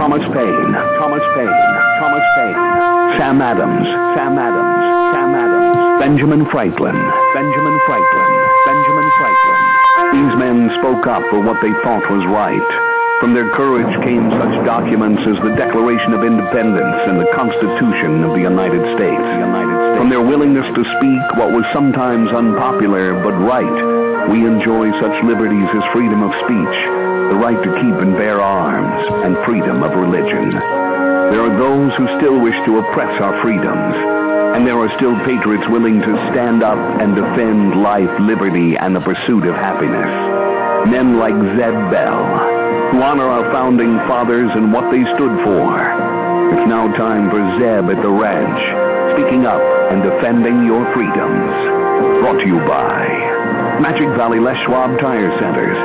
Thomas Paine, Sam Adams, Benjamin Franklin. These men spoke up for what they thought was right. From their courage came such documents as the Declaration of Independence and the Constitution of the United States. From their willingness to speak what was sometimes unpopular but right, we enjoy such liberties as freedom of speech, the right to keep and bear arms, and freedom of religion. There are those who still wish to oppress our freedoms, and there are still patriots willing to stand up and defend life, liberty, and the pursuit of happiness. Men like Zeb Bell, who honor our founding fathers and what they stood for. It's now time for Zeb at the Ranch, speaking up and defending your freedoms. Brought to you by Magic Valley Les Schwab Tire Centers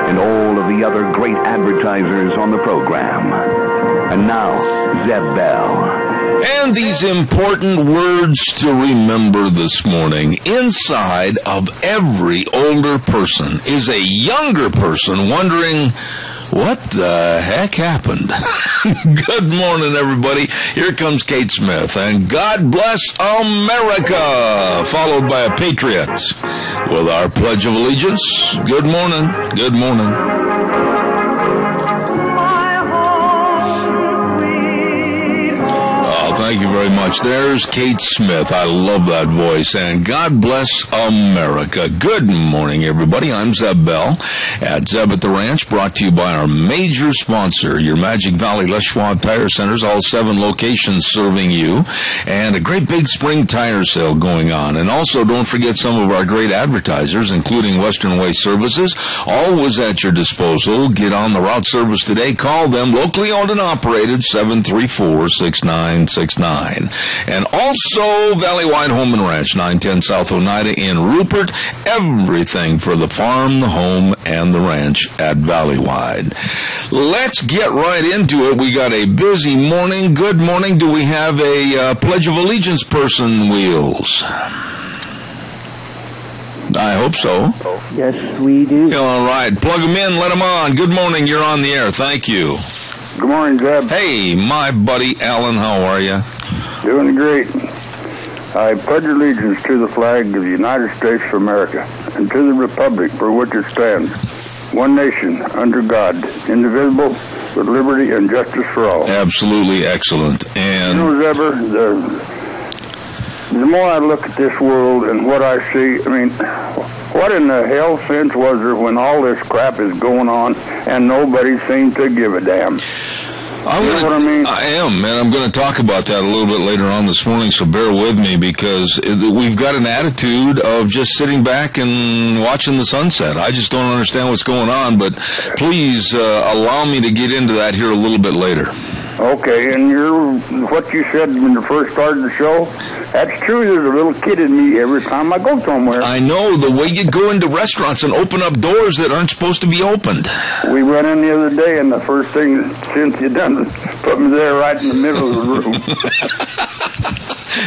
and all of the other great advertisers on the program. And now, Zeb Bell. And these important words to remember this morning. Inside of every older person is a younger person wondering, what the heck happened? Good morning, everybody. Here comes Kate Smith, and God bless America, followed by a Patriot with our Pledge of Allegiance. Good morning. Good morning. Thank you very much. There's Kate Smith. I love that voice. And God bless America. Good morning, everybody. I'm Zeb Bell at Zeb at the Ranch, brought to you by our major sponsor, your Magic Valley Les Schwab Tire Centers, all 7 locations serving you, and a great big spring tire sale going on. And also, don't forget some of our great advertisers, including Western Way Services, always at your disposal. Get on the route service today. Call them, locally owned and operated, 734-6969. And also Valleywide Home and Ranch, 910 South Oneida in Rupert. Everything for the farm, the home, and the ranch at Valleywide. Let's get right into it. We got a busy morning. Good morning. Do we have a Pledge of Allegiance person, Wheels? I hope so. Yes, we do. All right. Plug them in. Let them on. Good morning. You're on the air. Thank you. Good morning, Zeb. Hey, my buddy Alan, how are you? Doing great. I pledge allegiance to the flag of the United States of America and to the republic for which it stands, one nation, under God, indivisible, with liberty and justice for all. Absolutely excellent. And you know, Zebber, the more I look at this world and what I see, I mean, what in the hell sense was there when all this crap is going on and nobody seems to give a damn? You know what I mean? I am, and I'm going to talk about that a little bit later on this morning, so bear with me, because we've got an attitude of just sitting back and watching the sunset. I just don't understand what's going on, but please allow me to get into that here a little bit later. Okay, and what you said when you first started the show, that's true. There's a little kid in me every time I go somewhere. I know, the way you go into restaurants and open up doors that aren't supposed to be opened. We went in the other day, and the first thing Cynthia done was put me there right in the middle of the room.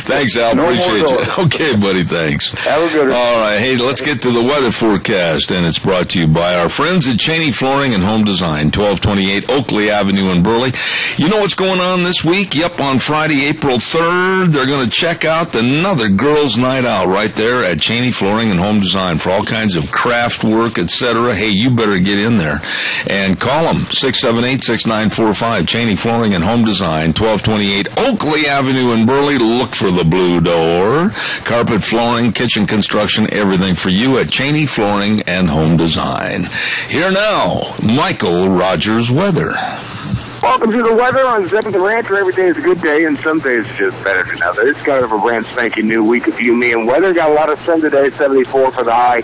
Thanks, Al. No appreciate you. Okay, buddy, thanks. Have a good one. All right, hey, let's get to the weather forecast, and it's brought to you by our friends at Cheney Flooring and Home Design, 1228 Oakley Avenue in Burley. You know what's going on this week? Yep, on Friday, April 3rd, they're going to check out another girls' night out right there at Cheney Flooring and Home Design for all kinds of craft work, etc. Hey, you better get in there and call them, 678-6945, Cheney Flooring and Home Design, 1228 Oakley Avenue in Burley. Look for the blue door. Carpet, flooring, kitchen construction, everything for you at Cheney Flooring and Home Design. Here now, Michael Rogers weather. Welcome to the weather on Zeb at the Ranch, where every day is a good day and some days are just better than others. It's kind of a brand spanking new week of you, me, and weather. Got a lot of sun today, 74 for the high.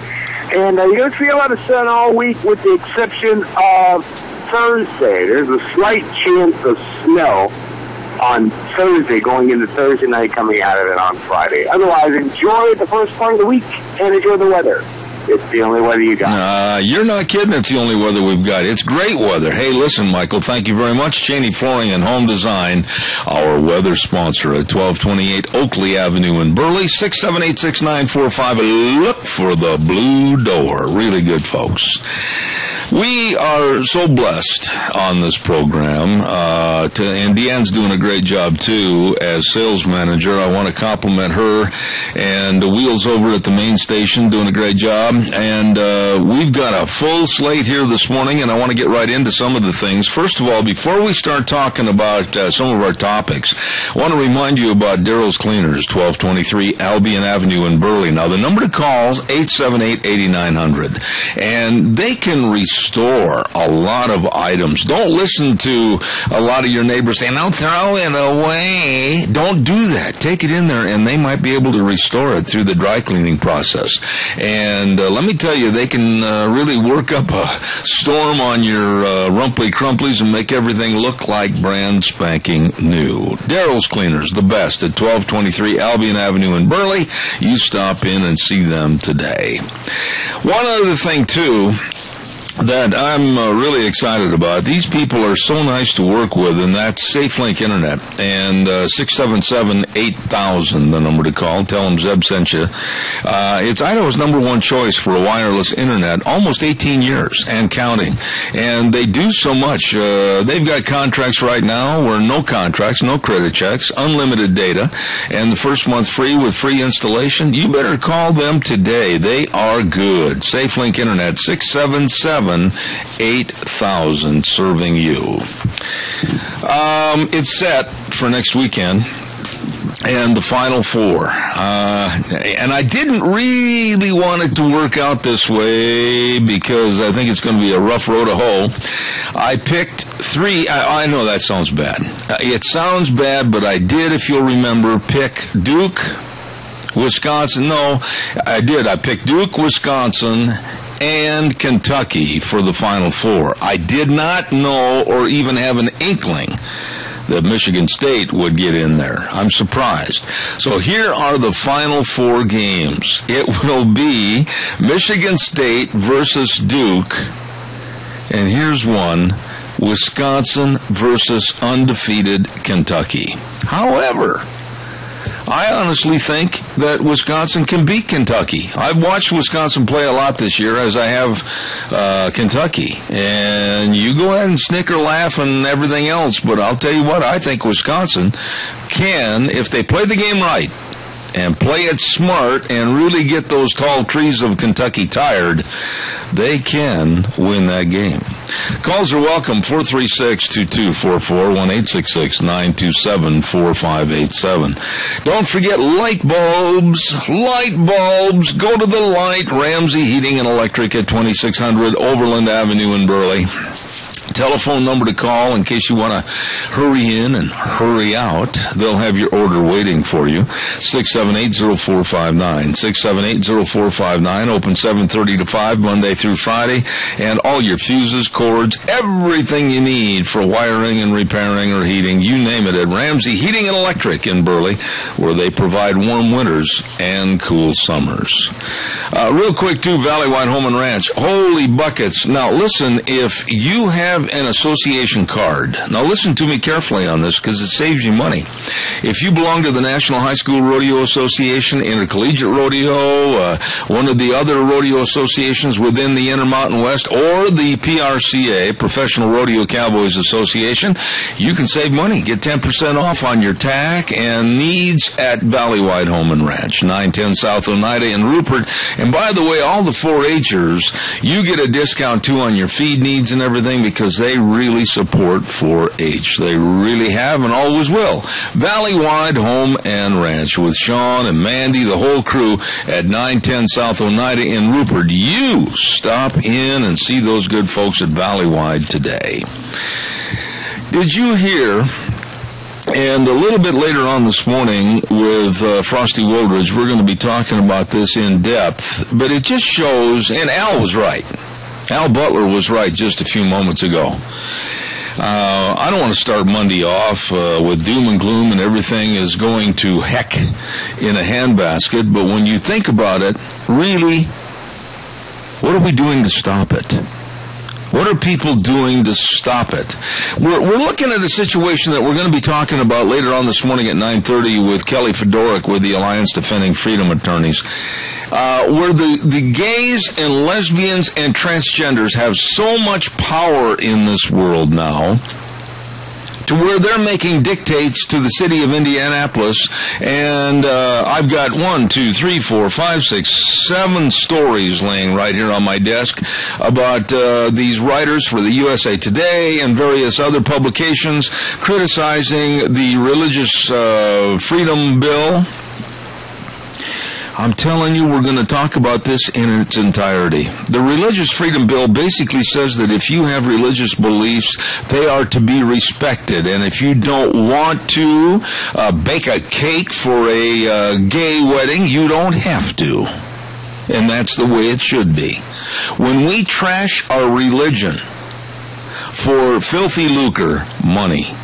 And you're going to see a lot of sun all week with the exception of Thursday. There's a slight chance of snow on Thursday, going into Thursday night, coming out of it on Friday. Otherwise, enjoy the first part of the week and enjoy the weather. It's the only weather you got. You're not kidding. It's the only weather we've got. It's great weather. Hey, listen, Michael, thank you very much. Cheney Flooring and Home Design, our weather sponsor at 1228 Oakley Avenue in Burley, 678-6945. Look for the blue door. Really good, folks. We are so blessed on this program, and Deanne's doing a great job, too, as sales manager. I want to compliment her and the Wheels over at the main station doing a great job. And we've got a full slate here this morning, and I want to get right into some of the things. First of all, before we start talking about some of our topics, I want to remind you about Daryl's Cleaners, 1223 Albion Avenue in Burley. Now, the number to call is 878-8900, and they can restore a lot of items. Don't listen to a lot of your neighbors saying, "I'll throw it away." Don't do that. Take it in there, and they might be able to restore it through the dry cleaning process. And let me tell you, they can really work up a storm on your rumply crumplies and make everything look like brand spanking new. Daryl's Cleaners, the best, at 1223 Albion Avenue in Burley. You stop in and see them today. One other thing, too, that I'm really excited about. These people are so nice to work with, and that's SafeLink Internet. And 677-8000, the number to call. Tell them Zeb sent you. It's Idaho's number one choice for a wireless Internet, almost 18 years and counting. And they do so much. They've got contracts right now where no contracts, no credit checks, unlimited data, and the first month free with free installation. You better call them today. They are good. SafeLink Internet, 677-8000, serving you. It's set for next weekend and the Final Four. And I didn't really want it to work out this way because I think it's going to be a rough road to hoe. I picked three. I know that sounds bad. It sounds bad, but I did, if you'll remember, pick Duke, Wisconsin. No, I did. I picked Duke, Wisconsin, and Kentucky for the Final Four. I did not know or even have an inkling that Michigan State would get in there. I'm surprised. So here are the Final Four games. It will be Michigan State versus Duke, and here's one, Wisconsin versus undefeated Kentucky. However, I honestly think that Wisconsin can beat Kentucky. I've watched Wisconsin play a lot this year, as I have Kentucky. And you go ahead and snicker, laugh, and everything else, but I'll tell you what, I think Wisconsin can, if they play the game right and play it smart and really get those tall trees of Kentucky tired, they can win that game. Calls are welcome, 436-2244, 1-866-927-4587. Don't forget light bulbs. Light bulbs. Go to the light. Ramsey Heating and Electric at 2600 Overland Avenue in Burley. Telephone number to call in case you want to hurry in and hurry out. They'll have your order waiting for you. 678-0459. 678-0459. Open 7:30 to 5, Monday through Friday. And all your fuses, cords, everything you need for wiring and repairing or heating, you name it, at Ramsey Heating and Electric in Burley, where they provide warm winters and cool summers. Real quick, too, Valleywide Home and Ranch. Holy buckets. Now, listen, if you have an association card. Now listen to me carefully on this because it saves you money. If you belong to the National High School Rodeo Association, Intercollegiate Rodeo, one of the other rodeo associations within the Intermountain West, or the PRCA, Professional Rodeo Cowboys Association, you can save money. Get 10% off on your tack and needs at Valleywide Home and Ranch, 910 South Oneida in Rupert. And by the way, all the 4-H'ers, you get a discount too on your feed needs and everything because they really support 4-H. They really have and always will. Valleywide Home and Ranch with Sean and Mandy, the whole crew at 910 South Oneida in Rupert. You stop in and see those good folks at Valleywide today. Did you hear? And a little bit later on this morning with Frosty Woldridge, we're going to be talking about this in depth. But it just shows, and Al was right. Al Butler was right just a few moments ago. I don't want to start Monday off with doom and gloom and everything is going to heck in a handbasket, but when you think about it, really, what are we doing to stop it? What are people doing to stop it? We're looking at a situation that we're going to be talking about later on this morning at 9:30 with Kelly Fedoruk with the Alliance Defending Freedom Attorneys, where the gays and lesbians and transgenders have so much power in this world now, to where they're making dictates to the city of Indianapolis. And I've got 1, 2, 3, 4, 5, 6, 7 stories laying right here on my desk about these writers for the USA Today and various other publications criticizing the Religious Freedom Bill. I'm telling you, we're going to talk about this in its entirety. The Religious Freedom Bill basically says that if you have religious beliefs, they are to be respected. And if you don't want to bake a cake for a gay wedding, you don't have to. And that's the way it should be. When we trash our religion for filthy lucre, money,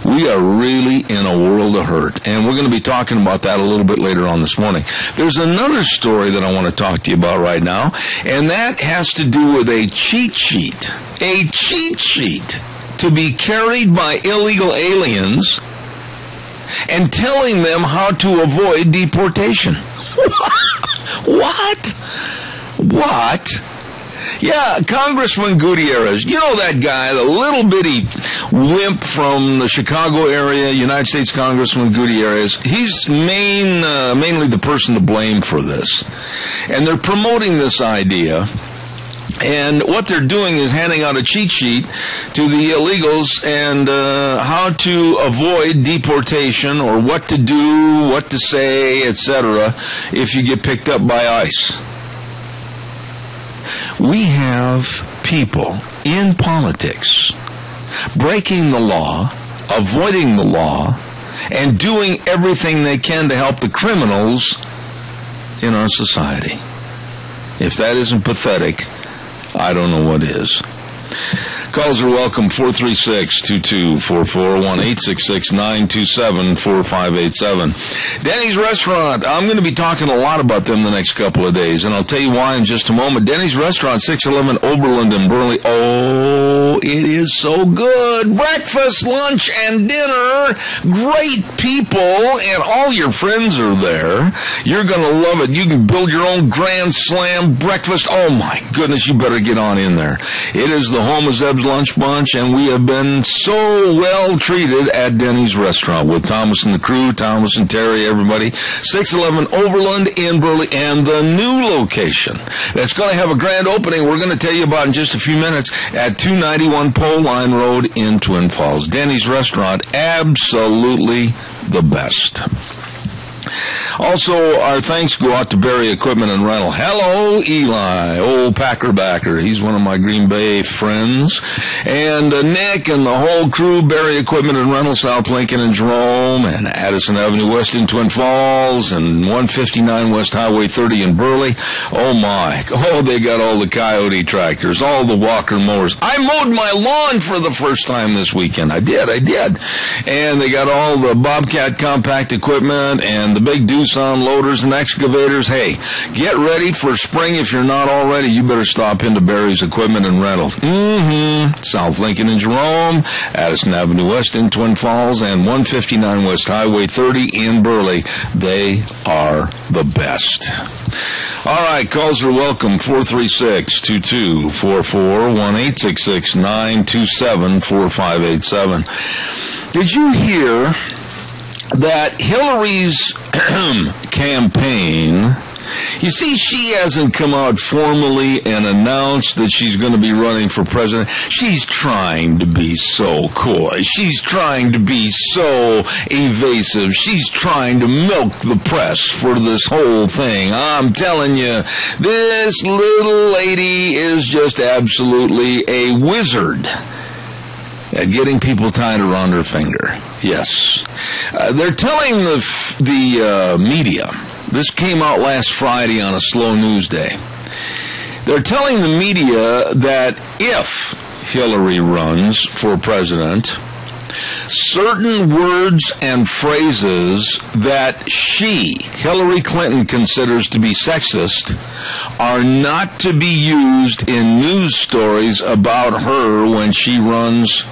we are really in a world of hurt, and we're going to be talking about that a little bit later on this morning. There's another story that I want to talk to you about right now, and that has to do with a cheat sheet to be carried by illegal aliens and telling them how to avoid deportation. What? Yeah, Congressman Gutierrez, you know that guy, the little bitty wimp from the Chicago area, United States Congressman Gutierrez. He's mainly the person to blame for this. And they're promoting this idea. And what they're doing is handing out a cheat sheet to the illegals and how to avoid deportation, or what to do, what to say, etc. if you get picked up by ICE. We have people in politics breaking the law, avoiding the law, and doing everything they can to help the criminals in our society. If that isn't pathetic, I don't know what is. Calls are welcome, 436-2244, 1-866-927-4587. Denny's Restaurant, I'm going to be talking a lot about them the next couple of days, and I'll tell you why in just a moment. Denny's Restaurant, 611 Oberlin in Burley. Oh, it is so good. Breakfast, lunch, and dinner. Great people, and all your friends are there. You're going to love it. You can build your own Grand Slam breakfast. Oh, my goodness, you better get on in there. It is the home of Zeb's Lunch Bunch, and we have been so well treated at Denny's Restaurant with Thomas and the crew, Thomas and Terry, everybody. 611 Overland in Burley, and the new location that's going to have a grand opening we're going to tell you about in just a few minutes at 291 Pole Line Road in Twin Falls. Denny's Restaurant, absolutely the best. Also, our thanks go out to Barry Equipment and Rental. Hello, Eli, old Packer backer. He's one of my Green Bay friends. And Nick and the whole crew, Barry Equipment and Rental, South Lincoln and Jerome, and Addison Avenue West in Twin Falls, and 159 West Highway 30 in Burley. Oh, my. Oh, they got all the Coyote tractors, all the Walker mowers. I mowed my lawn for the first time this weekend. I did. And they got all the Bobcat compact equipment and the big Doosan loaders and excavators. Hey, get ready for spring. If you're not already, you better stop into Barry's Equipment and Rental. South Lincoln and Jerome, Addison Avenue West in Twin Falls, and 159 West Highway 30 in Burley. They are the best. All right, calls are welcome, 436-2244, 1-866-927-4587. Did you hear that Hillary's campaign, you see, she hasn't come out formally and announced that she's going to be running for president. She's trying to be so coy. She's trying to be so evasive. She's trying to milk the press for this whole thing. I'm telling you, this little lady is just absolutely a wizard at getting people tied around her finger. Yes. They're telling the media, this came out last Friday on a slow news day, they're telling the media that if Hillary runs for president, certain words and phrases that Hillary Clinton, considers to be sexist are not to be used in news stories about her when she runs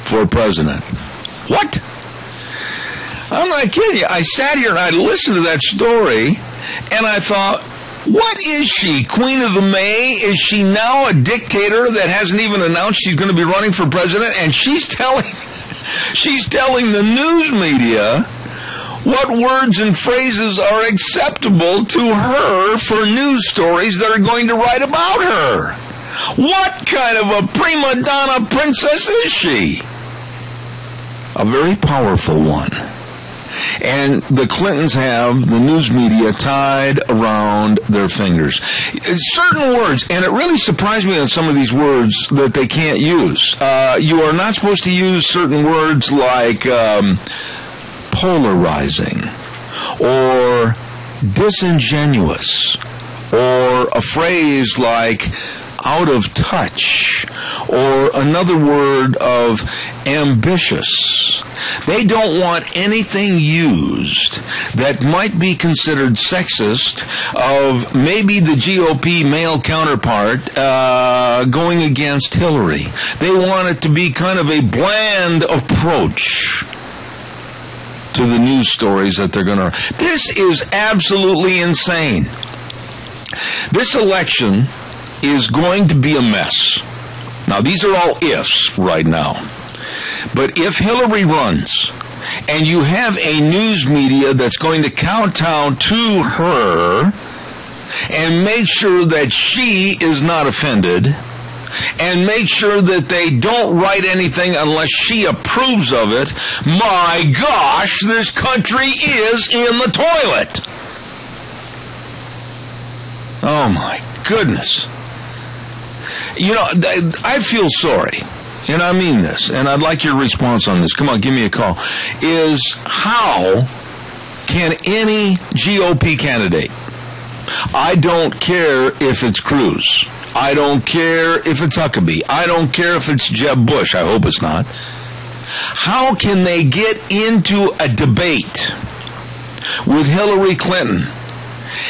for president. What? I'm not kidding you. I sat here and I listened to that story and I thought, what is she, Queen of the May? Is she now a dictator that hasn't even announced she's going to be running for president? And she's telling the news media what words and phrases are acceptable to her for news stories that are going to write about her. What kind of a prima donna princess is she? A very powerful one. And the Clintons have the news media tied around their fingers. Certain words, and it really surprised me on some of these words that they can't use. You are not supposed to use certain words like polarizing or disingenuous or a phrase like out of touch, or another word of ambitious. They don't want anything used that might be considered sexist of maybe the GOP male counterpart going against Hillary. They want it to be kind of a bland approach to the news stories that they're going to... This is absolutely insane. This election is going to be a mess. Now, these are all ifs right now. But if Hillary runs, and you have a news media that's going to kowtow to her and make sure that she is not offended, and make sure that they don't write anything unless she approves of it, my gosh, this country is in the toilet. Oh, my goodness. You know, I feel sorry, and I mean this, and I'd like your response on this. Come on, give me a call. Is how can any GOP candidate, I don't care if it's Cruz, I don't care if it's Huckabee, I don't care if it's Jeb Bush, I hope it's not, how can they get into a debate with Hillary Clinton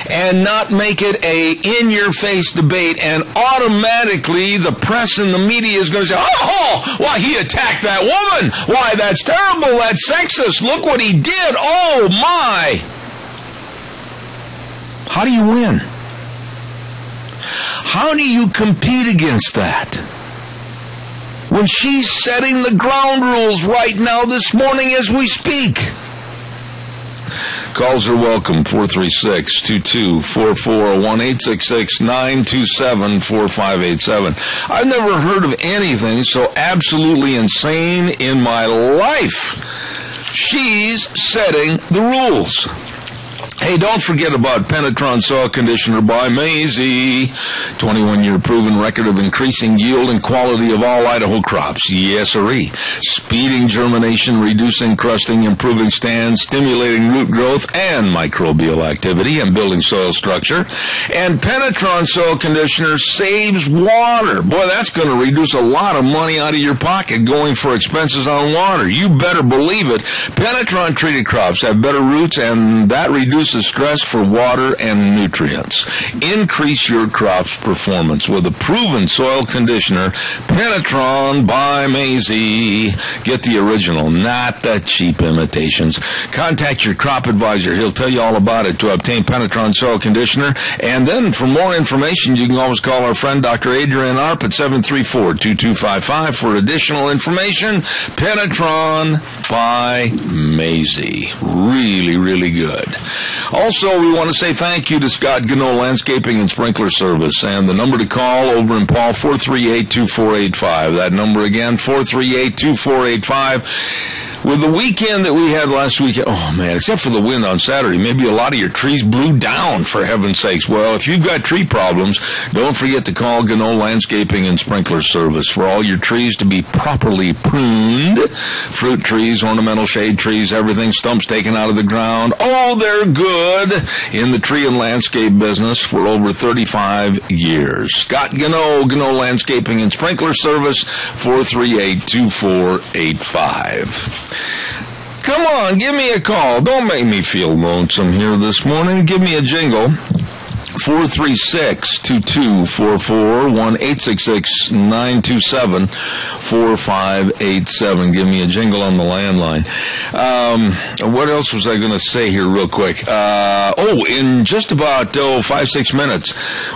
and not make it a in-your-face debate, and automatically the press and the media is going to say, oh, why he attacked that woman, why that's terrible, that's sexist, look what he did, oh my. How do you win? How do you compete against that when she's setting the ground rules right now this morning as we speak? Calls are welcome, 436-2244, 1-866-927-4587. I've never heard of anything so absolutely insane in my life. She's setting the rules. Hey, don't forget about Penetron Soil Conditioner by Maisie. 21-year proven record of increasing yield and quality of all Idaho crops. Yes, sirree. Speeding germination, reducing crusting, improving stands, stimulating root growth and microbial activity, and building soil structure. And Penetron Soil Conditioner saves water. Boy, that's going to reduce a lot of money out of your pocket going for expenses on water. You better believe it. Penetron treated crops have better roots, and that reduces stress for water and nutrients. Increase your crop's performance with a proven soil conditioner, Penetron by Maisie. Get the original, not the cheap imitations. Contact your crop advisor. He'll tell you all about it to obtain Penetron soil conditioner. And then for more information, you can always call our friend Dr. Adrian Arp at 734-2255 for additional information. Penetron by Maisie. Really, really good. Also, we want to say thank you to Scott Gano Landscaping and Sprinkler Service. And the number to call over in Paul, 438-2485. That number again, 438-2485. With the weekend that we had last weekend, oh man, except for the wind on Saturday, maybe a lot of your trees blew down, for heaven's sakes. Well, if you've got tree problems, don't forget to call Gano Landscaping and Sprinkler Service for all your trees to be properly pruned. Fruit trees, ornamental shade trees, everything, stumps taken out of the ground. Oh, they're good in the tree and landscape business for over 35 years. Scott Gano, Gano Landscaping and Sprinkler Service, 438-2485. Come on, give me a call. Don't make me feel lonesome here this morning. Give me a jingle. 436-2244, 1-866-927-4587. Give me a jingle on the landline. What else was I going to say here real quick? In just about 5-6 minutes,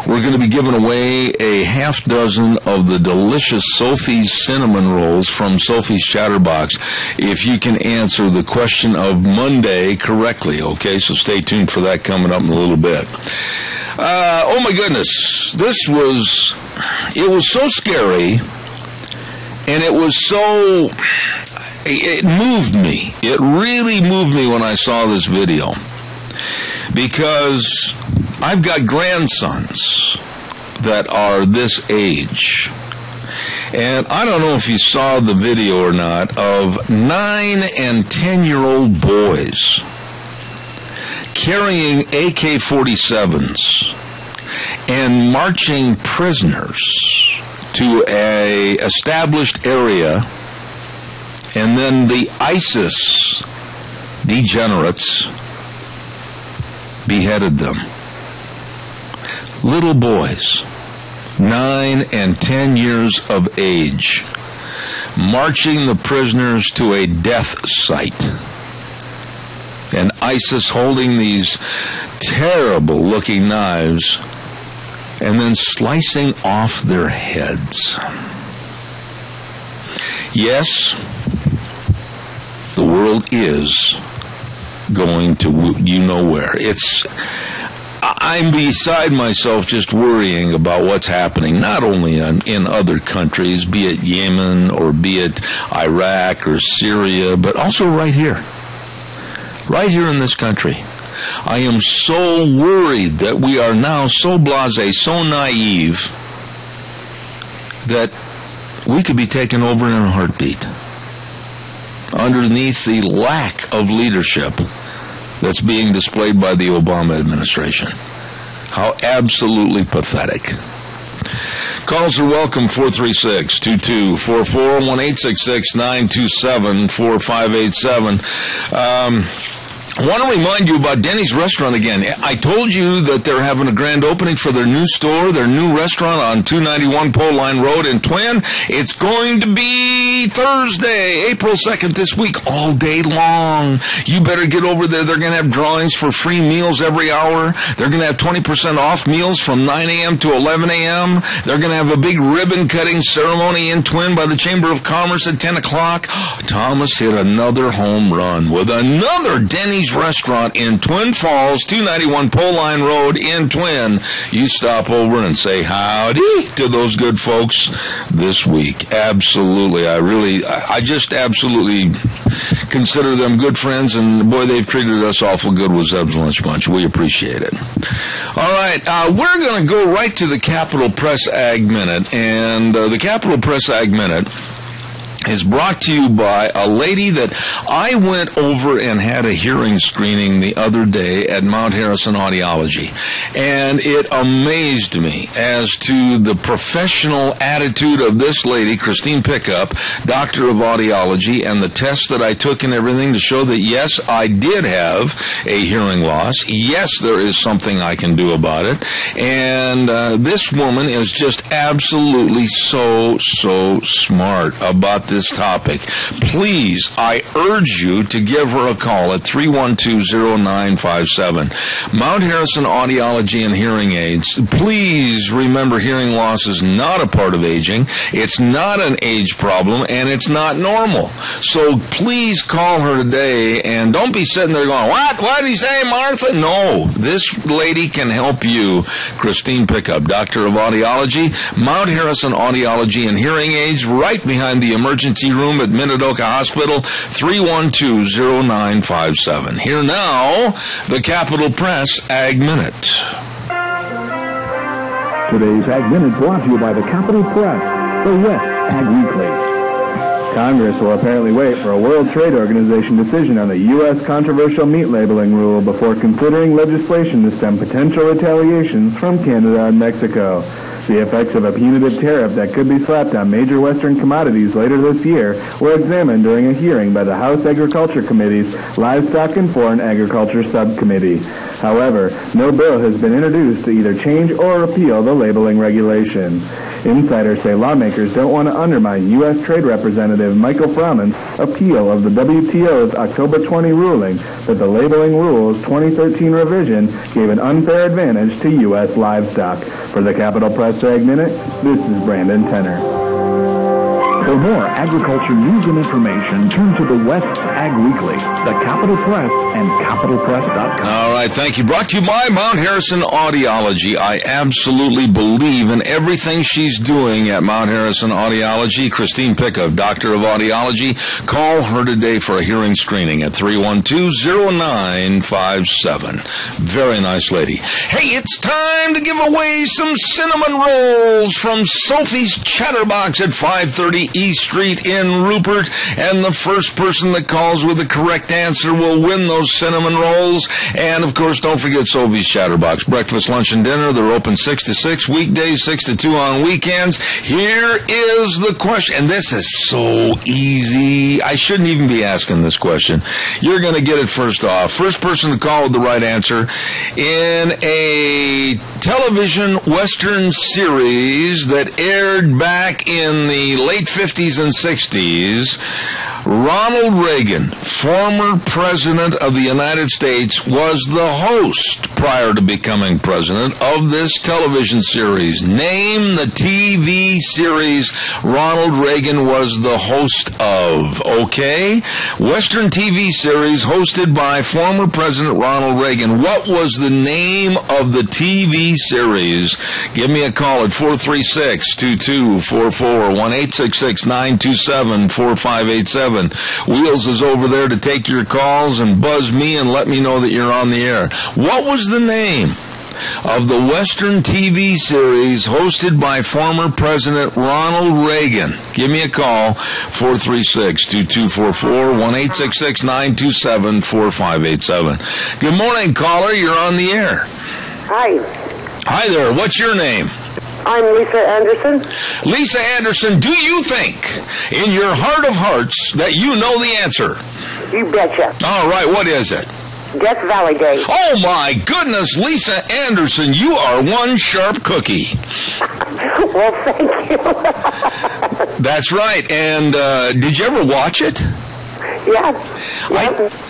we're going to be giving away a half dozen of the delicious Sophie's cinnamon rolls from Sophie's Chatterbox if you can answer the question of Monday correctly. Okay, so stay tuned for that coming up in a little bit. Oh my goodness, it was so scary, and it moved me. It really moved me when I saw this video, because I've got grandsons that are this age, and I don't know if you saw the video or not, of 9 and 10-year-old boys carrying AK-47s and marching prisoners to a established area, and then the ISIS degenerates beheaded them. Little boys, 9 and 10 years of age, marching the prisoners to a death site. And ISIS holding these terrible-looking knives and then slicing off their heads. Yes, the world is going to you-know-where. I'm beside myself just worrying about what's happening, not only in other countries, be it Yemen or be it Iraq or Syria, but also right here. Right here in this country. I am so worried that we are now so blasé, so naive, that we could be taken over in a heartbeat underneath the lack of leadership that's being displayed by the Obama administration. How absolutely pathetic. Calls are welcome, 436-2244, 1-866-927-4587. I want to remind you about Denny's Restaurant again. I told you that they're having a grand opening for their new store, their new restaurant on 291 Pole Line Road in Twin. It's going to be Thursday, April 2nd this week, all day long. You better get over there. They're going to have drawings for free meals every hour. They're going to have 20% off meals from 9 a.m. to 11 a.m. They're going to have a big ribbon-cutting ceremony in Twin by the Chamber of Commerce at 10 o'clock. Thomas hit another home run with another Denny's Restaurant in Twin Falls, 291 Pole Line Road in Twin. You stop over and say howdy to those good folks this week. Absolutely. I just absolutely consider them good friends, and boy, they've treated us awful good with Zeb's Lunch Bunch. We appreciate it. All right, we're going to go right to the Capital Press Ag Minute, and the Capital Press Ag Minute is brought to you by a lady that I went over and had a hearing screening the other day at Mount Harrison Audiology. And it amazed me as to the professional attitude of this lady, Christine Pickup, Doctor of Audiology, and the tests that I took and everything to show that, yes, I did have a hearing loss. Yes, there is something I can do about it. And this woman is just absolutely so smart about this topic. Please, I urge you to give her a call at 312-0957. Mount Harrison Audiology and Hearing Aids. Please remember, hearing loss is not a part of aging. It's not an age problem, and it's not normal. So please call her today, and don't be sitting there going, what? What did he say, Martha? No, this lady can help you. Christine Pickup, Doctor of Audiology, Mount Harrison Audiology and Hearing Aids, right behind the emergency emergency room at Minidoka Hospital, 312-0957. Here now, the Capital Press Ag Minute. Today's Ag Minute brought to you by the Capital Press, the West Ag Weekly. Congress will apparently wait for a World Trade Organization decision on the U.S. controversial meat labeling rule before considering legislation to stem potential retaliations from Canada and Mexico. The effects of a punitive tariff that could be slapped on major Western commodities later this year were examined during a hearing by the House Agriculture Committee's Livestock and Foreign Agriculture Subcommittee. However, no bill has been introduced to either change or repeal the labeling regulation. Insiders say lawmakers don't want to undermine U.S. Trade Representative Michael Froman's appeal of the WTO's October 20 ruling that the labeling rule's 2013 revision gave an unfair advantage to U.S. livestock. For the Capital Press Ag Minute, this is Brandon Tenner. For more agriculture news and information, turn to the West Ag Weekly, the Capital Press, and CapitalPress.com. All right, thank you. Brought to you by Mount Harrison Audiology. I absolutely believe in everything she's doing at Mount Harrison Audiology. Christine Pickup, Doctor of Audiology. Call her today for a hearing screening at 312-0957. Very nice lady. Hey, it's time to give away some cinnamon rolls from Sophie's Chatterbox at 530 East Street in Rupert, and the first person that calls with the correct answer will win those cinnamon rolls. And of course, don't forget Sophie's Chatterbox. Breakfast, lunch, and dinner. They're open 6 to 6 weekdays, 6 to 2 on weekends. Here is the question, and this is so easy. I shouldn't even be asking this question. You're going to get it first off. First person to call with the right answer. In a television Western series that aired back in the late 50s and 60s, Ronald Reagan, former president of the United States, was the host prior to becoming president of this television series. Name the TV series Ronald Reagan was the host of, okay? Western TV series hosted by former President Ronald Reagan. What was the name of the TV series? Give me a call at 436-2244, 1-866-927-4587. Wheels is over there to take your calls and buzz me and let me know that you're on the air. What was the name of the Western TV series hosted by former President Ronald Reagan? Give me a call, 436-2244, 1-866-927-4587. Good morning, caller. You're on the air. Hi. Hi there. What's your name? I'm Lisa Anderson. Lisa Anderson, do you think, in your heart of hearts, that you know the answer? You betcha. All right, what is it? Death Valley Day. Oh, my goodness, Lisa Anderson, you are one sharp cookie. Well, thank you. That's right. And did you ever watch it? Yeah.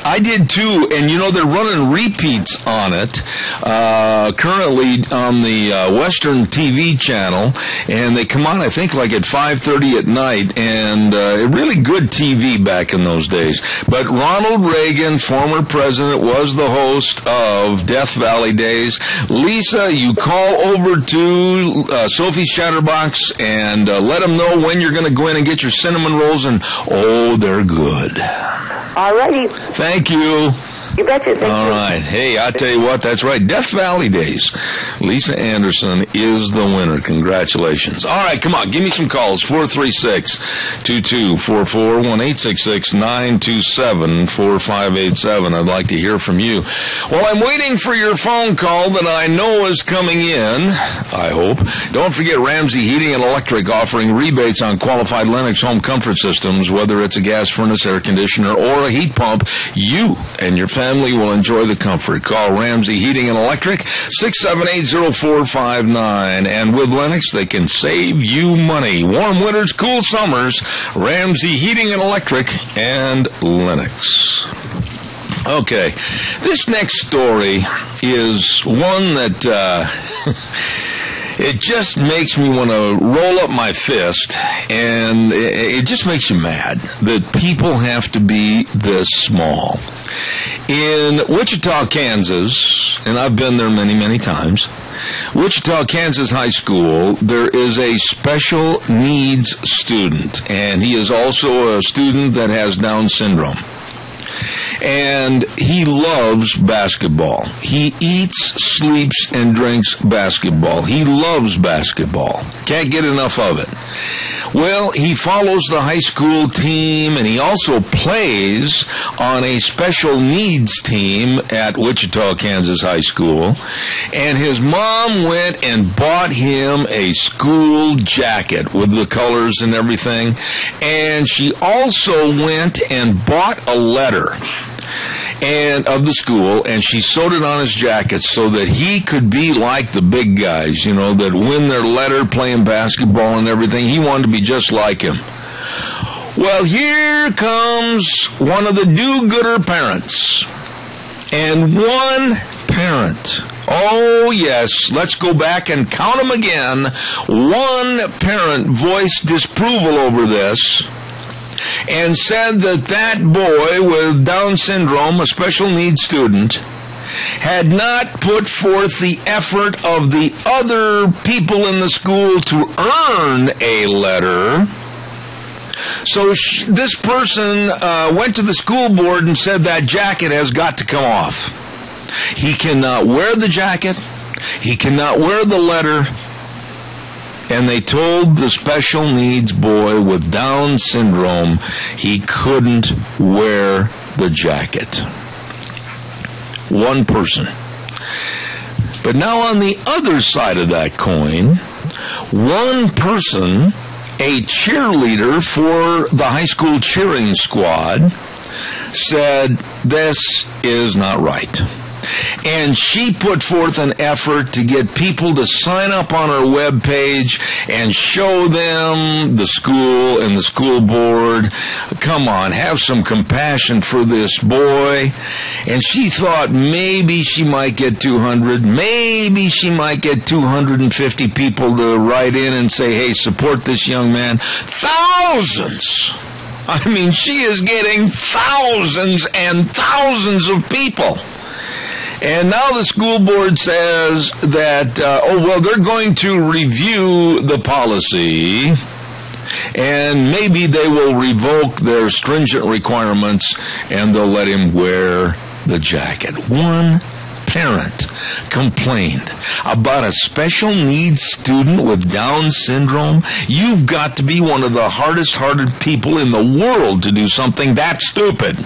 I did too, and you know they're running repeats on it currently on the Western TV channel, and they come on I think like at 5:30 at night, and really good TV back in those days. But Ronald Reagan, former president, was the host of Death Valley Days. Lisa, you call over to Sophie's Chatterbox and let them know when you're going to go in and get your cinnamon rolls, and oh, they're good. All righty. Thank you. You betcha. Thank you. All right. Hey, I tell you what, that's right. Death Valley Days. Lisa Anderson is the winner. Congratulations. All right, come on. Give me some calls. 436-2244, 1-866-927-4587. I'd like to hear from you. Well, I'm waiting for your phone call that I know is coming in, I hope. Don't forget Ramsey Heating and Electric offering rebates on qualified Lennox home comfort systems, whether it's a gas furnace, air conditioner, or a heat pump. You and your family will enjoy the comfort. Call Ramsey Heating and Electric, 678-0459. And with Lennox, they can save you money. Warm winters, cool summers, Ramsey Heating and Electric and Lennox. Okay, this next story is one that it just makes me want to roll up my fist, and it just makes you mad that people have to be this small. In Wichita, Kansas, and I've been there many, many times, Wichita, Kansas High School, there is a special needs student, and he is also a student that has Down syndrome. And he loves basketball. He eats, sleeps, and drinks basketball. He loves basketball. Can't get enough of it. Well, he follows the high school team, and he also plays on a special needs team at Wichita, Kansas High School. And his mom went and bought him a school jacket with the colors and everything. And she also went and bought a letter of the school, and she sewed it on his jacket so that he could be like the big guys, that win their letter playing basketball and everything. He wanted to be just like him. Well, here comes one of the do-gooder parents. And one parent, oh yes, let's go back and count them again. One parent voiced disapproval over this and said that boy with Down syndrome, a special needs student, had not put forth the effort of the other people in the school to earn a letter. So this person went to the school board and said that jacket has got to come off. He cannot wear the jacket. He cannot wear the letter. And they told the special needs boy with Down syndrome he couldn't wear the jacket. One person. But now on the other side of that coin, one person, a cheerleader for the high school cheering squad, said, this is not right. And she put forth an effort to get people to sign up on her webpage and show them the school and the school board. Come on, have some compassion for this boy. And she thought maybe she might get 200, maybe she might get 250 people to write in and say, hey, support this young man. Thousands! I mean, she is getting thousands and thousands of people. And now the school board says that, they're going to review the policy, and maybe they will revoke their stringent requirements, and they'll let him wear the jacket. One parent complained about a special needs student with Down syndrome. You've got to be one of the hardest-hearted people in the world to do something that stupid.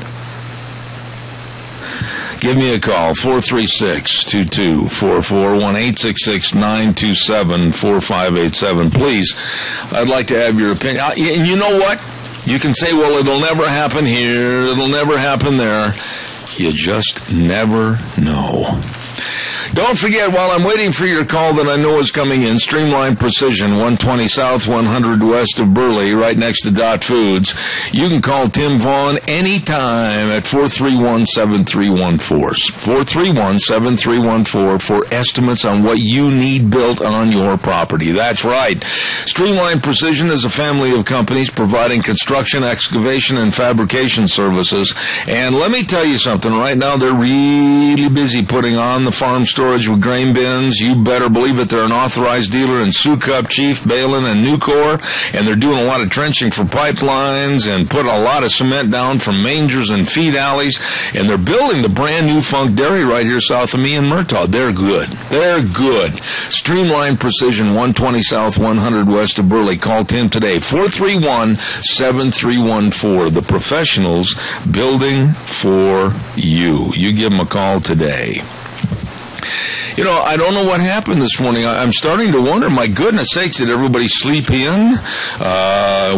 Give me a call, 436-2244, 1-866-927-4587. Please, I'd like to have your opinion. And you know what? You can say, well, it'll never happen here, it'll never happen there. You just never know. Don't forget, while I'm waiting for your call that I know is coming in, Streamline Precision, 120 South, 100 West of Burley, right next to Dot Foods. You can call Tim Vaughn anytime at 431-7314. 431-7314 for estimates on what you need built on your property. That's right. Streamline Precision is a family of companies providing construction, excavation, and fabrication services. And let me tell you something. Right now, they're really busy putting on the farm storage with grain bins. You better believe it. They're an authorized dealer in Sukup, Chief, Balin, and Nucor, and they're doing a lot of trenching for pipelines and putting a lot of cement down from mangers and feed alleys, and they're building the brand new Funk Dairy right here south of me in Murtaugh. They're good. They're good. Streamline Precision, 120 South, 100 West of Burley. Call Tim today, 431-7314. The professionals building for you. You give them a call today. You know, I don't know what happened this morning. I'm starting to wonder, my goodness sakes, did everybody sleep in?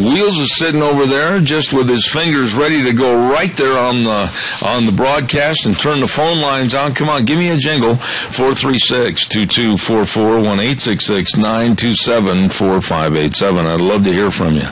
Wheels is sitting over there just with his fingers ready to go right there on the broadcast and turn the phone lines on. Come on, give me a jingle. 436-2244, 1-866-927-4587. I'd love to hear from you.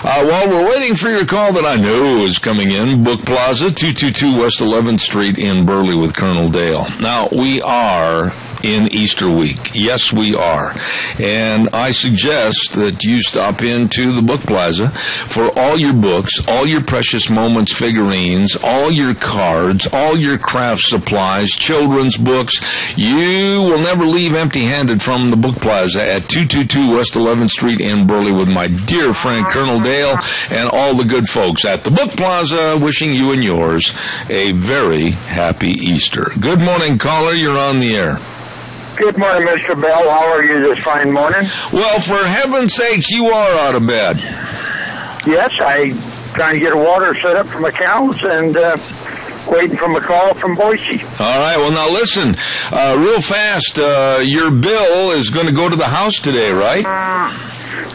While we're waiting for your call that I know is coming in, Book Plaza, 222 West 11th Street in Burley with Colonel Dale. Now, we are in Easter week. Yes, we are. And I suggest that you stop into the Book Plaza for all your books, all your Precious Moments figurines, all your cards, all your craft supplies, children's books. You will never leave empty-handed from the Book Plaza at 222 West 11th Street in Burley with my dear friend Colonel Dale and all the good folks at the Book Plaza, wishing you and yours a very happy Easter. Good morning, caller. You're on the air. Good morning, Mr. Bell. How are you this fine morning? Well, for heaven's sakes, you are out of bed. Yes, I trying to get a water set up for my cows and waiting for a call from Boise. All right. Well, now listen, real fast. Your bill is going to go to the House today, right?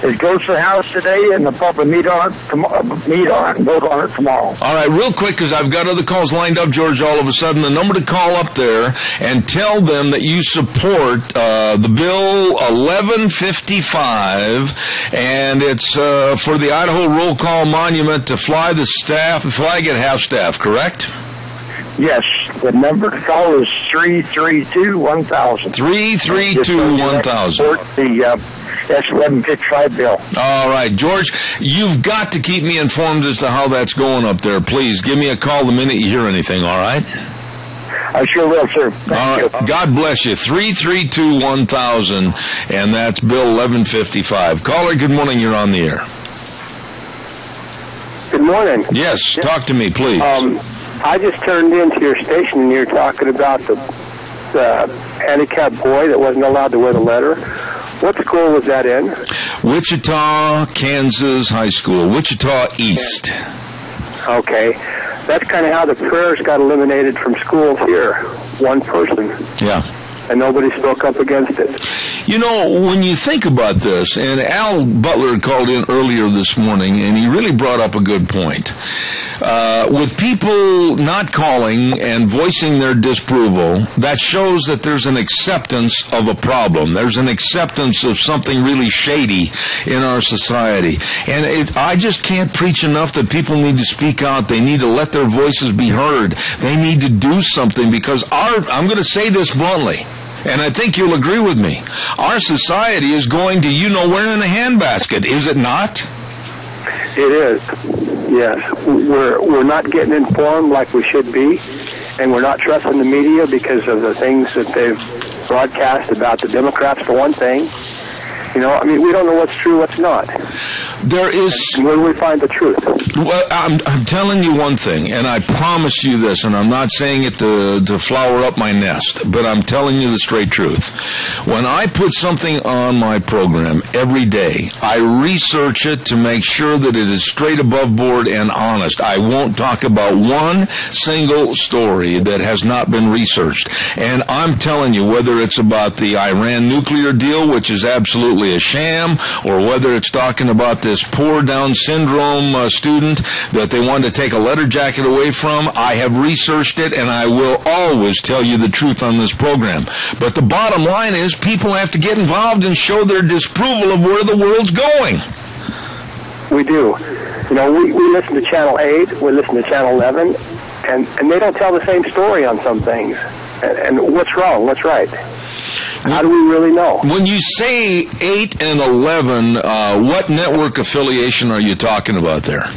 It goes to the House today, and the public meet on it and vote on it tomorrow. All right, real quick, because I've got other calls lined up, George, all of a sudden. The number to call up there and tell them that you support the bill 1155, and it's for the Idaho Roll Call Monument to flag at half-staff, correct? Yes, the number to call is 332-1000. 332-1000. The S1155 bill. All right, George, you've got to keep me informed as to how that's going up there. Please give me a call the minute you hear anything, all right? I sure will, sir. Thank you. God bless you. 332-1000, and that's Bill 1155. Caller, good morning. You're on the air. Good morning. Yes, talk to me, please. I just turned into your station, and you're talking about the handicapped boy that wasn't allowed to wear the letter. What school was that in? Wichita, Kansas High School, Wichita East. Okay. That's kind of how the prayers got eliminated from schools here. One person. Yeah. And nobody spoke up against it. You know, when you think about this, and Al Butler called in earlier this morning, and he really brought up a good point. With people not calling and voicing their disapproval, that shows that there's an acceptance of a problem. There's an acceptance of something really shady in our society. And I just can't preach enough that people need to speak out. They need to let their voices be heard. They need to do something because I'm going to say this bluntly, and I think you'll agree with me. Our society is going to you-know-where in a handbasket, is it not? It is, yes. We're not getting informed like we should be, and we're not trusting the media because of the things that they've broadcast about the Democrats, for one thing. You know, I mean, we don't know what's true, what's not. There is... And where do we find the truth? Well, I'm telling you one thing, and I promise you this, and I'm not saying it to flower up my nest, but I'm telling you the straight truth. When I put something on my program every day, I research it to make sure that it is straight above board and honest. I won't talk about one single story that has not been researched. And I'm telling you, whether it's about the Iran nuclear deal, which is absolutely a sham, or whether it's talking about this poor Down syndrome student that they wanted to take a letter jacket away from, I have researched it, and I will always tell you the truth on this program. But the bottom line is people have to get involved and show their disapproval of where the world's going. We do. You know, we listen to Channel 8, we listen to Channel 11, and they don't tell the same story on some things. And what's wrong? What's right? How do we really know? When you say 8 and 11, what network affiliation are you talking about there?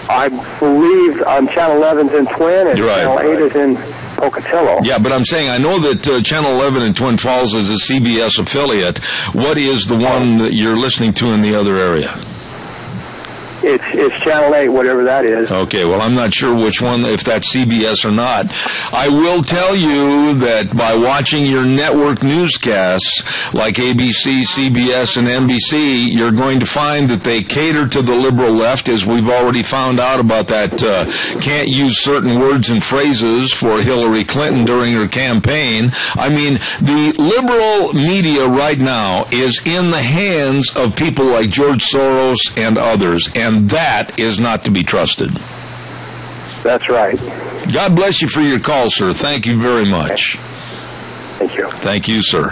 I believe on Channel 11's in Twin, and right. Channel 8 is in Pocatello. Yeah, but I'm saying I know that Channel 11 in Twin Falls is a CBS affiliate. What is the one that you're listening to in the other area? It's Channel 8, whatever that is. Okay, well, I'm not sure which one, if that's CBS or not. I will tell you that by watching your network newscasts like ABC, CBS, and NBC, you're going to find that they cater to the liberal left, as we've already found out about that can't use certain words and phrases for Hillary Clinton during her campaign. I mean, the liberal media right now is in the hands of people like George Soros and others, and that is not to be trusted. That's right. God bless you for your call, sir. Thank you very much. Thank you. Thank you, sir.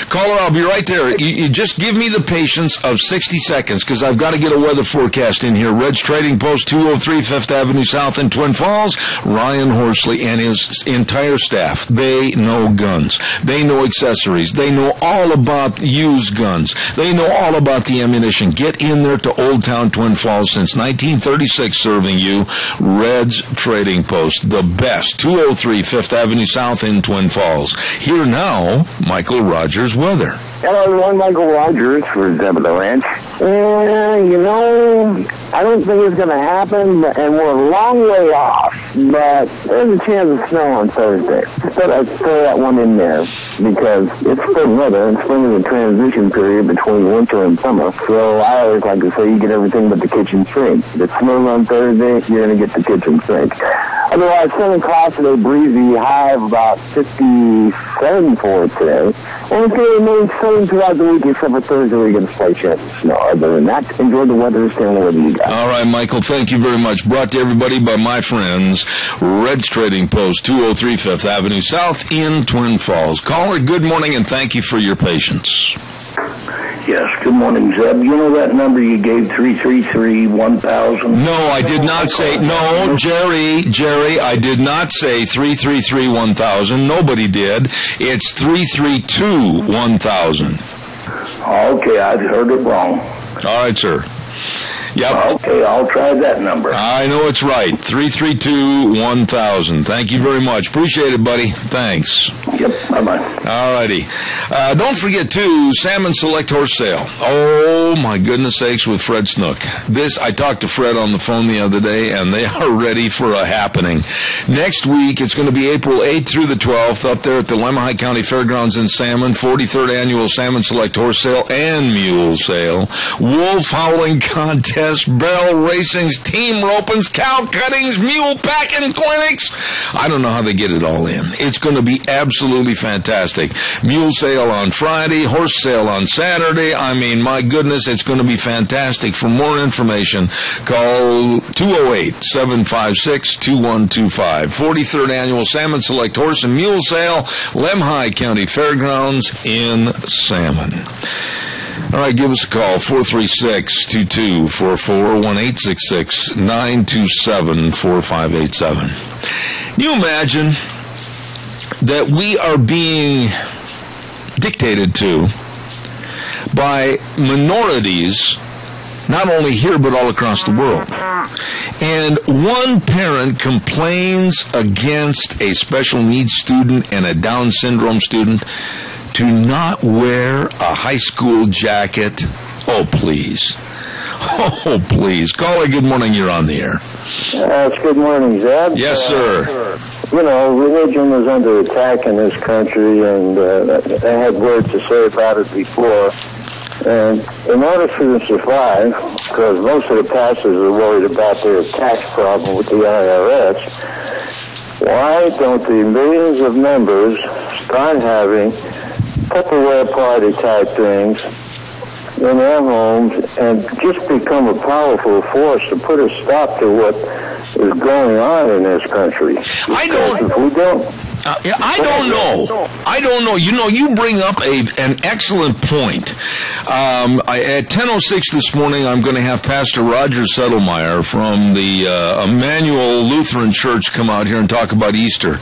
Caller, I'll be right there. You just give me the patience of 60 seconds because I've got to get a weather forecast in here. Red's Trading Post, 203 5th Avenue South in Twin Falls. Ryan Horsley and his entire staff, they know guns. They know accessories. They know all about used guns. They know all about the ammunition. Get in there to Old Town Twin Falls since 1936 serving you. Red's Trading Post, the best. 203 5th Avenue South in Twin Falls. Here now, Michael Rogers weather. Hello, everyone. Michael Rogers for Zeb of the Ranch. I don't think it's going to happen, and we're a long way off, but there's a chance of snow on Thursday. But I'd throw that one in there because it's spring weather, and spring is a transition period between winter and summer. So I always like to say you get everything but the kitchen sink. If it snows on Thursday, you're going to get the kitchen sink. Otherwise, Southern Cross today, breezy, high of about 57 for it today. And it's going to remain sunny throughout the week, except for Thursday, we're going to slight chance of snow. Other than that, enjoy the weather, stay on the weather, you guys. All right, Michael, thank you very much. Brought to everybody by my friends, Red's Trading Post, 203 5th Avenue South in Twin Falls. Caller, good morning, and thank you for your patience. Yes, good morning, Zeb. You know that number you gave, 333-1000? No, I did not say, no, Jerry, I did not say 333-1000. Nobody did. It's 332-1000. Okay, I heard it wrong. All right, sir. Yep. Okay, I'll try that number. I know it's right. 332-1000. Thank you very much. Appreciate it, buddy. Thanks. Yep, bye-bye. All righty. Don't forget, too, Salmon Select Horse Sale. Oh, my goodness sakes, with Fred Snook. I talked to Fred on the phone the other day, and they are ready for a happening. Next week, it's going to be April 8th through the 12th up there at the Lemhi County Fairgrounds in Salmon. 43rd Annual Salmon Select Horse Sale and Mule Sale. Wolf Howling Contest. Barrel racings, team ropings, cow cuttings, mule packing clinics. I don't know how they get it all in. It's going to be absolutely fantastic. Mule sale on Friday, horse sale on Saturday. I mean, my goodness, it's going to be fantastic. For more information, call 208-756-2125. 43rd Annual Salmon Select Horse and Mule Sale, Lemhi County Fairgrounds in Salmon. All right, give us a call, 436-2244, 1-866-927-4587. Can you imagine that we are being dictated to by minorities, not only here but all across the world? And one parent complains against a special needs student and a Down syndrome student to not wear a high school jacket. Oh, please. Oh, please. Caller, good morning. You're on the air. It's good morning, Zeb. Yes, sir. Religion is under attack in this country, and I had words to say about it before. And in order for them to survive, because most of the pastors are worried about their tax problem with the IRS, why don't the millions of members start having Tupperware party type things in their homes and just become a powerful force to put a stop to what is going on in this country? I don't know. You bring up an excellent point. At 10:06 this morning, I'm going to have Pastor Roger Settlemeyer from the Emmanuel Lutheran Church come out here and talk about Easter.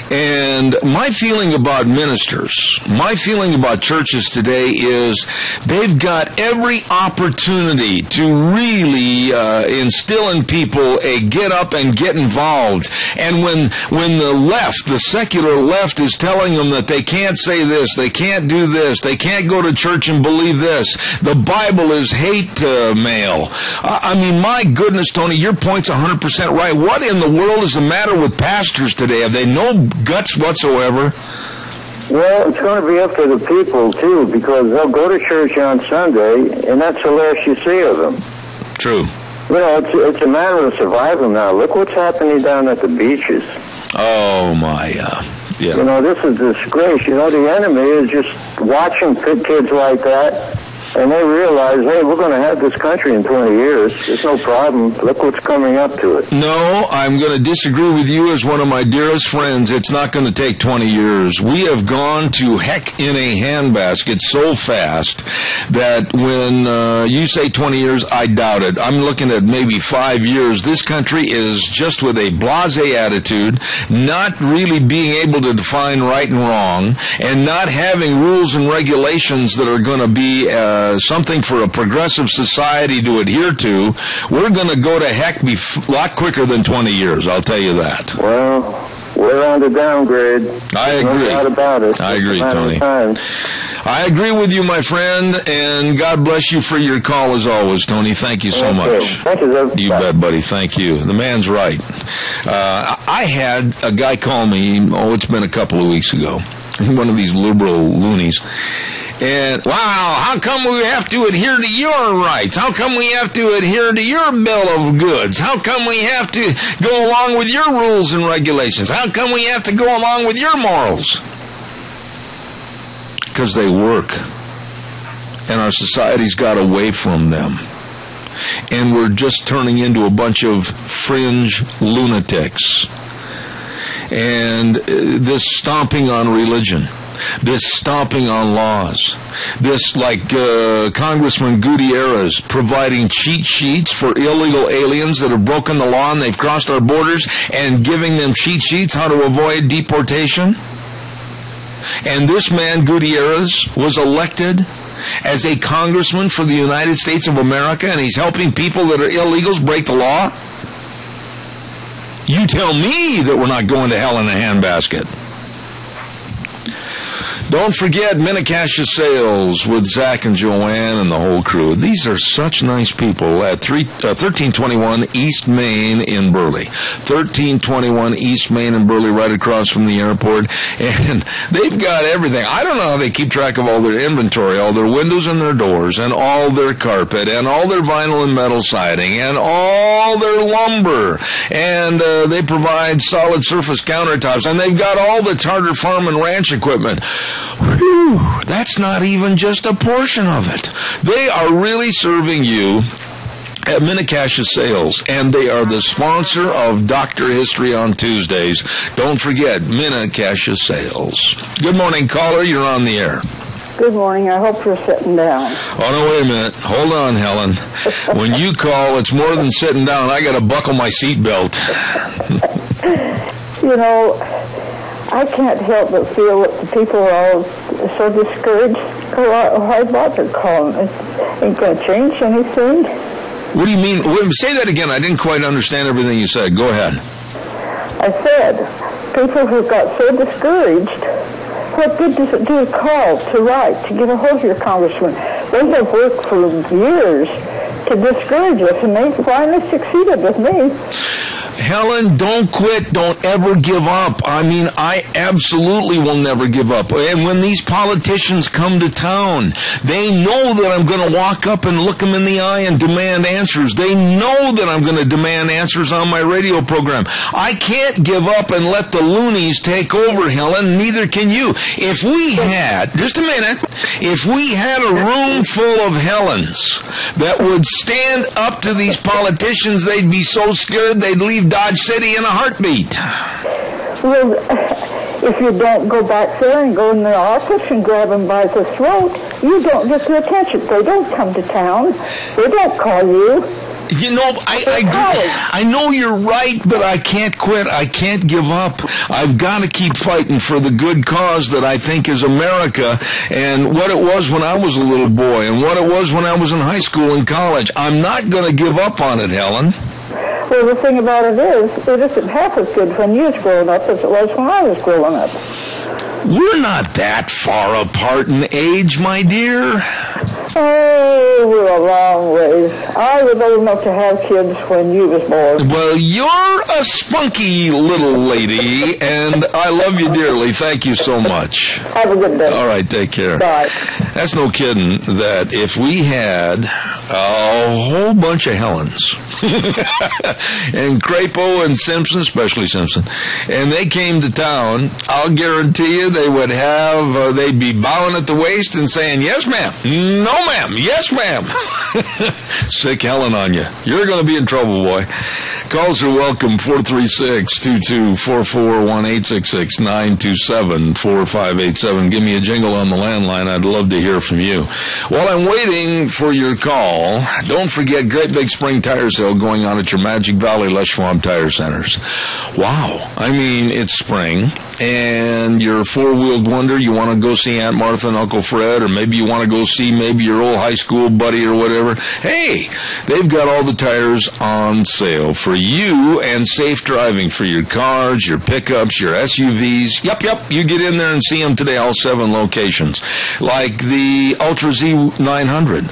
And my feeling about ministers, my feeling about churches today is they've got every opportunity to really instill in people a get up and get involved. And when the left, the secular left, is telling them that they can't say this, they can't do this, they can't go to church and believe this, the Bible is hate mail. I mean, my goodness, Tony, your point's 100% right. What in the world is the matter with pastors today? Have they no guts whatsoever? Well, it's going to be up to the people, too, because they'll go to church on Sunday, and that's the last you see of them. True. It's a matter of survival now. Look what's happening down at the beaches. Oh, my, yeah. This is a disgrace. The enemy is just watching kids like that And they realize, hey, we're going to have this country in 20 years. It's no problem. Look what's coming up to it. No, I'm going to disagree with you as one of my dearest friends. It's not going to take 20 years. We have gone to heck in a handbasket so fast that when you say 20 years, I doubt it. I'm looking at maybe 5 years. This country is just with a blasé attitude, not really being able to define right and wrong, and not having rules and regulations that are going to be something for a progressive society to adhere to. We're going to go to heck a lot quicker than 20 years, I'll tell you that. Well, we're on the downgrade. I agree. No doubt about it. I agree, Tony. I agree with you, my friend, and God bless you for your call as always, Tony. Thank you so much. Thank you, You bet, buddy. Thank you. The man's right. I had a guy call me, it's been a couple of weeks ago, one of these liberal loonies. And, wow, how come we have to adhere to your rights? How come we have to adhere to your bill of goods? How come we have to go along with your rules and regulations? How come we have to go along with your morals? Because they work. And our society's got away from them. And we're just turning into a bunch of fringe lunatics. And this stomping on religion. This stomping on laws. This, like Congressman Gutierrez, providing cheat sheets for illegal aliens that have broken the law and they've crossed our borders, and giving them cheat sheets how to avoid deportation. And this man, Gutierrez, was elected as a congressman for the United States of America, and he's helping people that are illegals break the law? You tell me that we're not going to hell in a handbasket. Don't forget Minnecasia Sales with Zach and Joanne and the whole crew. These are such nice people at 1321 East Main in Burley. 1321 East Main in Burley, right across from the airport. And they've got everything. I don't know how they keep track of all their inventory, all their windows and their doors, and all their carpet, and all their vinyl and metal siding, and all their lumber. And they provide solid surface countertops, and they've got all the Tartar Farm and Ranch equipment. Whew, that's not even just a portion of it. They are really serving you at Minnecasia Sales, and they are the sponsor of Dr. History on Tuesdays. Don't forget, Minnecasia Sales. Good morning, caller. You're on the air. Good morning. I hope you're sitting down. Oh, no, wait a minute. Hold on, Helen. When you call, it's more than sitting down. I got to buckle my seatbelt. You know, I can't help but feel that the people are all so discouraged. Why bother calling? It ain't going to change anything. What do you mean? Say that again. I didn't quite understand everything you said. Go ahead. I said, people who got so discouraged, what good does it do to call, to write, to get a hold of your congressman? They have worked for years to discourage us, and they finally succeeded with me. Helen, don't quit. Don't ever give up. I mean, I absolutely will never give up. And when these politicians come to town, they know that I'm going to walk up and look them in the eye and demand answers. They know that I'm going to demand answers on my radio program. I can't give up and let the loonies take over, Helen. Neither can you. If we had, just a minute, if we had a room full of Helens that would stand up to these politicians, they'd be so scared they'd leave Dodge City in a heartbeat. Well, if you don't go back there and go in the office and grab them by the throat, you don't get their attention. They don't come to town. They don't call you. You know, I know you're right, but I can't quit. I can't give up. I've got to keep fighting for the good cause that I think is America, and what it was when I was a little boy, and what it was when I was in high school and college. I'm not going to give up on it, Helen. Well, the thing about it isn't half as good when you was growing up as it was when I was growing up. We're not that far apart in age, my dear. Oh, we're a long ways. I was old enough to have kids when you was born. Well, you're a spunky little lady, and I love you dearly. Thank you so much. Have a good day. All right, take care. Bye. That's no kidding that if we had A whole bunch of Helens. And Crapo and Simpson, especially Simpson, and they came to town. I'll guarantee you they would have, they'd be bowing at the waist and saying, yes, ma'am, no, ma'am, yes, ma'am. Sick Helen on you. You're going to be in trouble, boy. Calls are welcome, 436-2244, 1-866-927-4587. Give me a jingle on the landline. I'd love to hear from you. While I'm waiting for your call, don't forget Great Big Spring Tire Sale going on at your Magic Valley Les Schwab Tire Centers. Wow. I mean, it's spring, and you're a four-wheeled wonder. You want to go see Aunt Martha and Uncle Fred, or maybe you want to go see maybe your old high school buddy or whatever. Hey, they've got all the tires on sale for you, and safe driving for your cars, your pickups, your SUVs. Yep, you get in there and see them today, all 7 locations. Like the Ultra Z 900.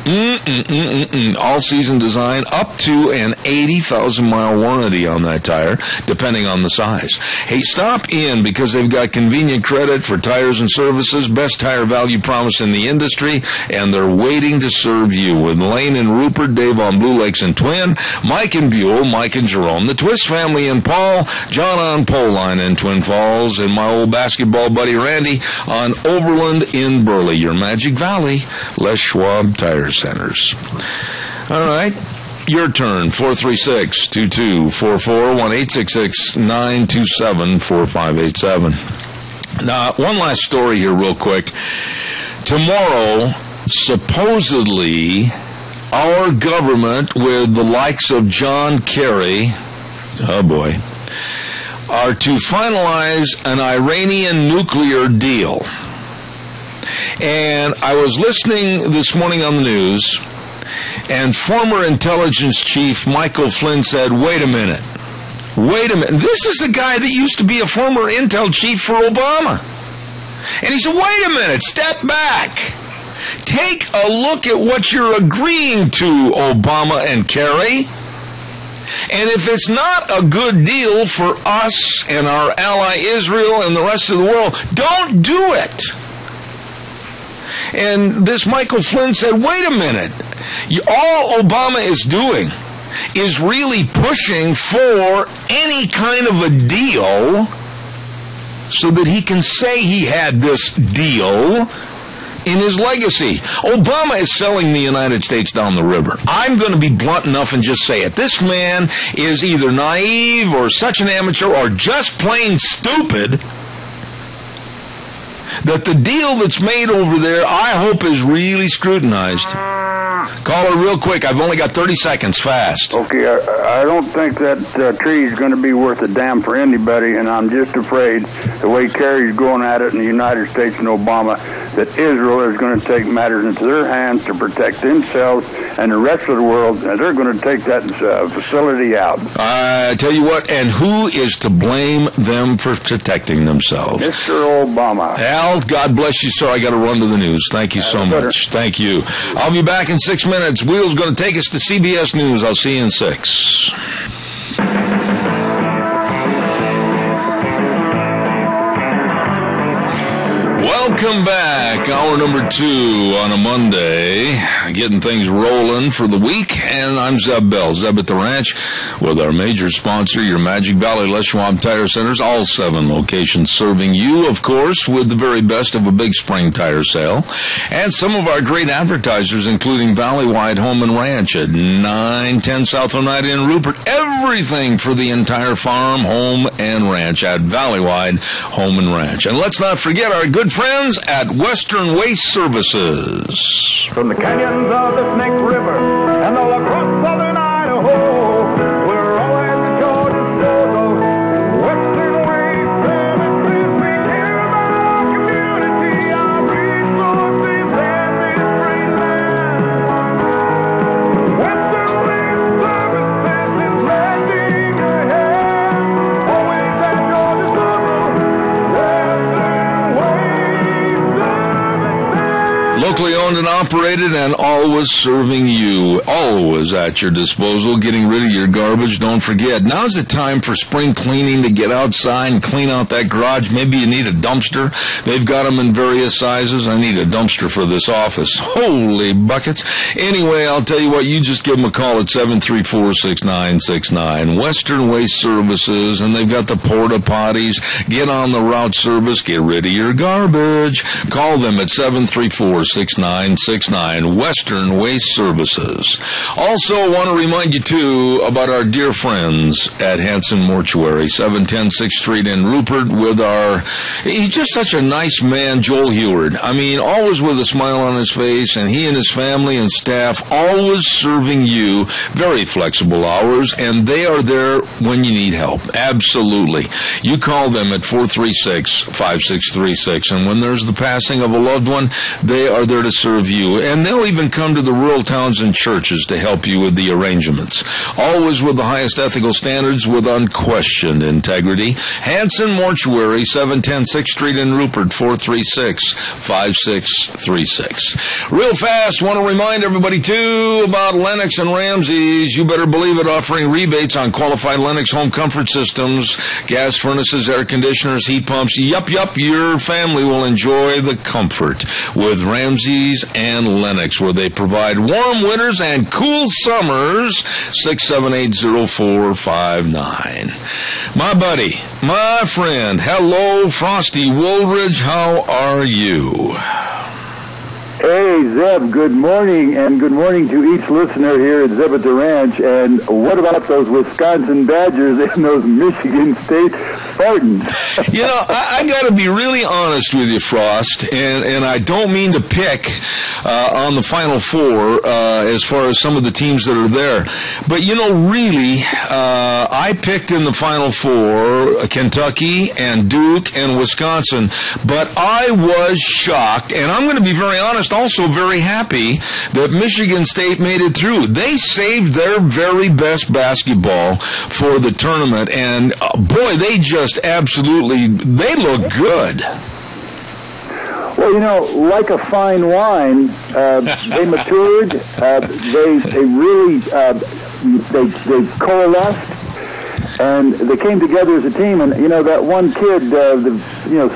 All-season design, up to an 80,000-mile warranty on that tire, depending on the size. Hey, stop in because they've got convenient credit for tires and services, best tire value promise in the industry, and they're waiting to serve you with Lane and Rupert, Dave on Blue Lakes and Twin, Mike and Buell, Mike and Jerome, the Twist family in Paul, John on Pole Line in Twin Falls, and my old basketball buddy Randy on Overland in Burley. Your Magic Valley, Les Schwab Tire Centers. All right. Your turn, 436-2244, 1-866-927-4587. Now, one last story here real quick. Tomorrow, supposedly, our government, with the likes of John Kerry, oh boy, are to finalize an Iranian nuclear deal. And I was listening this morning on the news, and former intelligence chief Michael Flynn said, wait a minute. This is a guy that used to be a former intel chief for Obama. And he said, wait a minute, step back. Take a look at what you're agreeing to, Obama and Kerry. And if it's not a good deal for us and our ally Israel and the rest of the world, don't do it. And this Michael Flynn said, wait a minute. All Obama is doing is really pushing for any kind of a deal so that he can say he had this deal in his legacy. Obama is selling the United States down the river. I'm going to be blunt enough and just say it. This man is either naive or such an amateur or just plain stupid that the deal that's made over there, I hope, is really scrutinized. Caller, real quick. I've only got 30 seconds. Fast. Okay, I don't think that tree is going to be worth a damn for anybody, and I'm just afraid the way Kerry's going at it in the United States and Obama, that Israel is going to take matters into their hands to protect themselves and the rest of the world, and they're going to take that facility out. I tell you what, and who is to blame them for protecting themselves? Mr. Obama. Al, God bless you, sir. I got to run to the news. Thank you so much. Thank you. I'll be back in 6 minutes. Wheel's going to take us to CBS News. I'll see you in 6. Welcome back. Hour number 2 on a Monday. Getting things rolling for the week. And I'm Zeb Bell, Zeb at the Ranch, with our major sponsor, your Magic Valley Les Schwab Tire Centers. All 7 locations serving you, of course, with the very best of a big spring tire sale. And some of our great advertisers, including Valleywide Home and Ranch at 910 South Oneida in Rupert. Everything for the entire farm, home, and ranch at Valleywide Home and Ranch. And let's not forget our good friends at Western Waste Services. From the canyons of the Snake River and all across southern Idaho, we're always the Georgia struggle. Western Waste Services, we care about our community, our resources, and this great land. Western Waste Services is lending a hand, always that Georgia struggle. Western Waste Services. Locally owned owned and operated and always serving you. Always at your disposal, getting rid of your garbage. Don't forget, now's the time for spring cleaning to get outside and clean out that garage. Maybe you need a dumpster. They've got them in various sizes. I need a dumpster for this office. Holy buckets. Anyway, I'll tell you what, you just give them a call at 734-6969. Western Waste Services, and they've got the porta potties. Get on the route service. Get rid of your garbage. Call them at 734-6969. Western Waste Services. Also, want to remind you, too, about our dear friends at Hanson Mortuary, 710 6th Street in Rupert with he's just such a nice man, Joel Heward. I mean, always with a smile on his face, and he and his family and staff always serving you very flexible hours, and they are there when you need help. Absolutely. You call them at 436-5636, and when there's the passing of a loved one, they are there to serve you, and they'll even come to the rural towns and churches to help you with the arrangements. Always with the highest ethical standards with unquestioned integrity. Hanson Mortuary, 710 6th Street in Rupert, 436-5636. Real fast, want to remind everybody, too, about Lennox and Ramsey's. You better believe it, offering rebates on qualified Lennox home comfort systems, gas furnaces, air conditioners, heat pumps. Yup, your family will enjoy the comfort with Ramsey's and Lennox, where they provide warm winters and cool summers. 678-0459. My buddy, my friend, hello, Frosty Woolridge, how are you? Hey, Zeb, good morning, and good morning to each listener here at Zeb at the Ranch. And what about those Wisconsin Badgers and those Michigan State Spartans? You know, I got to be really honest with you, Frost, and I don't mean to pick on the Final Four as far as some of the teams that are there. But, you know, really, I picked in the Final Four Kentucky and Duke and Wisconsin, but I was shocked, and I'm going to be very honest, also very happy that Michigan State made it through. They saved their very best basketball for the tournament, and boy, they just absolutely, they look good. Well, you know, like a fine wine, they matured. They really they coalesced, and they came together as a team. And you know, that one kid,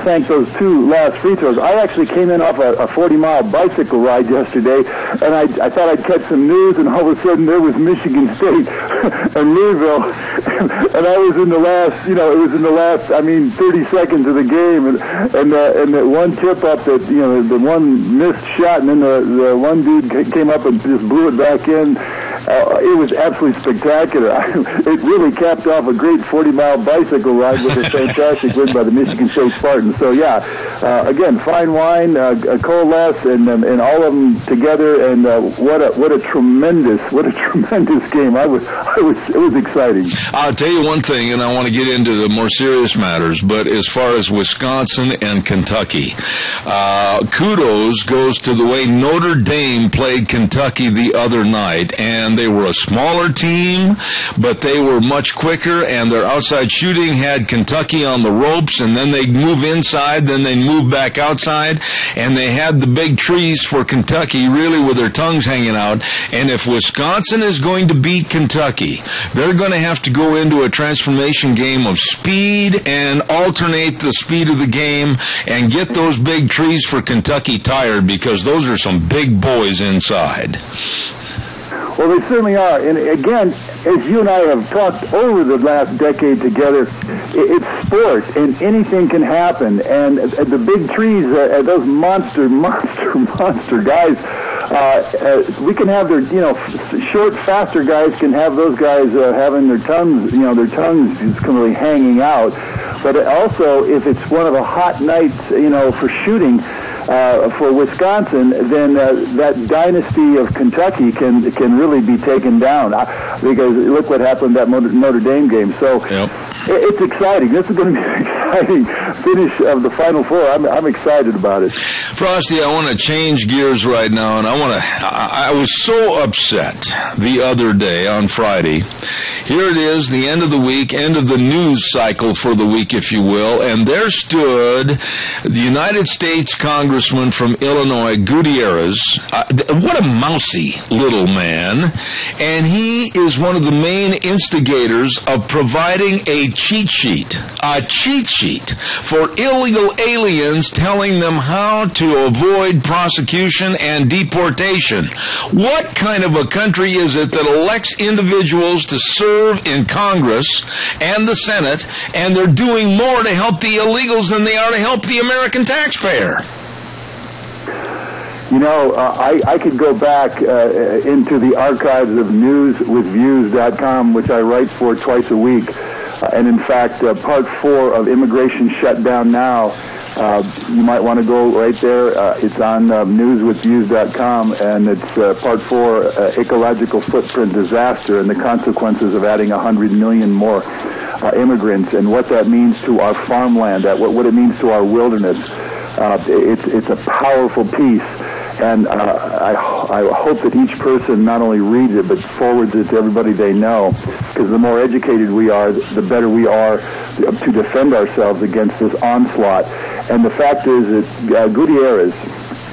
sank those two last free throws. I actually came in off a 40-mile bicycle ride yesterday, and I thought I'd catch some news, and all of a sudden there was Michigan State and Louisville, and I was in the last, it was in the last, 30 seconds of the game, and that one tip up that, the one missed shot, and then the one dude came up and just blew it back in. It was absolutely spectacular. It really capped off a great 40-mile bicycle ride with a fantastic win by the Michigan State Spartans. So yeah, again, fine wine, coalesce, and all of them together, and what a tremendous game. It was exciting. I'll tell you one thing, and I want to get into the more serious matters, but as far as Wisconsin and Kentucky, kudos goes to the way Notre Dame played Kentucky the other night, and they were a smaller team, but they were much quicker, and their outside shooting had Kentucky on the ropes, and then they'd move inside, then they'd move back outside, and they had the big trees for Kentucky really with their tongues hanging out. And if Wisconsin is going to beat Kentucky, they're going to have to go into a transformation game of speed and alternate the speed of the game and get those big trees for Kentucky tired, because those are some big boys inside. Well, they certainly are. And again, as you and I have talked over the last decade together, it's sport, and anything can happen. And the big trees, those monster guys, we can have their, short, faster guys can have those guys having their tongues just completely hanging out. But also, if it's one of the hot nights, for shooting, for Wisconsin, then that dynasty of Kentucky can really be taken down, because look what happened in that Notre Dame game. So it's exciting. This is going to be an exciting finish of the Final Four. I'm excited about it. Frosty, I want to change gears right now, and I was so upset the other day on Friday. Here it is, the end of the week, end of the news cycle for the week, if you will, and there stood the United States Congressman from Illinois, Gutierrez. What a mousy little man. And he is one of the main instigators of providing a cheat sheet for illegal aliens, telling them how to avoid prosecution and deportation. What kind of a country is it that elects individuals to serve in Congress and the Senate, and they're doing more to help the illegals than they are to help the American taxpayer? You know, I could go back into the archives of newswithviews.com, which I write for twice a week. And in fact, part 4 of Immigration Shutdown Now, you might want to go right there. It's on newswithviews.com, and it's part 4, Ecological Footprint Disaster and the Consequences of Adding 100 million more immigrants, and what that means to our farmland, what it means to our wilderness. It's a powerful piece. And I hope that each person not only reads it, but forwards it to everybody they know, because the more educated we are, the better we are to defend ourselves against this onslaught. And the fact is that Gutierrez,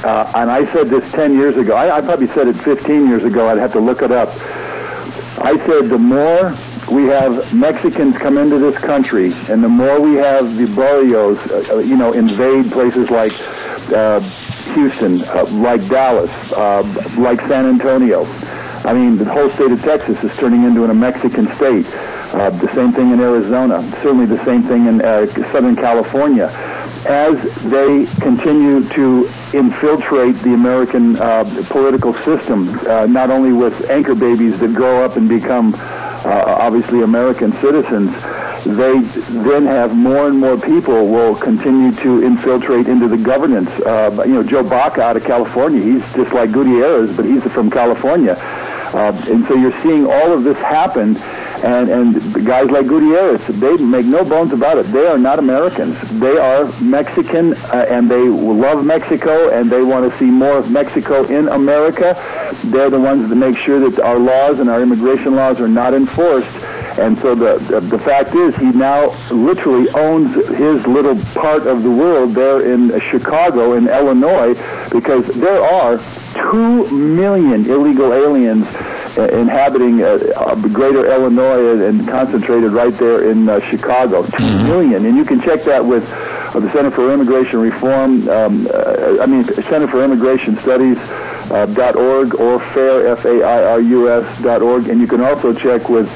and I said this 10 years ago, I probably said it 15 years ago, I'd have to look it up. I said the more we have Mexicans come into this country, and the more we have the barrios, invade places like Houston, like Dallas, like San Antonio. I mean, the whole state of Texas is turning into a Mexican state. The same thing in Arizona, certainly the same thing in Southern California. As they continue to infiltrate the American political system, not only with anchor babies that grow up and become obviously American citizens, they then have more and more people will continue to infiltrate into the governance. Joe Baca out of California, he's just like Gutierrez, but he's from California. And so you're seeing all of this happen, and guys like Gutierrez, they make no bones about it. They are not Americans. They are Mexican, and they love Mexico, and they want to see more of Mexico in America. They're the ones that make sure that our laws and our immigration laws are not enforced. And so the fact is, he now literally owns his little part of the world there in Chicago, in Illinois, because there are 2 million illegal aliens inhabiting greater Illinois and concentrated right there in Chicago. 2 million. And you can check that with the Center for Immigration Reform, Center for Immigration Studies, .org, or fairus.org, and you can also check with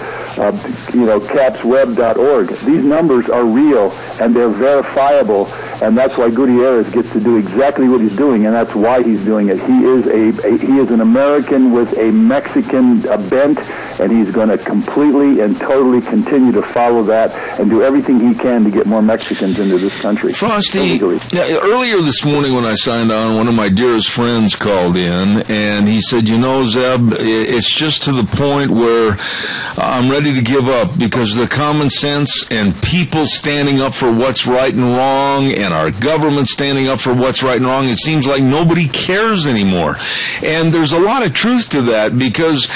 capsweb.org. These numbers are real, and they're verifiable, and that's why Gutierrez gets to do exactly what he's doing, and that's why he's doing it. He is an American with a Mexican bent, and he's going to completely and totally continue to follow that and do everything he can to get more Mexicans into this country. Frosty, earlier this morning when I signed on, one of my dearest friends called in, and he said, Zeb, it's just to the point where I'm ready to give up, because the common sense and people standing up for what's right and wrong, and our government standing up for what's right and wrong, it seems like nobody cares anymore. And there's a lot of truth to that, because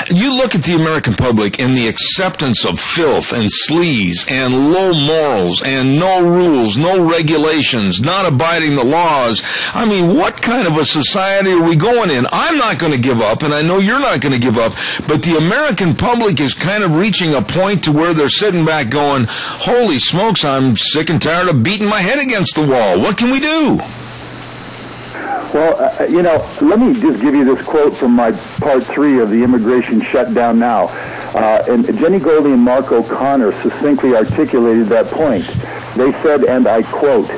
you look at the American public and the acceptance of filth and sleaze and low morals and no rules, no regulations, not abiding the laws. I mean, what kind of a society are we going in? I'm not going to give up, and I know you're not going to give up, but the American public is kind of reaching a point to where they're sitting back going, holy smokes, I'm sick and tired of beating my head against the wall. What can we do? Well, let me just give you this quote from my part 3 of the Immigration Shutdown Now. And Jenny Goldie and Mark O'Connor succinctly articulated that point. They said, and I quote,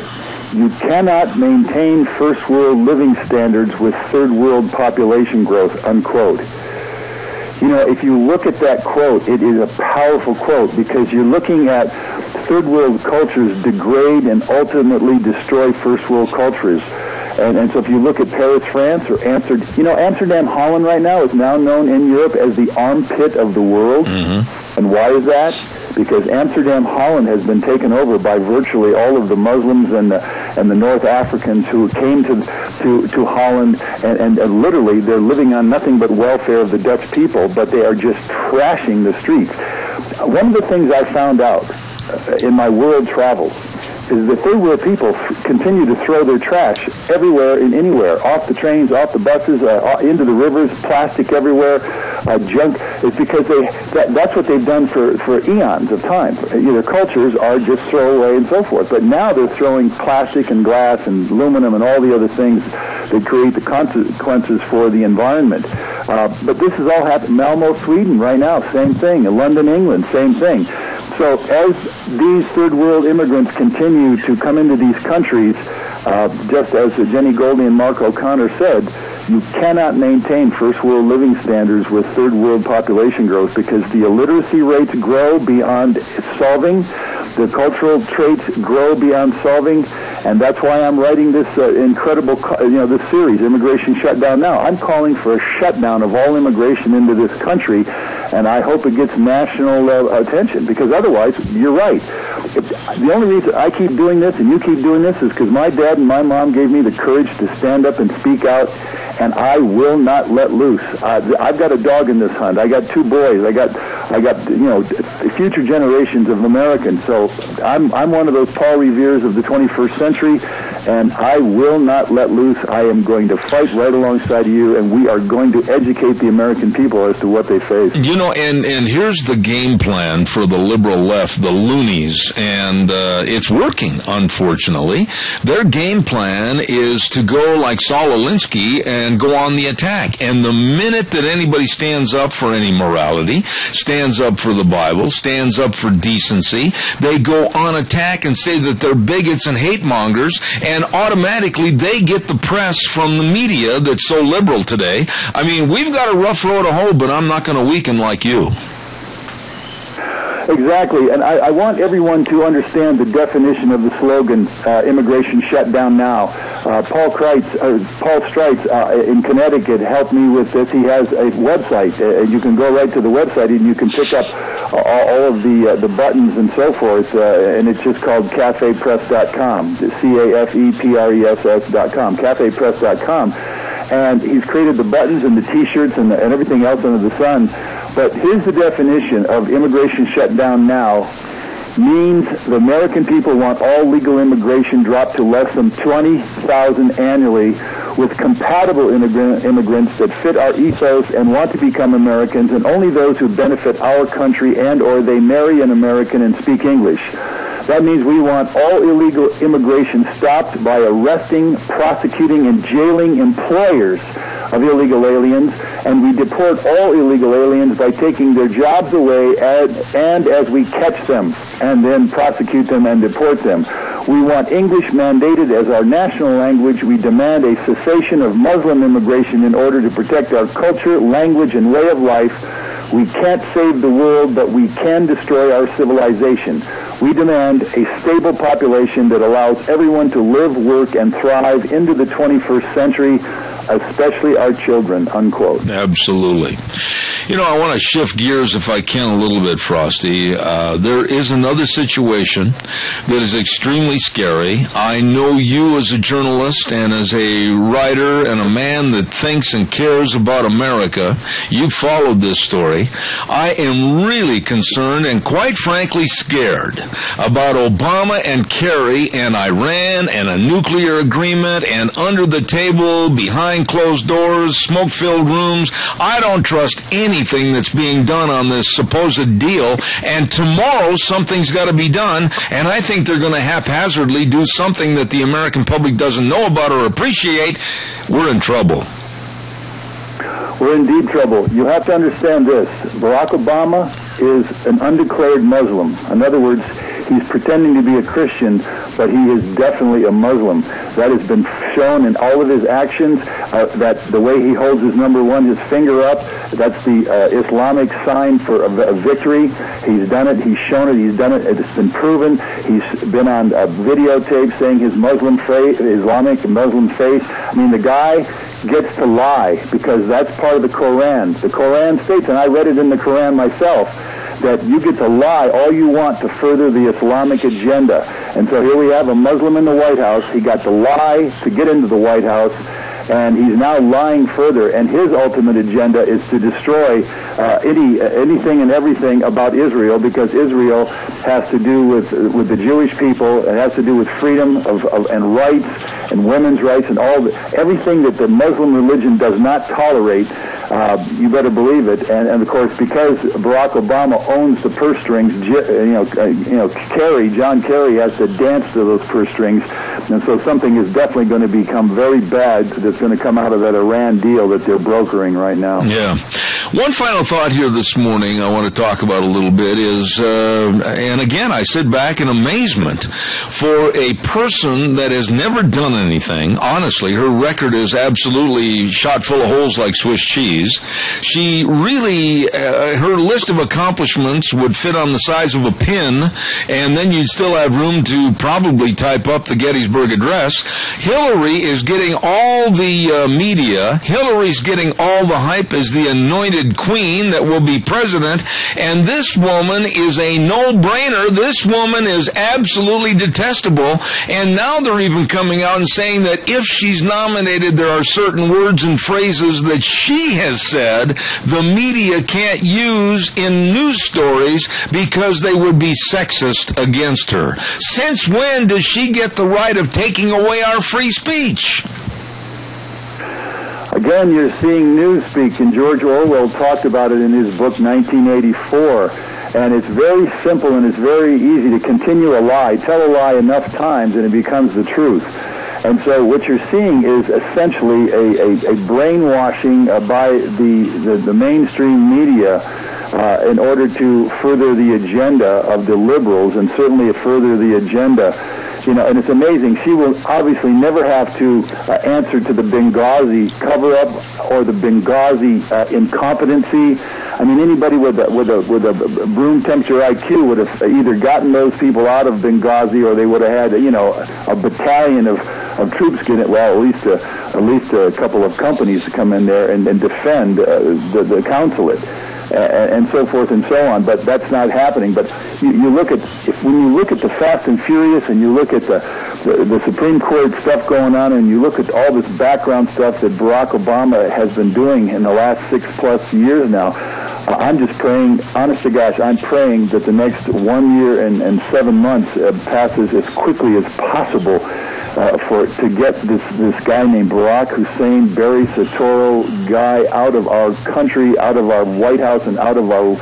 "You cannot maintain first world living standards with third world population growth," unquote. If you look at that quote, it is a powerful quote, because you're looking at third world cultures degrade and ultimately destroy first world cultures. And so if you look at Paris, France, or Amsterdam, Holland right now is now known in Europe as the armpit of the world. Mm-hmm. And why is that? Because Amsterdam, Holland has been taken over by virtually all of the Muslims and the North Africans who came to Holland, and literally they're living on nothing but welfare of the Dutch people, but they are just trashing the streets. One of the things I found out in my world travels is that third world people continue to throw their trash everywhere and anywhere, off the trains, off the buses, into the rivers, plastic everywhere, junk. It's because that's what they've done for eons of time. Their cultures are just throw away and so forth. But now they're throwing plastic and glass and aluminum and all the other things that create the consequences for the environment. But this is all happening. Malmo, Sweden, right now, same thing. London, England, same thing. So as these third world immigrants continue to come into these countries, just as Jenny Goldie and Mark O'Connor said, you cannot maintain first world living standards with third world population growth because the illiteracy rates grow beyond solving, the cultural traits grow beyond solving, and that's why I'm writing this incredible, this series, Immigration Shutdown Now. I'm calling for a shutdown of all immigration into this country, and I hope it gets national attention, because otherwise, you're right. The only reason I keep doing this and you keep doing this is because my dad and my mom gave me the courage to stand up and speak out, and I will not let loose. I've got a dog in this hunt. I got two boys. I got future generations of Americans. So I'm one of those Paul Revere's of the 21st century, and I will not let loose. I am going to fight right alongside you, and we are going to educate the American people as to what they face. And here's the game plan for the liberal left, the loonies, and it's working, unfortunately. Their game plan is to go like Saul Alinsky and go on the attack. And the minute that anybody stands up for any morality, stands up for the Bible, stands up for decency, they go on attack and say that they're bigots and hate mongers, and automatically they get the press from the media that's so liberal today. I mean, we've got a rough road to hoe, but I'm not going to weaken like you. Exactly, and I want everyone to understand the definition of the slogan, Immigration Shutdown Now. Paul Streitz in Connecticut helped me with this. He has a website. You can go right to the website and you can pick up all of the buttons and so forth, and it's just called cafepress.com, CAFEPRESS.com, cafepress.com. And he's created the buttons and the T-shirts and everything else under the sun. But here's the definition of Immigration Shutdown Now. Means the American people want all legal immigration dropped to less than 20,000 annually, with compatible immigrants that fit our ethos and want to become Americans, and only those who benefit our country and or they marry an American and speak English. That means we want all illegal immigration stopped by arresting, prosecuting, and jailing employers of illegal aliens, and we deport all illegal aliens by taking their jobs away and as we catch them, and then prosecute them and deport them. We want English mandated as our national language. We demand a cessation of Muslim immigration in order to protect our culture, language, and way of life. We can't save the world, but we can destroy our civilization. We demand a stable population that allows everyone to live, work, and thrive into the 21st century, especially our children, unquote. Absolutely. I want to shift gears if I can a little bit, Frosty. There is another situation that is extremely scary. I know you as a journalist and as a writer and a man that thinks and cares about America. You followed this story. I am really concerned and quite frankly scared about Obama and Kerry and Iran and a nuclear agreement and under the table, behind closed doors, smoke-filled rooms. I don't trust anything that's being done on this supposed deal, and tomorrow something's got to be done, and I think they're going to haphazardly do something that the American public doesn't know about or appreciate. We're in trouble. We're in deep trouble. You have to understand this. Barack Obama is an undeclared Muslim. In other words, he's pretending to be a Christian, but he is definitely a Muslim. That has been shown in all of his actions, that the way he holds his number one, his finger up, that's the Islamic sign for a victory. He's done it. He's shown it. He's done it. It's been proven. He's been on videotape saying his Muslim faith, Islamic Muslim faith. I mean, the guy gets to lie because that's part of the Koran. The Koran states, and I read it in the Koran myself, that you get to lie all you want to further the Islamic agenda. And so here we have a Muslim in the White House. He got to lie to get into the White House, and he's now lying further, and his ultimate agenda is to destroy anything and everything about Israel, because Israel has to do with the Jewish people. It has to do with freedom and rights and women's rights and everything that the Muslim religion does not tolerate. You better believe it. And of course, because Barack Obama owns the purse strings, John Kerry has to dance to those purse strings, and so something is definitely going to become very bad that's going to come out of that Iran deal that they're brokering right now. Yeah. One final thought here this morning I want to talk about a little bit is, and again, I sit back in amazement for a person that has never done anything. Honestly, her record is absolutely shot full of holes like Swiss cheese. She really, her list of accomplishments would fit on the size of a pin, and then you'd still have room to probably type up the Gettysburg Address. Hillary is getting all the media. Hillary's getting all the hype as the anointed queen that will be president, and this woman is a no-brainer. This woman is absolutely detestable, and now they're even coming out and saying that if she's nominated, there are certain words and phrases that she has said the media can't use in news stories because they would be sexist against her. Since when does she get the right of taking away our free speech? Again, you're seeing newspeak, and George Orwell talked about it in his book 1984. And it's very simple and it's very easy to continue a lie. Tell a lie enough times and it becomes the truth. And so what you're seeing is essentially a brainwashing by the mainstream media in order to further the agenda of the liberals, and certainly further the agenda. And it's amazing. She will obviously never have to answer to the Benghazi cover-up or the Benghazi incompetency. I mean, anybody with a room temperature IQ would have either gotten those people out of Benghazi, or they would have had, a battalion of troops get it. Well, at least a couple of companies to come in there and defend the consulate. And so forth and so on, but that's not happening. But when you look at the Fast and Furious, and you look at the Supreme Court stuff going on, and you look at all this background stuff that Barack Obama has been doing in the last 6+ years now, I'm just praying, honest to gosh, I'm praying that the next 1 year and 7 months passes as quickly as possible to get this guy named Barack Hussein, Barry Soetoro guy out of our country, out of our White House, and out of our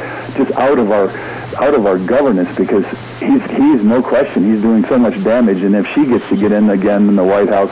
governance, because he's no question, he's doing so much damage. And if she gets to get in again in the White House,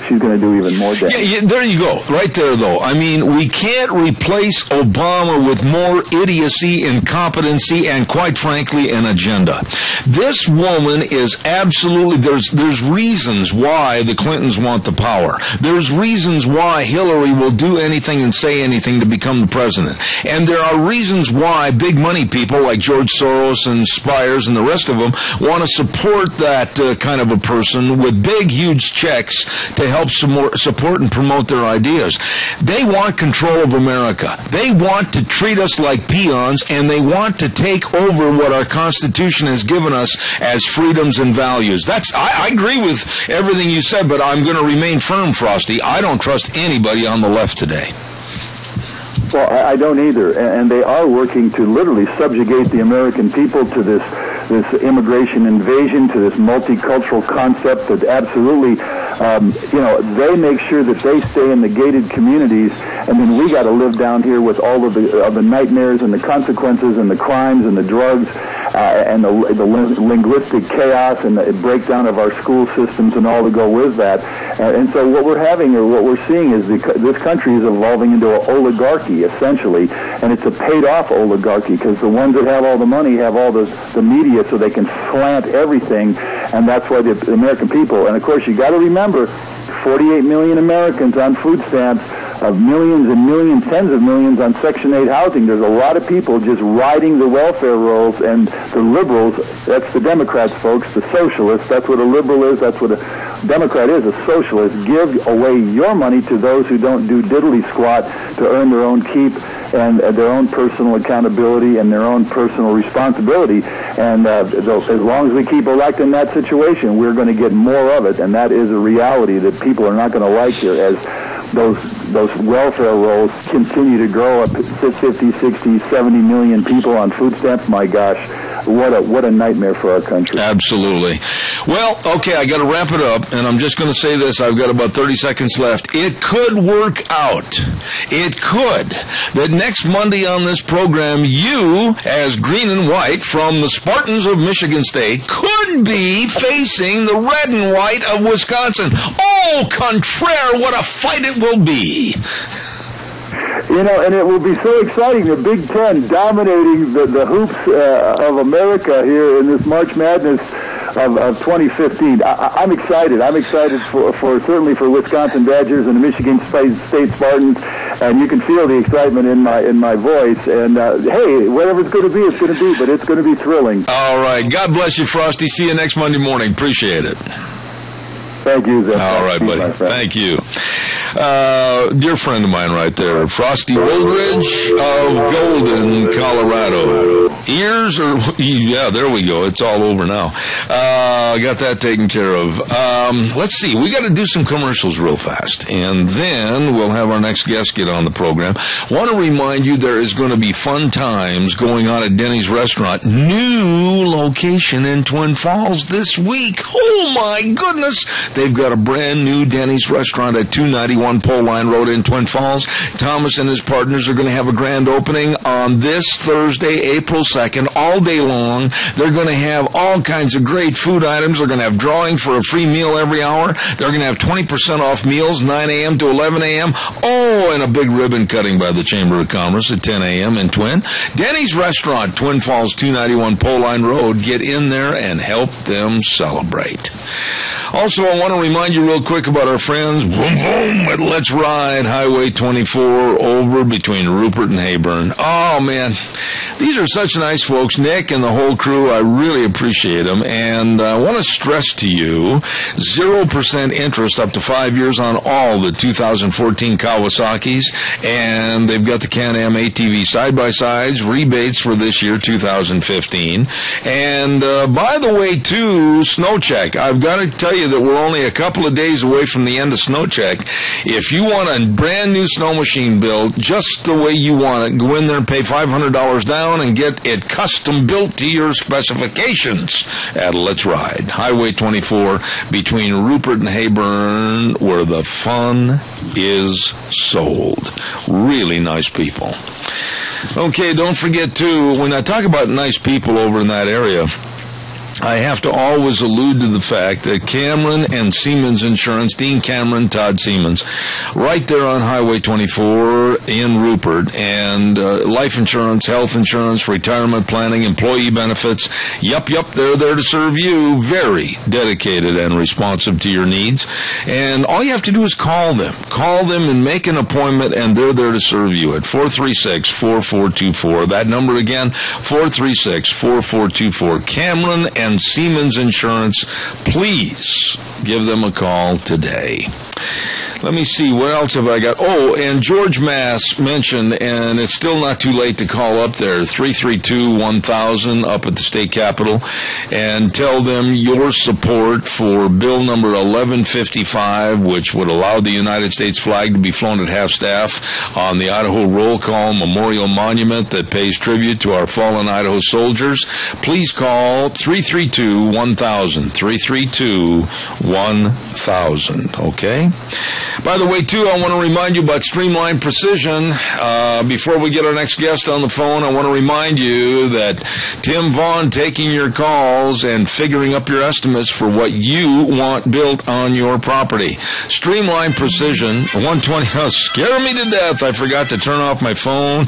she's going to do even more damage. Yeah, there you go. Right there, though. I mean, we can't replace Obama with more idiocy, incompetency, and, quite frankly, an agenda. This woman is absolutely, there's reasons why the Clintons want the power. There's reasons why Hillary will do anything and say anything to become the president. And there are reasons why big money people like George Soros and Spires and the rest of them want to support that kind of a person with big, huge checks to help support and promote their ideas. They want control of America. They want to treat us like peons, and they want to take over what our Constitution has given us as freedoms and values. I agree with everything you said, but I'm going to remain firm, Frosty. I don't trust anybody on the left today. Well, I don't either, and they are working to literally subjugate the American people to this immigration invasion, to this multicultural concept that absolutely, they make sure that they stay in the gated communities, and then we got to live down here with all of the nightmares and the consequences and the crimes and the drugs and the linguistic chaos and the breakdown of our school systems and all to go with that. And so what we're having, or what we're seeing, is this country is evolving into an oligarchy, essentially, and it's a paid-off oligarchy, because the ones that have all the money have all the media, so they can slant everything, and that's why the American people, and of course you got to remember, 48 million Americans on food stamps, of millions and millions, tens of millions on Section 8 housing. There's a lot of people just riding the welfare rolls, and the liberals, that's the Democrats, folks, the socialists, that's what a liberal is, that's what a Democrat is a socialist. Give away your money to those who don't do diddly squat to earn their own keep and their own personal accountability and their own personal responsibility. And as long as we keep electing that situation, we're going to get more of it, and that is a reality that people are not going to like here as those welfare rolls continue to grow up 50, 60, 70 million people on food stamps. My gosh, what a nightmare for our country. Absolutely. Well, okay, I got to wrap it up, and I'm just going to say this. I've got about 30 seconds left. It could work out. It could. That next Monday on this program, you, as green and white from the Spartans of Michigan State, could be facing the red and white of Wisconsin. Oh, contraire, what a fight it will be. You know, and it will be so exciting, the Big Ten dominating the hoops of America here in this March Madness of 2015. I'm excited. I'm excited for certainly for Wisconsin Badgers and the Michigan State Spartans, and you can feel the excitement in my voice. And hey, whatever it's going to be, it's going to be, but it's going to be thrilling. All right. God bless you, Frosty. See you next Monday morning. Appreciate it. Thank you, Zeb. All right, buddy. Thank you. Dear friend of mine right there, Frosty Woldridge of Golden, Colorado. Ears or, yeah, there we go. It's all over now. Got that taken care of. Let's see. We got to do some commercials real fast, and then we'll have our next guest get on the program. Want to remind you there is going to be fun times going on at Denny's Restaurant. New location in Twin Falls this week. Oh, my goodness. They've got a brand new Denny's Restaurant at 291 Pole Line Road in Twin Falls. Thomas and his partners are going to have a grand opening on this Thursday, April 2nd, all day long. They're going to have all kinds of great food items. They're going to have drawing for a free meal every hour. They're going to have 20% off meals, 9 a.m. to 11 a.m. Oh, and a big ribbon cutting by the Chamber of Commerce at 10 a.m. in Twin. Denny's Restaurant, Twin Falls, 291 Pole Line Road. Get in there and help them celebrate. Also, I want to remind you real quick about our friends, boom, boom, at Let's Ride, Highway 24, over between Rupert and Heyburn. Oh, man, these are such nice folks. Nick and the whole crew, I really appreciate them. And I want to stress to you, 0% interest up to 5 years on all the 2014 Kawasaki's. And they've got the Can-Am ATV side-by-sides, rebates for this year, 2015. And by the way, too, Snow Check. I've got to tell you that we're only a couple of days away from the end of Snow Check. If you want a brand new snow machine built just the way you want it, go in there and pay $500 down and get it custom built to your specifications at Let's Ride, Highway 24 between Rupert and Heyburn, where the fun is sold. Really nice people. Okay, don't forget too, when I talk about nice people over in that area, I have to always allude to the fact that Cameron and Siemens Insurance, Dean Cameron, Todd Siemens, right there on Highway 24 in Rupert, and life insurance, health insurance, retirement planning, employee benefits. Yup, they're there to serve you. Very dedicated and responsive to your needs. And all you have to do is call them. Call them and make an appointment, and they're there to serve you at 436-4424. That number again, 436-4424. Cameron and Siemens Insurance, please give them a call today. Let me see, what else have I got? Oh, and George Mass mentioned, and it's still not too late to call up there, 332-1000 up at the state capitol, and tell them your support for bill number 1155, which would allow the United States flag to be flown at half-staff on the Idaho Roll Call Memorial Monument that pays tribute to our fallen Idaho soldiers. Please call 332-1000, 332-1000, okay? By the way, too, I want to remind you about Streamline Precision. Before we get our next guest on the phone, I want to remind you that Tim Vaughn taking your calls and figuring up your estimates for what you want built on your property. Streamline Precision, 120, scare me to death. I forgot to turn off my phone.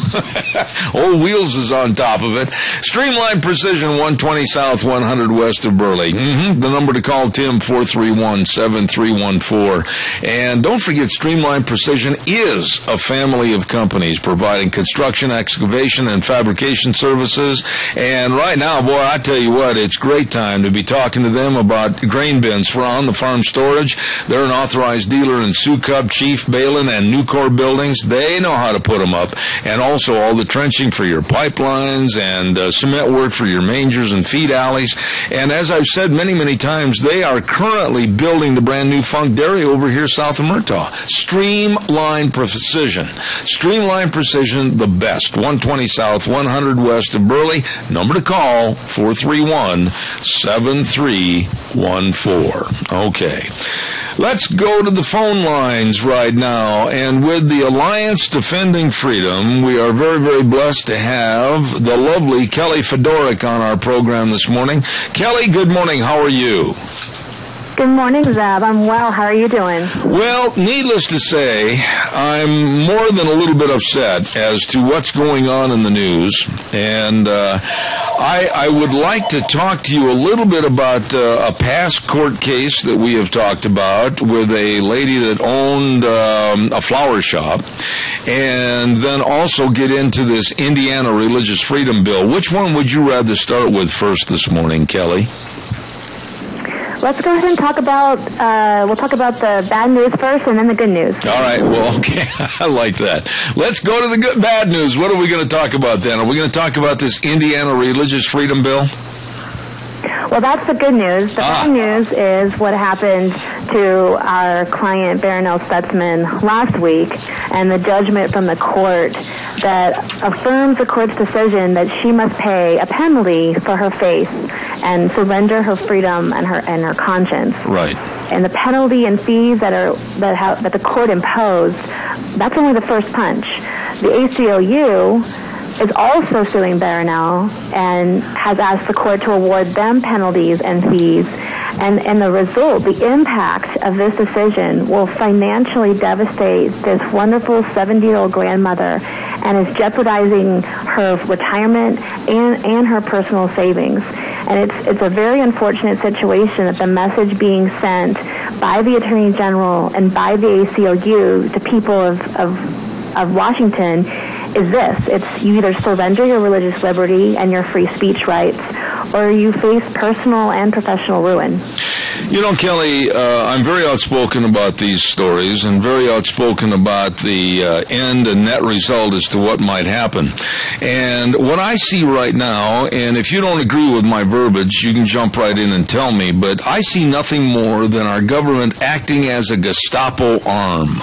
Old Wheels is on top of it. Streamline Precision, 120 South, 100 West of Burley. The number to call Tim, 431-7314. And don't don't forget, Streamline Precision is a family of companies providing construction, excavation, and fabrication services. And right now, boy, I tell you what, it's great time to be talking to them about grain bins for on-the-farm storage. They're an authorized dealer in Sukup, Chief, Balin, and Nucor buildings. They know how to put them up. And also all the trenching for your pipelines and cement work for your mangers and feed alleys. And as I've said many, many times, they are currently building the brand new Funk Dairy over here south of Murtaugh. Streamline Precision. Streamline Precision, the best. 120 South, 100 West of Burley. Number to call, 431-7314. Okay. Let's go to the phone lines right now. And with the Alliance Defending Freedom, we are very, very blessed to have the lovely Kelly Fedoruk on our program this morning. Kelly, good morning. How are you? Good morning, Zeb. I'm well. How are you doing? Well, needless to say, I'm more than a little bit upset as to what's going on in the news. And I would like to talk to you a little bit about a past court case that we have talked about with a lady that owned a flower shop, and then also get into this Indiana Religious Freedom Bill. Which one would you rather start with first this morning, Kelly? Let's go ahead and talk about, we'll talk about the bad news first and then the good news. All right, well, okay, I like that. Let's go to the bad news. What are we going to talk about then? Are we going to talk about this Indiana Religious Freedom Bill? Well, that's the good news. The bad news is what happened to our client, Baronelle Stutzman, last week, and the judgment from the court that affirms the court's decision that she must pay a penalty for her faith and surrender her freedom and her conscience. Right. And the penalty and fees that the court imposed, that's only the first punch. The ACLU is also suing Baronelle and has asked the court to award them penalties and fees. And the result, the impact of this decision will financially devastate this wonderful 70-year-old grandmother and is jeopardizing her retirement and her personal savings. And it's a very unfortunate situation that the message being sent by the Attorney General and by the ACLU to people of Washington is this. It's you either surrender your religious liberty and your free speech rights, or you face personal and professional ruin. You know, Kelly, I'm very outspoken about these stories and very outspoken about the end and net result as to what might happen. And what I see right now, and if you don't agree with my verbiage, you can jump right in and tell me, but I see nothing more than our government acting as a Gestapo arm.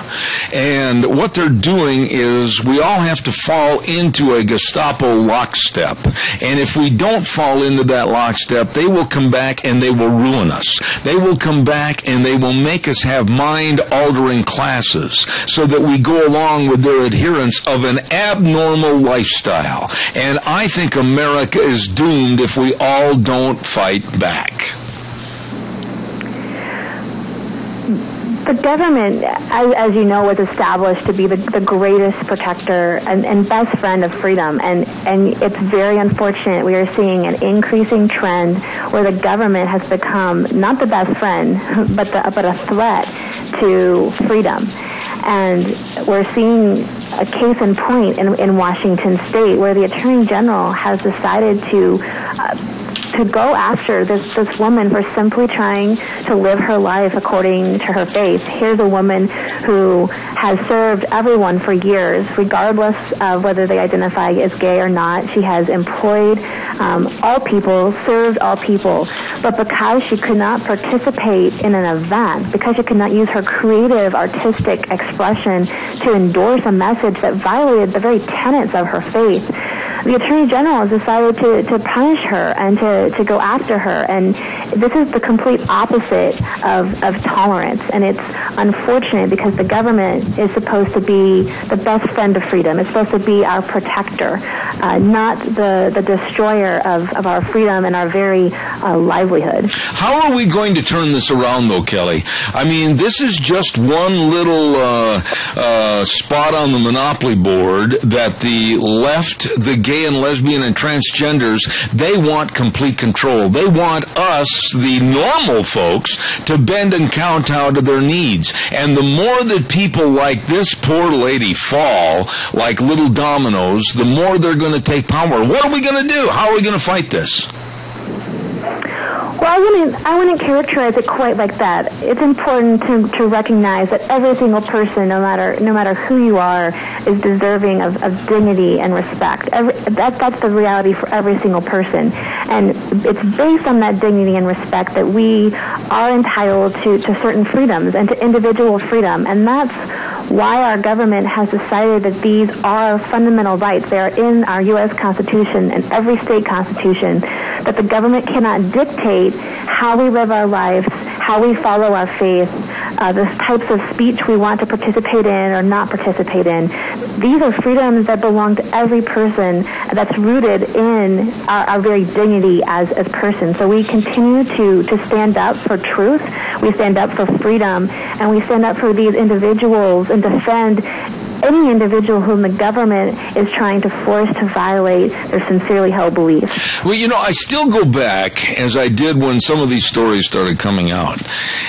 And what they're doing is we all have to fall into a Gestapo lockstep. And if we don't fall into that lockstep, they will come back and they will ruin us. They will come back and they will make us have mind-altering classes so that we go along with their adherence of an abnormal lifestyle. And I think America is doomed if we all don't fight back. The government, as you know, was established to be the greatest protector and best friend of freedom. And it's very unfortunate we are seeing an increasing trend where the government has become not the best friend, but a threat to freedom. And we're seeing a case in point in Washington State where the Attorney General has decided to go after this woman for simply trying to live her life according to her faith. Here's a woman who has served everyone for years, regardless of whether they identify as gay or not. She has employed all people, served all people. But because she could not participate in an event, because she could not use her creative, artistic expression to endorse a message that violated the very tenets of her faith, the Attorney General has decided to punish her and to go after her. And this is the complete opposite of tolerance. And it's unfortunate because the government is supposed to be the best friend of freedom. It's supposed to be our protector, not the destroyer of our freedom and our very livelihood. How are we going to turn this around, though, Kelly? I mean, this is just one little spot on the monopoly board that the left, the gay and lesbian and transgenders, they want complete control. They want us, the normal folks, to bend and kowtow to their needs. And the more that people like this poor lady fall like little dominoes, the more they're going to take power. What are we going to do? How are we going to fight this? Well, I wouldn't characterize it quite like that. It's important to recognize that every single person, no matter who you are, is deserving of dignity and respect. That's the reality for every single person. And it's based on that dignity and respect that we are entitled to certain freedoms and to individual freedom. And that's why our government has decided that these are fundamental rights. They are in our U.S. Constitution and every state constitution, that the government cannot dictate how we live our lives, how we follow our faith, the types of speech we want to participate in or not participate in. These are freedoms that belong to every person, that's rooted in our very dignity as persons. So we continue to stand up for truth, we stand up for freedom, and we stand up for these individuals and defend any individual whom the government is trying to force to violate their sincerely held beliefs. Well, I still go back, as I did when some of these stories started coming out.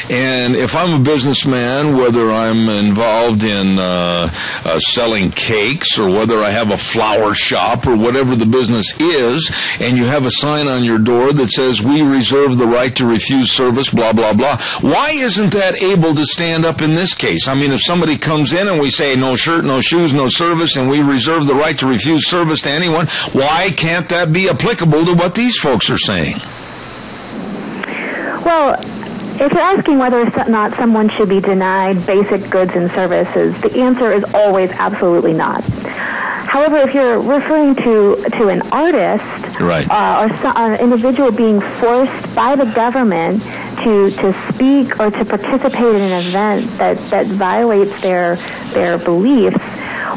And if I'm a businessman, whether I'm involved in selling cakes or whether I have a flower shop or whatever the business is, and you have a sign on your door that says, "We reserve the right to refuse service," blah, blah, blah. Why isn't that able to stand up in this case? I mean, if somebody comes in and we say, "No shirt, no shoes, no service," and we reserve the right to refuse service to anyone, why can't that be applicable to what these folks are saying? Well, if you're asking whether or not someone should be denied basic goods and services, the answer is always absolutely not. However, if you're referring to an artist, right, or an individual being forced by the government to speak or to participate in an event that violates their beliefs,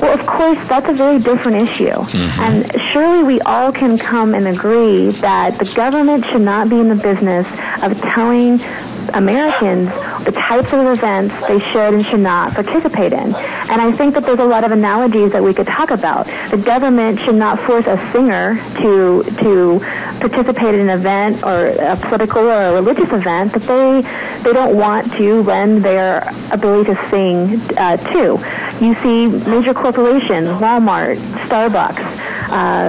well, of course, that's a very different issue. Mm-hmm. And surely we all can come and agree that the government should not be in the business of telling Americans the types of events they should and should not participate in. And I think that there's a lot of analogies that we could talk about. The government should not force a singer to participate in an event or a political or a religious event that they don't want to lend their ability to sing to. You see major corporations, Walmart, Starbucks,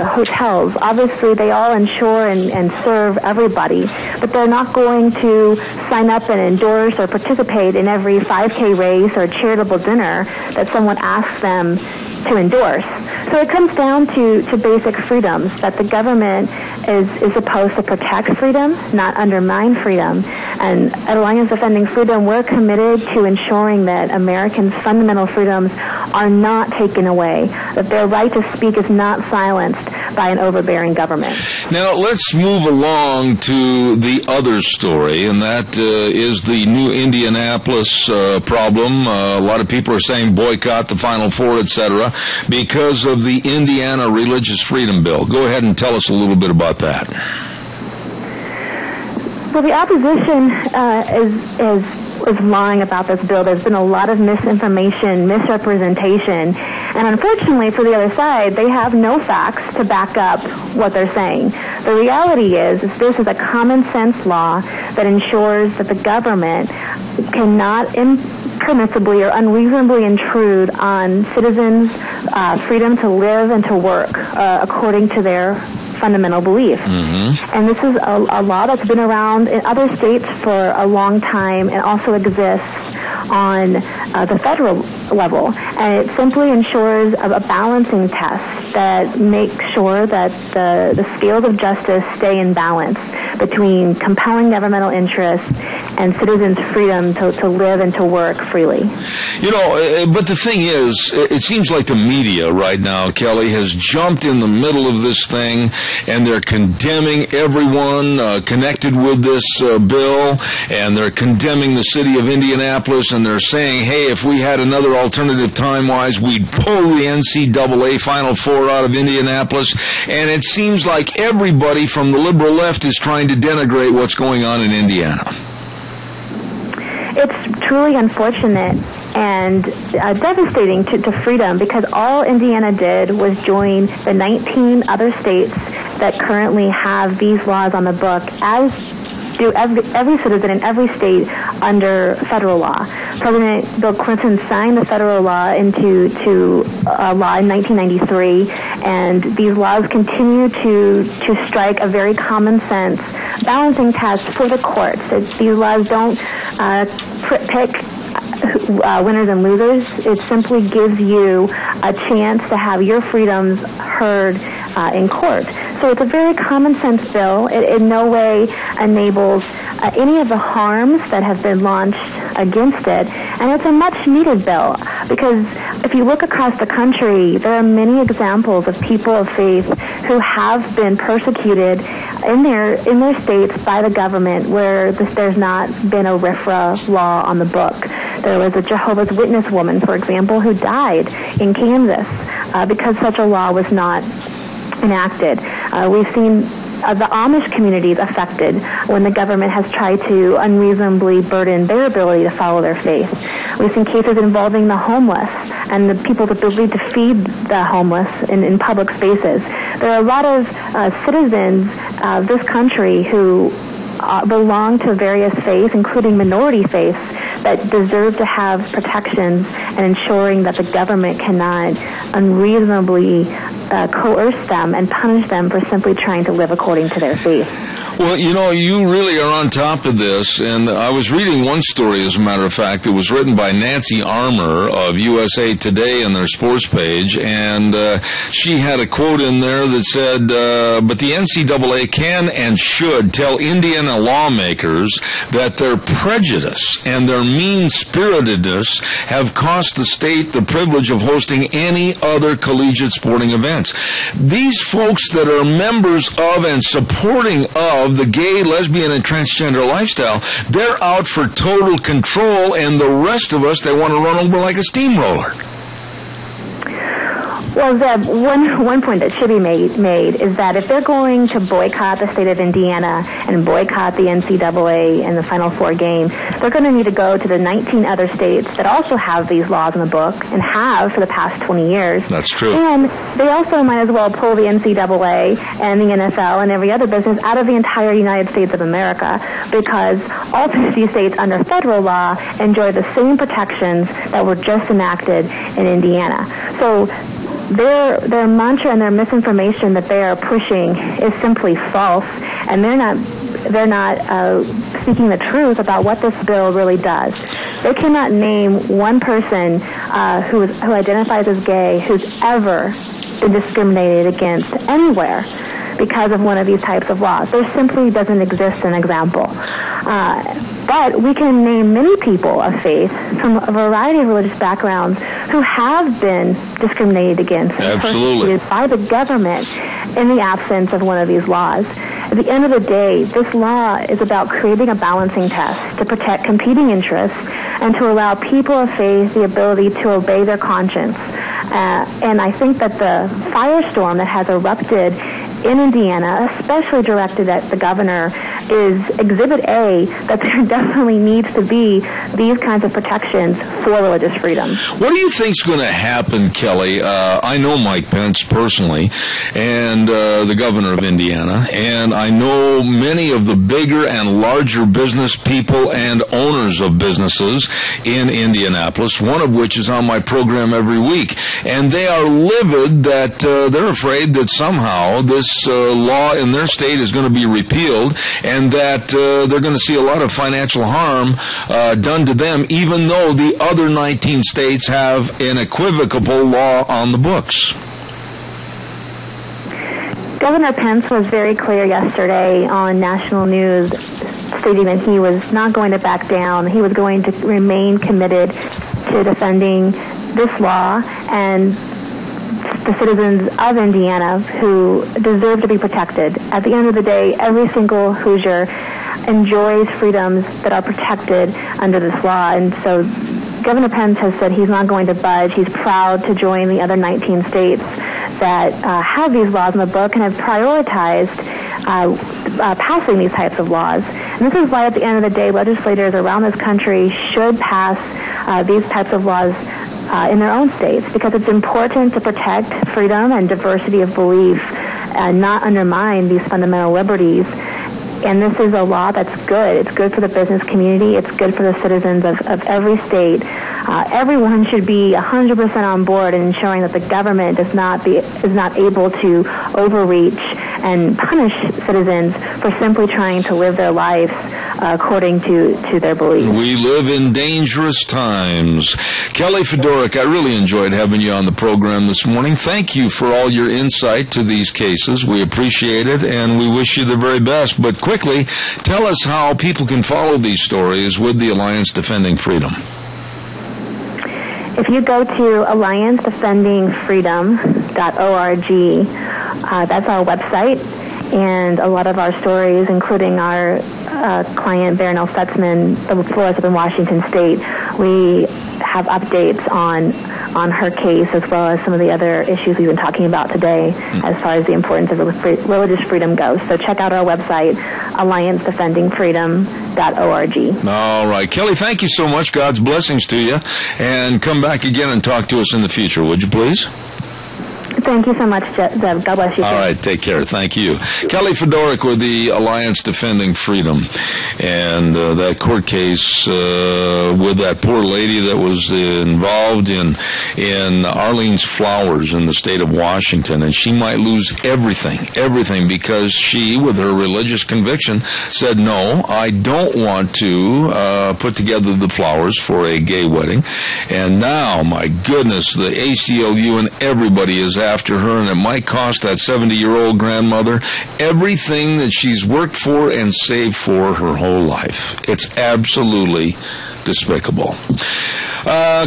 hotels, obviously they all insure and serve everybody, but they're not going to sign up and endorse or participate in every 5K race or charitable dinner that someone asks them to endorse. So it comes down to basic freedoms, that the government is supposed to protect freedom, not undermine freedom. And at Alliance Defending Freedom, we're committed to ensuring that Americans' fundamental freedoms are not taken away, that their right to speak is not silenced by an overbearing government. Now, let's move along to the other story, and that is the new Indianapolis problem. A lot of people are saying boycott the Final Four, etc., because of the Indiana Religious Freedom Bill. Go ahead and tell us a little bit about that. Well, the opposition is lying about this bill. There's been a lot of misinformation, misrepresentation, and unfortunately for the other side, they have no facts to back up what they're saying. The reality is this is a common sense law that ensures that the government cannot impermissibly or unreasonably intrude on citizens' freedom to live and to work according to their fundamental beliefs. Mm-hmm. And this is a law that's been around in other states for a long time and also exists on the federal level. And it simply ensures a balancing test that makes sure that the scales of justice stay in balance between compelling governmental interests and citizens' freedom to live and to work freely. You know, but the thing is, it seems like the media right now, Kelly, has jumped in the middle of this thing, and they're condemning everyone connected with this bill, and they're condemning the city of Indianapolis, and they're saying, hey, if we had another alternative time-wise, we'd pull the NCAA Final Four out of Indianapolis, and it seems like everybody from the liberal left is trying to denigrate what's going on in Indiana. It's truly unfortunate and devastating to freedom, because all Indiana did was join the 19 other states that currently have these laws on the book, as do every citizen in every state under federal law. President Bill Clinton signed the federal law into law in 1993, and these laws continue to strike a very common sense balancing test for the courts. These laws don't pick winners and losers. It simply gives you a chance to have your freedoms heard in court. So it's a very common sense bill. It in no way enables any of the harms that have been launched against it. And it's a much needed bill, because if you look across the country, there are many examples of people of faith who have been persecuted in their states by the government where there's not been a RFRA law on the book. There was a Jehovah's Witness woman, for example, who died in Kansas because such a law was not enacted. We've seen the Amish communities affected when the government has tried to unreasonably burden their ability to follow their faith. We've seen cases involving the homeless and the people's ability to feed the homeless in public spaces. There are a lot of citizens of this country who belong to various faiths, including minority faiths, that deserve to have protections and ensuring that the government cannot unreasonably coerce them and punish them for simply trying to live according to their faith. Well, you know, you really are on top of this, and I was reading one story, as a matter of fact, that was written by Nancy Armour of USA Today on their sports page, and she had a quote in there that said, but the NCAA can and should tell Indiana lawmakers that their prejudice and their mean-spiritedness have cost the state the privilege of hosting any other collegiate sporting events. These folks that are members of and supporting of the gay, lesbian, and transgender lifestyle, they're out for total control, and the rest of us, they want to run over like a steamroller. Well, Zeb, one point that should be made is that if they're going to boycott the state of Indiana and boycott the NCAA and the Final Four game, they're going to need to go to the 19 other states that also have these laws in the book and have for the past 20 years. That's true. And they also might as well pull the NCAA and the NFL and every other business out of the entire United States of America, because all 50 states under federal law enjoy the same protections that were just enacted in Indiana. So their mantra and their misinformation that they are pushing is simply false, and they're not speaking the truth about what this bill really does. They cannot name one person who identifies as gay who's ever been discriminated against anywhere because of one of these types of laws. There simply doesn't exist an example. But we can name many people of faith from a variety of religious backgrounds who have been discriminated against and persecuted by the government in the absence of one of these laws. At the end of the day, this law is about creating a balancing test to protect competing interests and to allow people of faith the ability to obey their conscience. And I think that the firestorm that has erupted in Indiana, especially directed at the governor, is Exhibit A, that there definitely needs to be these kinds of protections for religious freedom. What do you think's going to happen, Kelly? I know Mike Pence personally, and the governor of Indiana, and I know many of the bigger and larger business people and owners of businesses in Indianapolis, one of which is on my program every week, and they are livid that they're afraid that somehow this law in their state is going to be repealed, and that they're going to see a lot of financial harm done to them, even though the other 19 states have an equivocable law on the books. Governor Pence was very clear yesterday on national news, stating that he was not going to back down. He was going to remain committed to defending this law and the citizens of Indiana who deserve to be protected. At the end of the day, every single Hoosier enjoys freedoms that are protected under this law. And so Governor Pence has said he's not going to budge. He's proud to join the other 19 states that have these laws in the book and have prioritized passing these types of laws. And this is why, at the end of the day, legislators around this country should pass these types of laws in their own states, because it's important to protect freedom and diversity of belief and not undermine these fundamental liberties. And this is a law that's good. It's good for the business community. It's good for the citizens of every state. Everyone should be 100% on board in ensuring that the government is not able to overreach and punish citizens for simply trying to live their lives according to their beliefs. We live in dangerous times. Kelly Fedoruk, I really enjoyed having you on the program this morning. Thank you for all your insight to these cases. We appreciate it, and we wish you the very best. But quickly, tell us how people can follow these stories with the Alliance Defending Freedom. If you go to alliancedefendingfreedom.org, that's our website, and a lot of our stories, including our client, Baronel Stutzman, the florist up in Washington State, we have updates on her case, as well as some of the other issues we've been talking about today as far as the importance of religious freedom goes. So check out our website, alliancedefendingfreedom.org. All right. Kelly, thank you so much. God's blessings to you. And come back again and talk to us in the future, would you please? Thank you so much, Zeb. God bless you. All right, take care. Thank you. Kelly Fedoruk with the Alliance Defending Freedom. And that court case with that poor lady that was involved in Arlene's Flowers in the state of Washington. And she might lose everything, because she, with her religious conviction, said, no, I don't want to put together the flowers for a gay wedding. And now, my goodness, the ACLU and everybody is after her, and it might cost that 70-year-old grandmother everything that she's worked for and saved for her whole life. It's absolutely despicable.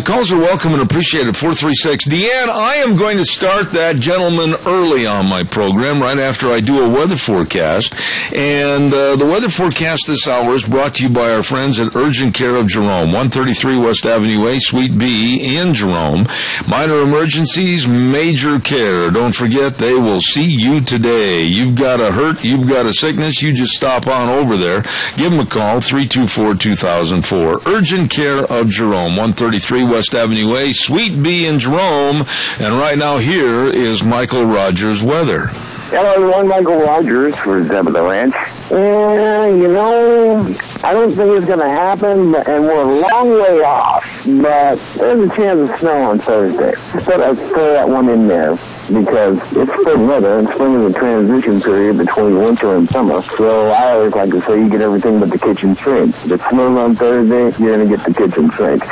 Calls are welcome and appreciated. 436. Deanne, I am going to start that gentleman early on my program, right after I do a weather forecast. And the weather forecast this hour is brought to you by our friends at Urgent Care of Jerome, 133 West Avenue A, Suite B in Jerome. Minor emergencies, major care. Don't forget, they will see you today. You've got a hurt, you've got a sickness, you just stop on over there. Give them a call, 324-2004. Urgent Care of Jerome, 133 West Avenue A, Suite B in Jerome. And right now here is Michael Rogers' weather. Hello everyone, Michael Rogers for Zeb of the Ranch. I don't think it's going to happen, and we're a long way off, but there's a chance of snow on Thursday. So I'd throw that one in there, because it's spring weather, and spring is a transition period between winter and summer. So I always like to say you get everything but the kitchen sink. If it snows on Thursday, you're going to get the kitchen sink.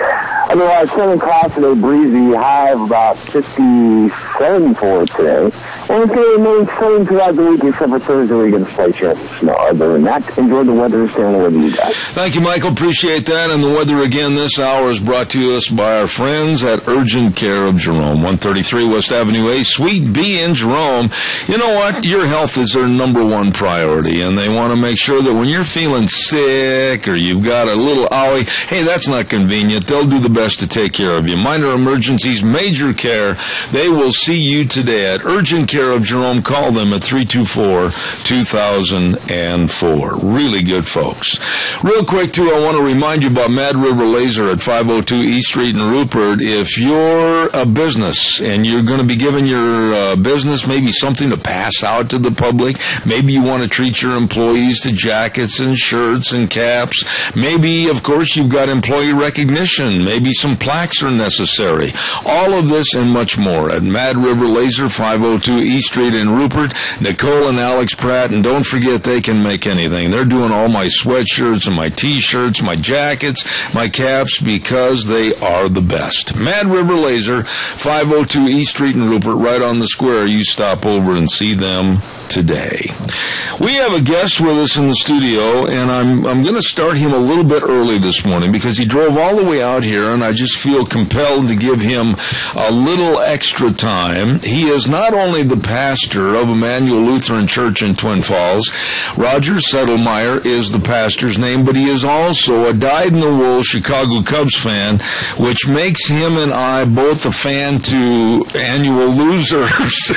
Otherwise, 7 o'clock today, breezy, high of about 57 for today. And it's going to remain sunny throughout the week, except for Thursday, where you're going to slight chance of snow. Other than that, enjoy the weather. Stay on the weather, you guys. Thank you, Michael. Appreciate that. And the weather again this hour is brought to us by our friends at Urgent Care of Jerome, 133 West Avenue A, Suite B in Jerome. You know what? Your health is their number one priority, and they want to make sure that when you're feeling sick or you've got a little owie, hey, that's not convenient. They'll do the best to take care of you. Minor emergencies, major care. They will see you today at Urgent Care of Jerome. Call them at 324-2004. Really good folks. Real quick, too, I want to remind you about Mad River Laser at 502 East Street in Rupert. If you're a business and you're going to be giving your business maybe something to pass out to the public, maybe you want to treat your employees to jackets and shirts and caps, maybe, of course, you've got employee recognition, maybe some plaques are necessary. All of this and much more at Mad River Laser, 502 East Street in Rupert. Nicole and Alex Pratt, and don't forget, they can make anything. They're doing all my sweatshirts and my t-shirts, my jackets, my caps, because they are the best. Mad River Laser, 502 East Street in Rupert, right on the square. You stop over and see them today. We have a guest with us in the studio, and I'm going to start him a little bit early this morning because he drove all the way out here, and I just feel compelled to give him a little extra time. He is not only the pastor of Emmanuel Lutheran Church in Twin Falls. Roger Settlemyer is the pastor's name, but he is also a dyed-in-the-wool Chicago Cubs fan, which makes him and I both a fan to annual losers.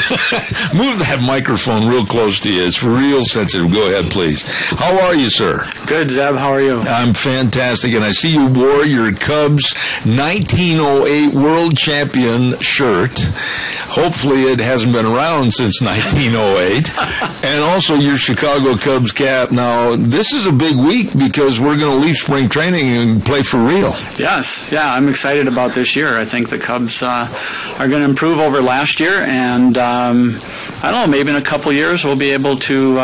Move that microphone real close to you. It's real sensitive. Go ahead, please. How are you, sir? Good, Zeb. How are you? I'm fantastic, and I see you wore your Cubs 1908 World Champion shirt. Hopefully it hasn't been around since 1908. And also your Chicago Cubs cap. Now, this is a big week because we're going to leave spring training and play for real. Yes. Yeah, I'm excited about this year. I think the Cubs are going to improve over last year, and I don't know, maybe in a couple years we'll be able to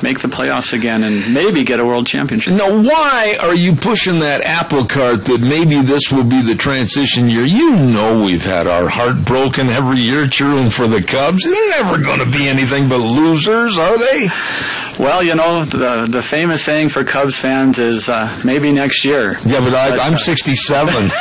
make the playoffs again and maybe get a world championship. Now, why are you pushing that apple cart that maybe this will be the transition year? You know we've had our heart broken every year cheering for the Cubs. They're never going to be anything but losers, are they? Well, you know, the famous saying for Cubs fans is maybe next year. Yeah, but I'm 67.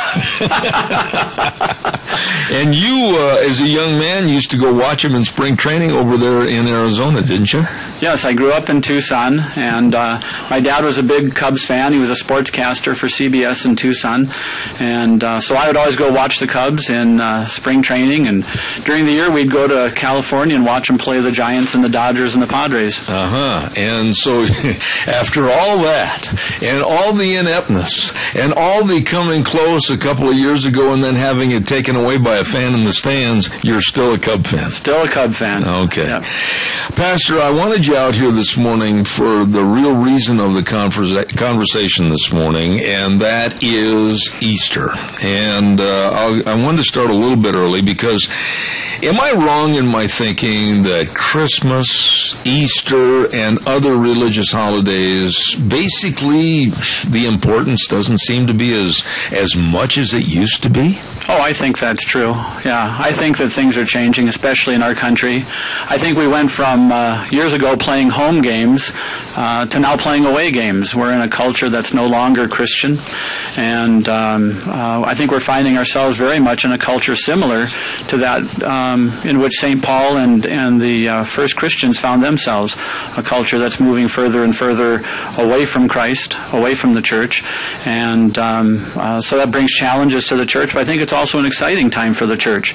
And you, as a young man, used to go watch him in spring training over there in Arizona, didn't you? Yes, I grew up in Tucson, and my dad was a big Cubs fan. He was a sportscaster for CBS in Tucson, and so I would always go watch the Cubs in spring training, and during the year we'd go to California and watch them play the Giants and the Dodgers and the Padres. And so after all that, and all the ineptness, and all the coming close a couple of years ago and then having it taken away by a fan in the stands, you're still a Cub fan. Still a Cub fan. Okay. Yep. Pastor, I wanted you out here this morning for the real reason of the conversation this morning, and that is Easter. And I wanted to start a little bit early because am I wrong in my thinking that Christmas, Easter, and other religious holidays, basically the importance doesn't seem to be as much as it used to be? Oh, I think that's true. Yeah, I think that things are changing, especially in our country. I think we went from years ago playing home games to now playing away games. We're in a culture that's no longer Christian, and I think we're finding ourselves very much in a culture similar to that in which St. Paul and the first Christians found themselves, a culture that's moving further and further away from Christ, away from the church, and so that brings challenges to the church, but I think it's also an exciting time for the church.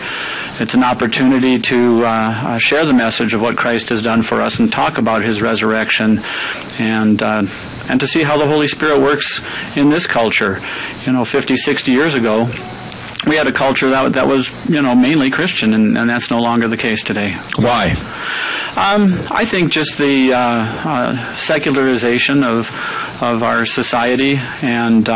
It's an opportunity to share the message of what Christ has done for us and talk about His resurrection, and to see how the Holy Spirit works in this culture. 50, 60 years ago, we had a culture that was, mainly Christian, and that's no longer the case today. Why? I think just the secularization of our society, and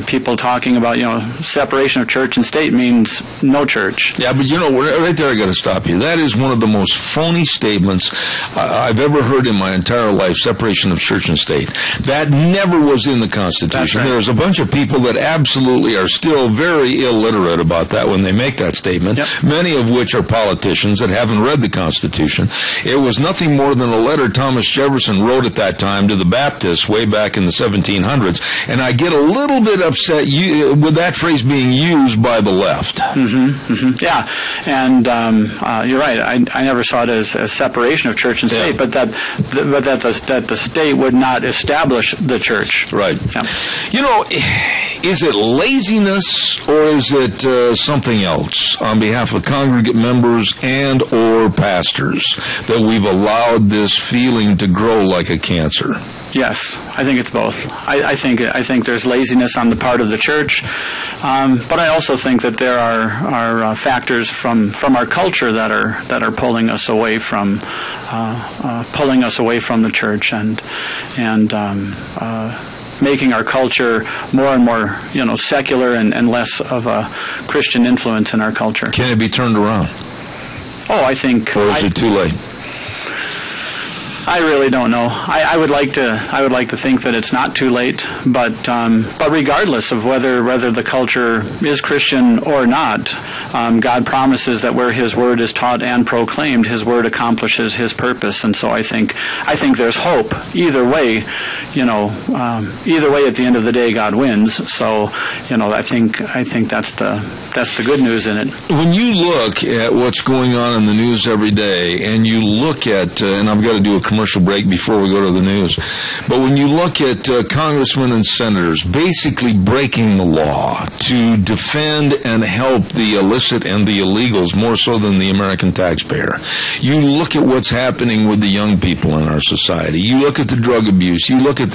people talking about, separation of church and state means no church. Yeah, but right there I got to stop you. That is one of the most phony statements I've ever heard in my entire life, separation of church and state. That never was in the Constitution. Right. There's a bunch of people that absolutely are still very illiterate about that when they make that statement, Yep. many of which are politicians that haven't read the Constitution. It was nothing more than a letter Thomas Jefferson wrote at that time to the Baptists way back in the 1700s, and I get a little bit upset with that phrase being used by the left. Yeah, and you're right. I never saw it as separation of church and state, but that the state would not establish the church. Right. Yeah. Is it laziness or is it something else on behalf of congregate members and or pastors that we've allowed this feeling to grow like a cancer? Yes, I think it's both. I think there's laziness on the part of the church, but I also think that there are factors from our culture that are pulling us away from the church and making our culture more and more secular and less of a Christian influence in our culture. Can it be turned around? Oh, I think. Or is it too late? I really don't know. I would like to think that it's not too late, but regardless of whether the culture is Christian or not, God promises that where His word is taught and proclaimed, His word accomplishes His purpose, and so I think there's hope either way. Either way, at the end of the day, God wins. So, I think that's the good news in it. When you look at what's going on in the news every day, and you look at, and I've got to do a commercial break before we go to the news, but when you look at congressmen and senators basically breaking the law to defend and help the illicit and the illegals more so than the American taxpayer, you look at what's happening with the young people in our society, you look at the drug abuse, you look at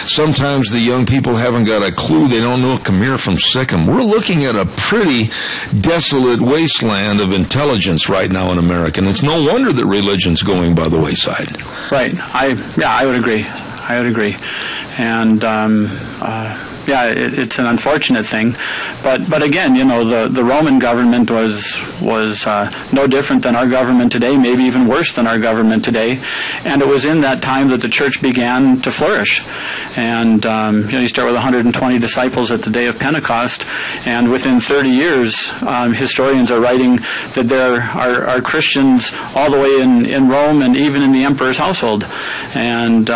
sometimes the young people haven't got a clue, they don't know Khmer from Sikkim. We're looking at a pretty desolate wasteland of intelligence right now in America, and it's no wonder that religion's going by the wayside. Right. I would agree. And it's an unfortunate thing, but again, the Roman government was no different than our government today, maybe even worse than our government today, and it was in that time that the church began to flourish. And you start with 120 disciples at the day of Pentecost, and within 30 years, historians are writing that there are Christians all the way in Rome and even in the emperor's household, and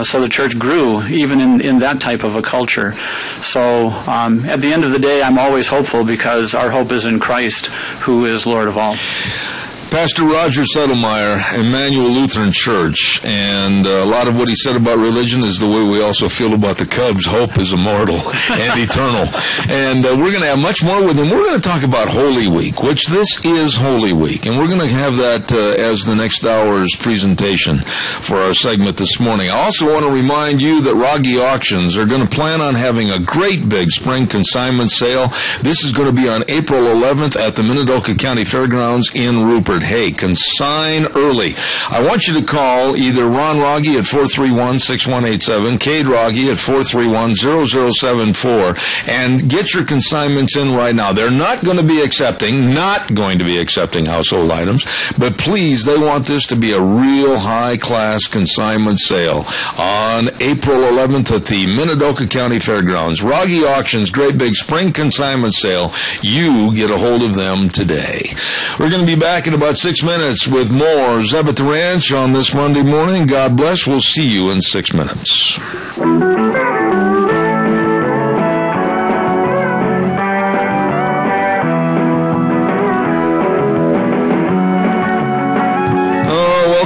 so the church grew even in that type of a culture. So at the end of the day, I'm always hopeful because our hope is in Christ, who is Lord of all. Pastor Roger Settlemyer, Emmanuel Lutheran Church, and a lot of what he said about religion is the way we also feel about the Cubs. Hope is immortal and eternal. And we're going to have much more with him. We're going to talk about Holy Week, which this is Holy Week, and we're going to have that as the next hour's presentation for our segment this morning. I also want to remind you that Rogge Auctions are going to plan on having a great big spring consignment sale. This is going to be on April 11th at the Minidoka County Fairgrounds in Rupert. Hey, consign early. I want you to call either Ron Rogge at 431-6187, Cade Rogge at 431-0074, and get your consignments in right now. They're not going to be accepting household items, but please, they want this to be a real high-class consignment sale on April 11th at the Minidoka County Fairgrounds. Rogge Auctions, great big spring consignment sale. You get a hold of them today. We're going to be back in about 6 minutes with more Zeb at the Ranch on this Monday morning. God bless. We'll see you in 6 minutes.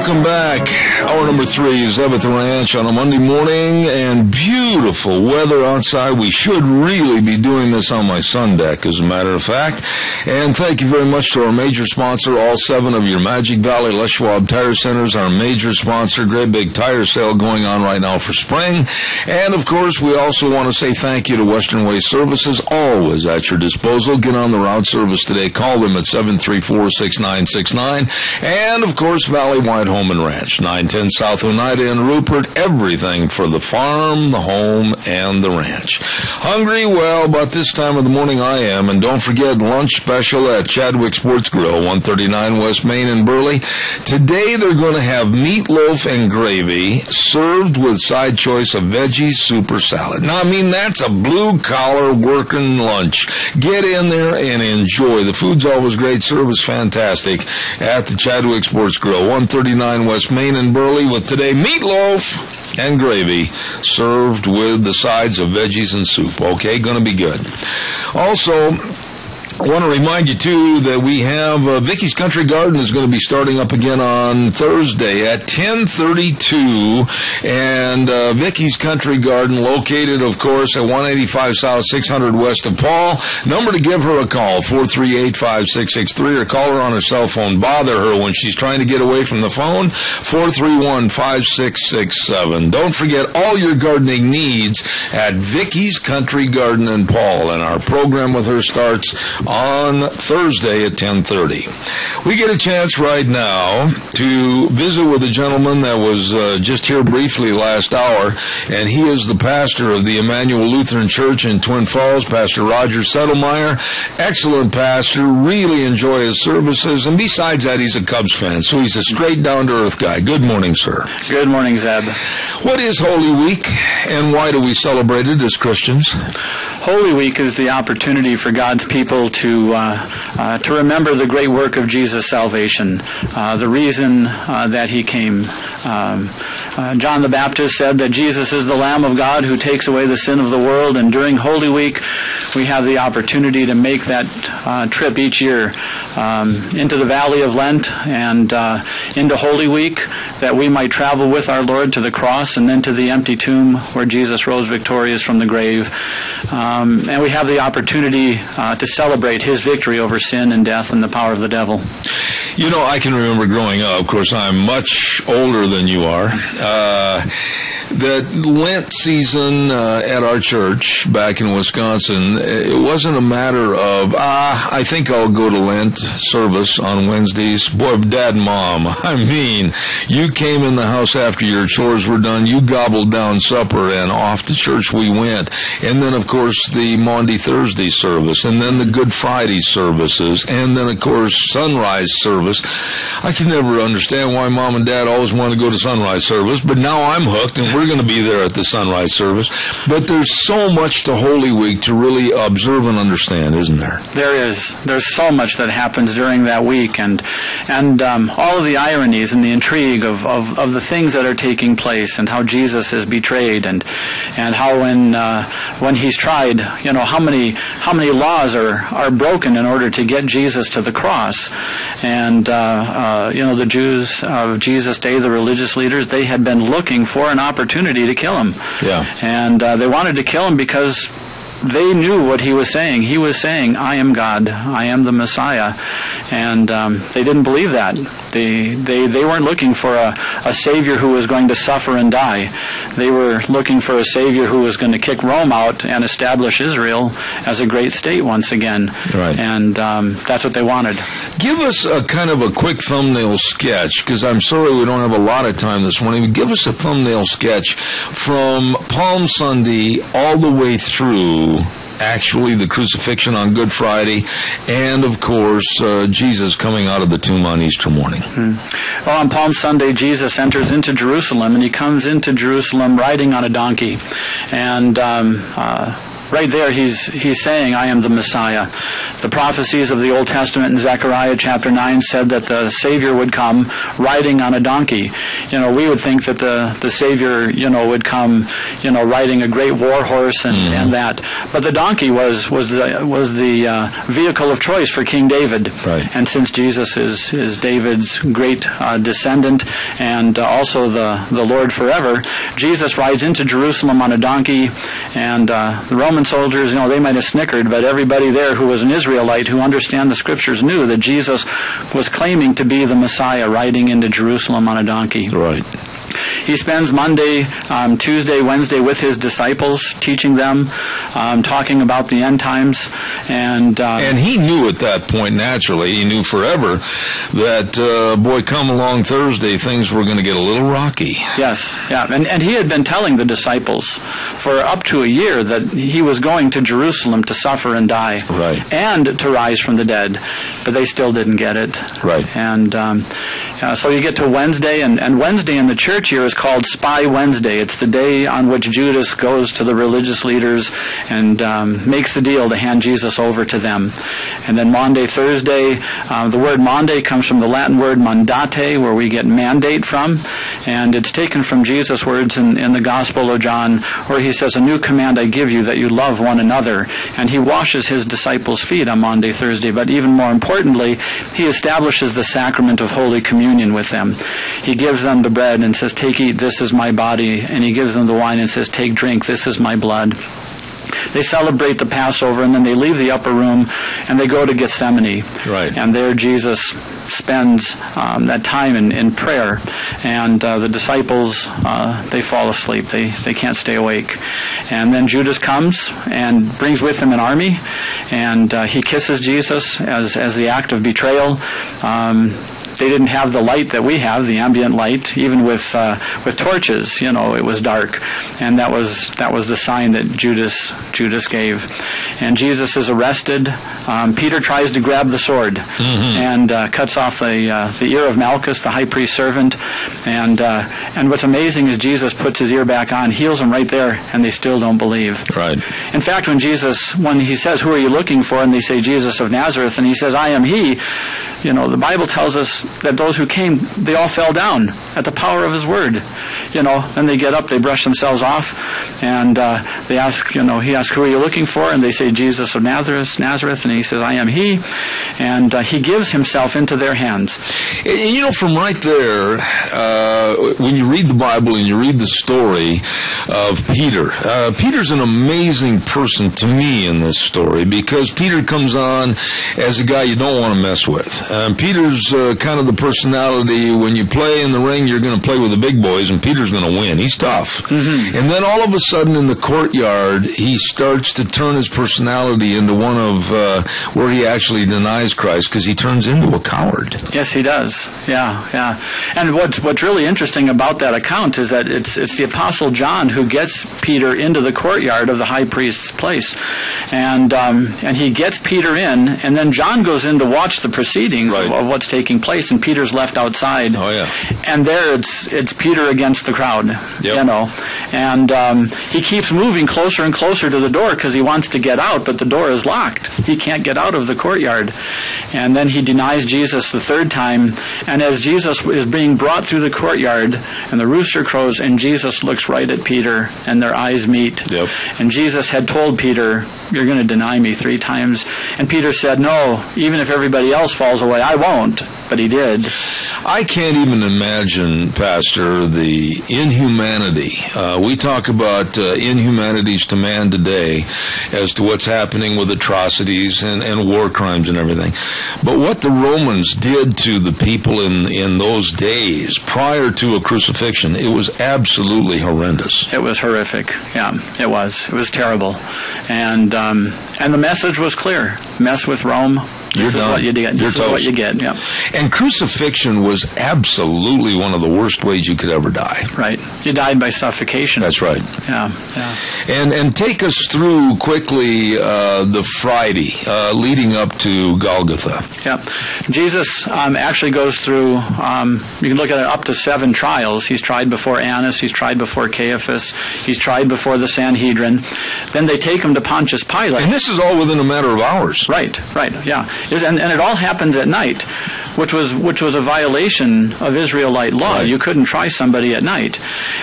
Welcome back. Hour number 3 is Zeb at the Ranch on a Monday morning, and beautiful weather outside. We should really be doing this on my sun deck, as a matter of fact. And thank you very much to our major sponsor, all 7 of your Magic Valley Les Schwab Tire Centers, our major sponsor. Great big tire sale going on right now for spring. And, of course, we also want to say thank you to Western Way Services, always at your disposal. Get on the route service today. Call them at 734-6969. And, of course, Valley Wide Home and Ranch, 910 South Oneida in Rupert. Everything for the farm, the home, and the ranch. Hungry? Well, about this time of the morning I am. And don't forget, lunch special at Chadwick Sports Grill, 139 West Main in Burley. Today they're going to have meatloaf and gravy served with side choice of veggies, soup, or salad. Now, I mean, that's a blue-collar working lunch. Get in there and enjoy. The food's always great. Service fantastic at the Chadwick Sports Grill, 139 West Main in Burley, with today meatloaf and gravy served with the sides of veggies and soup. Okay, going to be good. Also, I want to remind you, too, that we have Vicky's Country Garden is going to be starting up again on Thursday at 10:32. And Vicky's Country Garden, located, of course, at 185 South, 600 West of Paul. Number to give her a call, 438-5663, or call her on her cell phone. Bother her when she's trying to get away from the phone, 431-5667. Don't forget all your gardening needs at Vicky's Country Garden in Paul. And our program with her starts on Thursday at 10:30. We get a chance right now to visit with a gentleman that was just here briefly last hour, and he is the pastor of the Emmanuel Lutheran Church in Twin Falls, Pastor Roger Settlemyer. Excellent pastor, really enjoy his services, and besides that, he's a Cubs fan, so he's a straight down-to-earth guy. Good morning, sir. Good morning, Zeb. What is Holy Week, and why do we celebrate it as Christians? Holy Week is the opportunity for God's people to remember the great work of Jesus' salvation, the reason that he came. John the Baptist said that Jesus is the Lamb of God who takes away the sin of the world, and during Holy Week we have the opportunity to make that trip each year into the Valley of Lent and into Holy Week, that we might travel with our Lord to the cross and then to the empty tomb where Jesus rose victorious from the grave. And we have the opportunity to celebrate his victory over sin and death and the power of the devil. You know, I can remember growing up, of course I'm much older than you are, that Lent season at our church back in Wisconsin, it wasn't a matter of, I think I'll go to Lent service on Wednesdays. Boy, Dad and Mom, I mean, you came in the house after your chores were done, you gobbled down supper, and off to church we went. And then, of course, the Maundy Thursday service, and then the Good Friday services, and then, of course, sunrise service. I can never understand why Mom and Dad always want to go to sunrise service, but now I'm hooked, and we're going to be there at the sunrise service. But there's so much to Holy Week to really observe and understand, isn't there? There is. There's so much that happens during that week, and all of the ironies and the intrigue of the things that are taking place, and how Jesus is betrayed, and how when he's tried, you know, how many laws are broken in order to get Jesus to the cross. And you know, the Jews of Jesus' day, the religious leaders, they had been looking for an opportunity to kill him. Yeah. And they wanted to kill him because they knew what he was saying. He was saying, I am God, I am the Messiah. And they didn't believe that. They weren't looking for a Savior who was going to suffer and die. They were looking for a Savior who was going to kick Rome out and establish Israel as a great state once again. Right. And that's what they wanted. Give us a kind of a quick thumbnail sketch, because I'm sorry we don't have a lot of time this morning, but give us a thumbnail sketch from Palm Sunday all the way through actually the crucifixion on Good Friday, and of course Jesus coming out of the tomb on Easter morning. Well, on Palm Sunday, Jesus enters into Jerusalem, and he comes into Jerusalem riding on a donkey. And right there, he's saying, I am the Messiah. The prophecies of the Old Testament in Zechariah chapter 9 said that the Savior would come riding on a donkey. You know, we would think that the Savior, you know, would come, you know, riding a great war horse and that. But the donkey was the vehicle of choice for King David. Right. And since Jesus is David's great descendant and also the Lord forever, Jesus rides into Jerusalem on a donkey, and the Roman soldiers, you know, they might have snickered, but everybody there who was an Israelite who understand the Scriptures knew that Jesus was claiming to be the Messiah riding into Jerusalem on a donkey. Right. He spends Monday, Tuesday, Wednesday with his disciples, teaching them, talking about the end times. And he knew at that point, naturally, he knew forever that, boy, come along Thursday, things were going to get a little rocky. Yes, yeah. And he had been telling the disciples for up to a year that he was going to Jerusalem to suffer and die. Right. And to rise from the dead. But they still didn't get it. Right. And so you get to Wednesday, and Wednesday in the church here is called Spy Wednesday. It's the day on which Judas goes to the religious leaders and makes the deal to hand Jesus over to them. And then Maundy Thursday, the word Maundy comes from the Latin word mandate, where we get mandate from, and it's taken from Jesus' words in the Gospel of John, where he says, a new command I give you, that you love one another. And he washes his disciples' feet on Maundy Thursday, but even more importantly, he establishes the sacrament of Holy Communion with them. He gives them the bread and says, take, eat, this is my body. And he gives them the wine and says, take, drink, this is my blood. They celebrate the Passover, and then they leave the upper room and they go to Gethsemane. Right. And there Jesus spends that time in prayer, and the disciples, they fall asleep. They can't stay awake. And then Judas comes and brings with him an army, and he kisses Jesus as the act of betrayal. They didn't have the light that we have, the ambient light. Even with torches, it was dark, and that was the sign that Judas gave. And Jesus is arrested. Peter tries to grab the sword and cuts off the ear of Malchus, the high priest's servant. And what's amazing is Jesus puts his ear back on, heals him right there, and they still don't believe. Right. In fact, when he says, "Who are you looking for?" and they say, "Jesus of Nazareth," and he says, "I am he," the Bible tells us that those who came, they all fell down at the power of his word. Then they get up, they brush themselves off, and they ask, he asks, "Who are you looking for?" and they say, "Jesus of Nazareth," and he says, "I am he," and he gives himself into their hands. And from right there, when you read the Bible and you read the story of Peter, Peter's an amazing person to me in this story, because Peter comes on as a guy you don't want to mess with. Peter's kind of the personality, when you play in the ring, you're going to play with the big boys, and Peter's going to win. He's tough. And then all of a sudden in the courtyard, he starts to turn his personality into one of where he actually denies Christ, because he turns into a coward. Yes, he does. Yeah. And what's really interesting about that account is that it's the Apostle John who gets Peter into the courtyard of the high priest's place, and he gets Peter in, and then John goes in to watch the proceedings of what's taking place, and Peter's left outside. Oh yeah. And there it's Peter against the crowd. Yep. And he keeps moving closer and closer to the door because he wants to get out, but the door is locked. He can't get out of the courtyard. And then he denies Jesus the third time, and as Jesus is being brought through the courtyard, and the rooster crows, and Jesus looks right at Peter, and their eyes meet. Yep. And Jesus had told Peter, "You're going to deny me 3 times." And Peter said, "No, even if everybody else falls away, I won't." But he did. I can't even imagine, Pastor, the inhumanity. We talk about inhumanities to man today as to what's happening with atrocities and war crimes and everything. But what the Romans did to the people in those days prior to a crucifixion, it was absolutely horrendous. It was horrific. Yeah, it was. It was terrible. And the message was clear. Mess with Rome. This is what you get. This is what you get. Yeah. And crucifixion was absolutely one of the worst ways you could ever die. Right. You died by suffocation. That's right. Yeah. And take us through quickly the Friday leading up to Golgotha. Yeah. Jesus actually goes through, you can look at it, up to 7 trials. He's tried before Annas. He's tried before Caiaphas. He's tried before the Sanhedrin. Then they take him to Pontius Pilate. And this is all within a matter of hours. Right. Yeah. And it all happens at night, which was a violation of Israelite law. Right. You couldn't try somebody at night.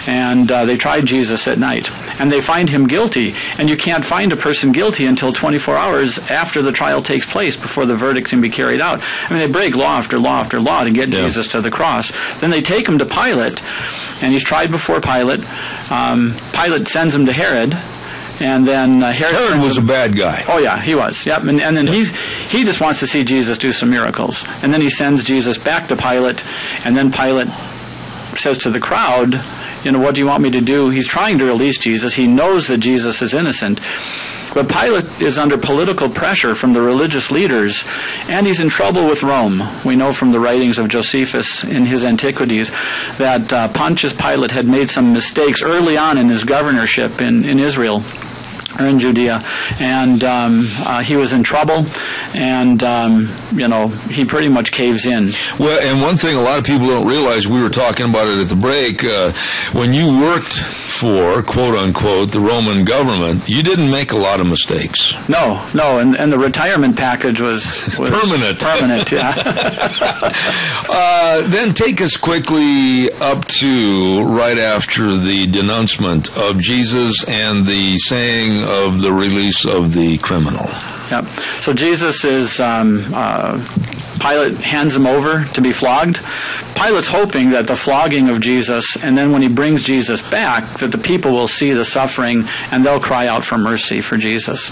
And they tried Jesus at night. And they find him guilty. And you can't find a person guilty until 24 hours after the trial takes place, before the verdict can be carried out. I mean, they break law after law after law to get Jesus to the cross. Then they take him to Pilate, and he's tried before Pilate. Pilate sends him to Herod. And then Herod was a bad guy. Oh yeah, he was. Yep. And then he just wants to see Jesus do some miracles. And then he sends Jesus back to Pilate. And then Pilate says to the crowd, "What do you want me to do?" He's trying to release Jesus. He knows that Jesus is innocent. But Pilate is under political pressure from the religious leaders, and he's in trouble with Rome. We know from the writings of Josephus in his Antiquities that Pontius Pilate had made some mistakes early on in his governorship in Israel, or in Judea, and he was in trouble, and he pretty much caves in. Well, and one thing a lot of people don't realize, we were talking about it at the break, when you worked for, quote unquote, the Roman government, you didn't make a lot of mistakes. No, and the retirement package was permanent. Permanent, yeah. Then take us quickly up to right after the denouncement of Jesus and the saying of the release of the criminal. Yep. So Jesus is Pilate hands him over to be flogged. Pilate's hoping that the flogging of Jesus, and then when he brings Jesus back, that the people will see the suffering and they'll cry out for mercy for Jesus.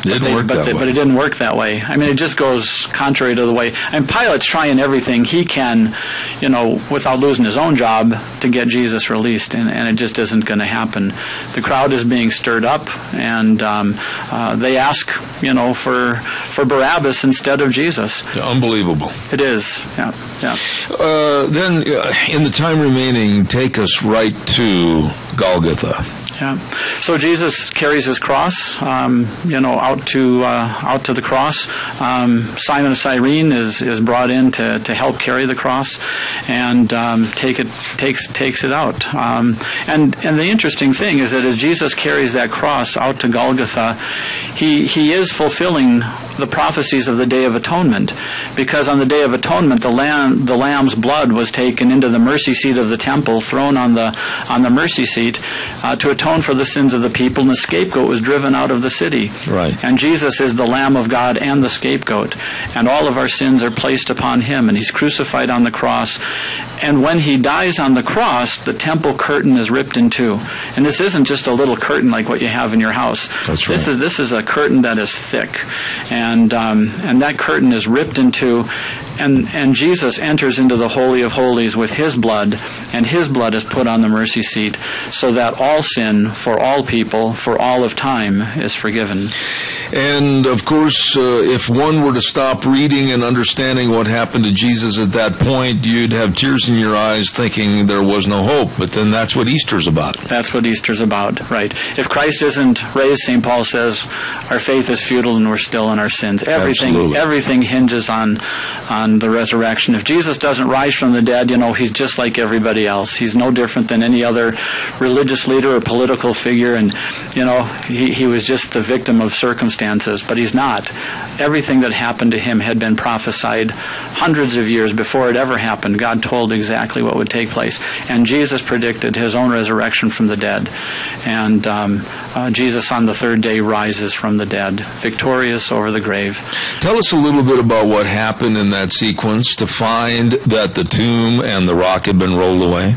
But it didn't work that way. I mean, it just goes contrary to the way. And Pilate's trying everything he can, without losing his own job, to get Jesus released, and it just isn't going to happen. The crowd is being stirred up, and they ask, for Barabbas instead of Jesus. Unbelievable. It is. Yeah. Then, in the time remaining, take us right to Golgotha. Yeah. So Jesus carries his cross, out to the cross. Simon of Cyrene is brought in to help carry the cross, and takes it out. And the interesting thing is that as Jesus carries that cross out to Golgotha, he is fulfilling the prophecies of the Day of Atonement, because on the Day of Atonement, the lamb's blood was taken into the mercy seat of the temple, thrown on the mercy seat to atone for the sins of the people, and the scapegoat was driven out of the city. Right. And Jesus is the Lamb of God and the scapegoat, and all of our sins are placed upon him, and he's crucified on the cross. And when he dies on the cross, the temple curtain is ripped in two. And this isn't just a little curtain like what you have in your house. That's right. This is a curtain that is thick, and that curtain is ripped in two. And Jesus enters into the Holy of Holies with his blood, and his blood is put on the mercy seat, so that all sin for all people, for all of time, is forgiven. And, of course, if one were to stop reading and understanding what happened to Jesus at that point, you'd have tears in your eyes thinking there was no hope. But then that's what Easter's about. That's what Easter's about, right. If Christ isn't raised, St. Paul says, our faith is futile and we're still in our sins. Everything hinges on the resurrection. If Jesus doesn't rise from the dead, he's just like everybody else. He's no different than any other religious leader or political figure, and he was just the victim of circumstances, but he's not. Everything that happened to him had been prophesied hundreds of years before it ever happened. God told exactly what would take place, and Jesus predicted his own resurrection from the dead, and Jesus on the third day rises from the dead, victorious over the grave. Tell us a little bit about what happened in that sequence to find that the tomb and the rock had been rolled away.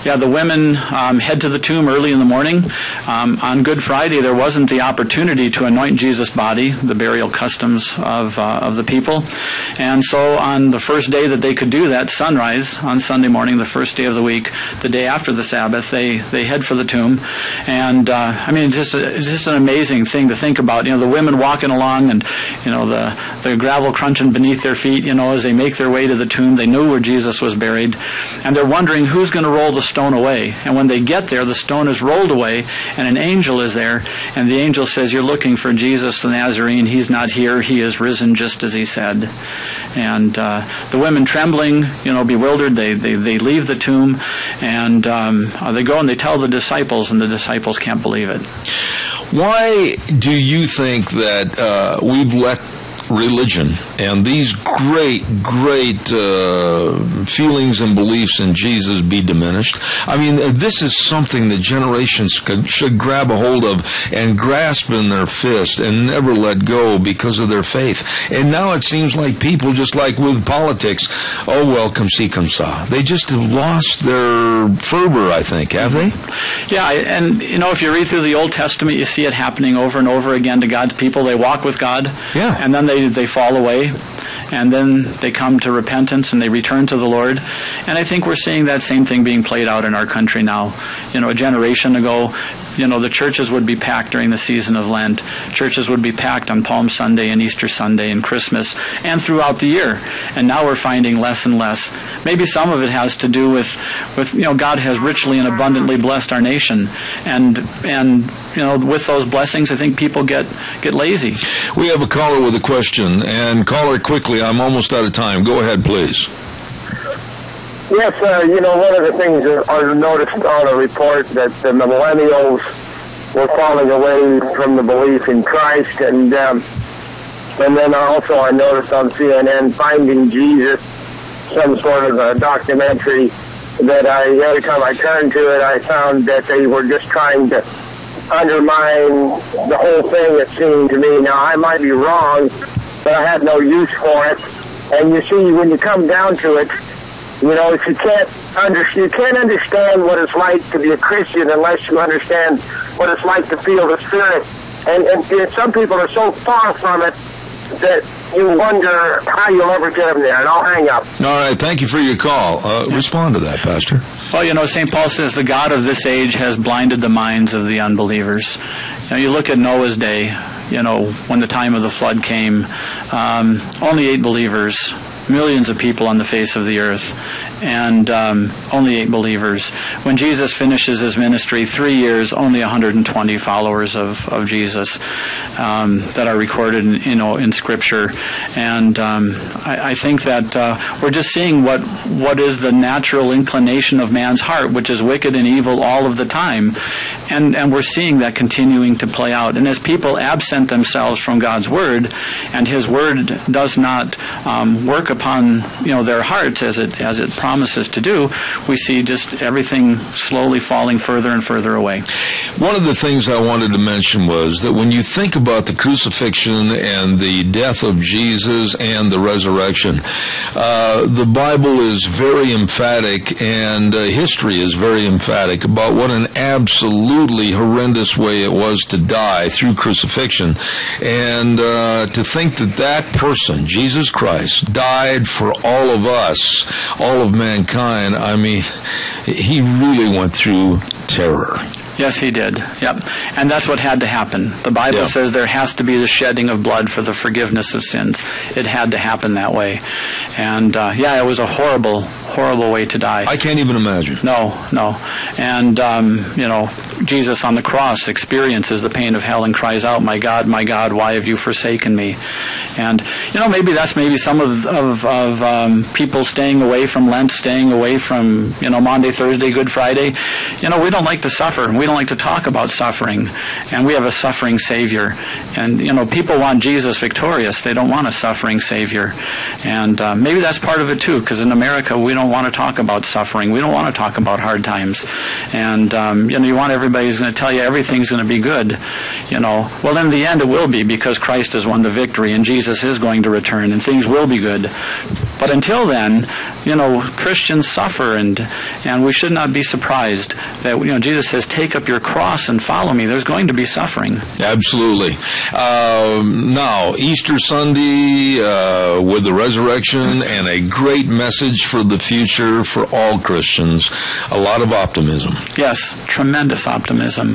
Yeah, the women head to the tomb early in the morning. On Good Friday, there wasn't the opportunity to anoint Jesus' body, the burial customs of the people. And so on the first day that they could do that, sunrise, on Sunday morning, the first day of the week, the day after the Sabbath, they head for the tomb. And, it's just an amazing thing to think about. The women walking along and, the gravel crunching beneath their feet, as they make their way to the tomb. They knew where Jesus was buried. And they're wondering who's going to roll the stone away. And when they get there, the stone is rolled away, and an angel is there. And the angel says, you're looking for Jesus the Nazarene. He's not here. He is risen just as he said. And the women trembling, bewildered, they leave the tomb, and they go and they tell the disciples, and the disciples can't believe it. Why do you think that we've let religion and these great feelings and beliefs in Jesus be diminished? I mean, this is something that generations should grab a hold of and grasp in their fist and never let go because of their faith. And now it seems like people, just like with politics, oh well, come see, come saw. They just have lost their fervor, I think, have they? Yeah, and if you read through the Old Testament, you see it happening over and over again to God's people. They walk with God, and then they fall away, and then they come to repentance and they return to the Lord. And I think we're seeing that same thing being played out in our country now. A generation ago, the churches would be packed during the season of Lent. Churches would be packed on Palm Sunday and Easter Sunday and Christmas and throughout the year. And now we're finding less and less. Maybe some of it has to do with God has richly and abundantly blessed our nation. And with those blessings, I think people get lazy. We have a caller with a question. And caller, quickly, I'm almost out of time. Go ahead, please. Yes, one of the things that I noticed on a report that the millennials were falling away from the belief in Christ, and then also I noticed on CNN Finding Jesus, some sort of a documentary that every time I turned to it, I found that they were just trying to undermine the whole thing, it seemed to me. Now, I might be wrong, but I had no use for it. And you see, when you come down to it, you know, if you can't understand what it's like to be a Christian unless you understand what it's like to feel the Spirit. And some people are so far from it that you wonder how you'll ever get them there. And I'll hang up. All right, thank you for your call. Respond to that, Pastor. Well, you know, St. Paul says the God of this age has blinded the minds of the unbelievers. You know, you look at Noah's day, you know, when the time of the flood came, only 8 believers, millions of people on the face of the earth, and only 8 believers. When Jesus finishes his ministry, 3 years, only 120 followers of Jesus that are recorded in Scripture. And I think that we're just seeing what is the natural inclination of man's heart, which is wicked and evil all of the time. And we're seeing that continuing to play out. And as people absent themselves from God's Word, and His Word does not work upon their hearts as it promises to do, we see just everything slowly falling further and further away. One of the things I wanted to mention was that when you think about the crucifixion and the death of Jesus and the resurrection, the Bible is very emphatic, and history is very emphatic about what an absolutely horrendous way it was to die through crucifixion. And to think that person, Jesus Christ, died for all of us, all of mankind, I mean, he really went through terror. Yes, he did. Yep. And that's what had to happen. The Bible says there has to be the shedding of blood for the forgiveness of sins. It had to happen that way. And, it was a horrible, horrible way to die. I can't even imagine. No. And, Jesus on the cross experiences the pain of hell and cries out, my God, why have you forsaken me? And, maybe some of people staying away from Lent, staying away from, Maundy, Thursday, Good Friday. We don't like to suffer. We don't like to talk about suffering. And we have a suffering Savior. And, people want Jesus victorious. They don't want a suffering Savior. And maybe that's part of it, too, because in America, we don't want to talk about suffering. We don't want to talk about hard times. And, you want everybody's going to tell you everything's going to be good. Well, in the end, it will be, because Christ has won the victory, and Jesus is going to return, and things will be good. But until then, Christians suffer, and we should not be surprised that, Jesus says, take up your cross and follow me. There's going to be suffering. Absolutely. Now, Easter Sunday with the resurrection and a great message for the future for all Christians. A lot of optimism. Yes, tremendous optimism.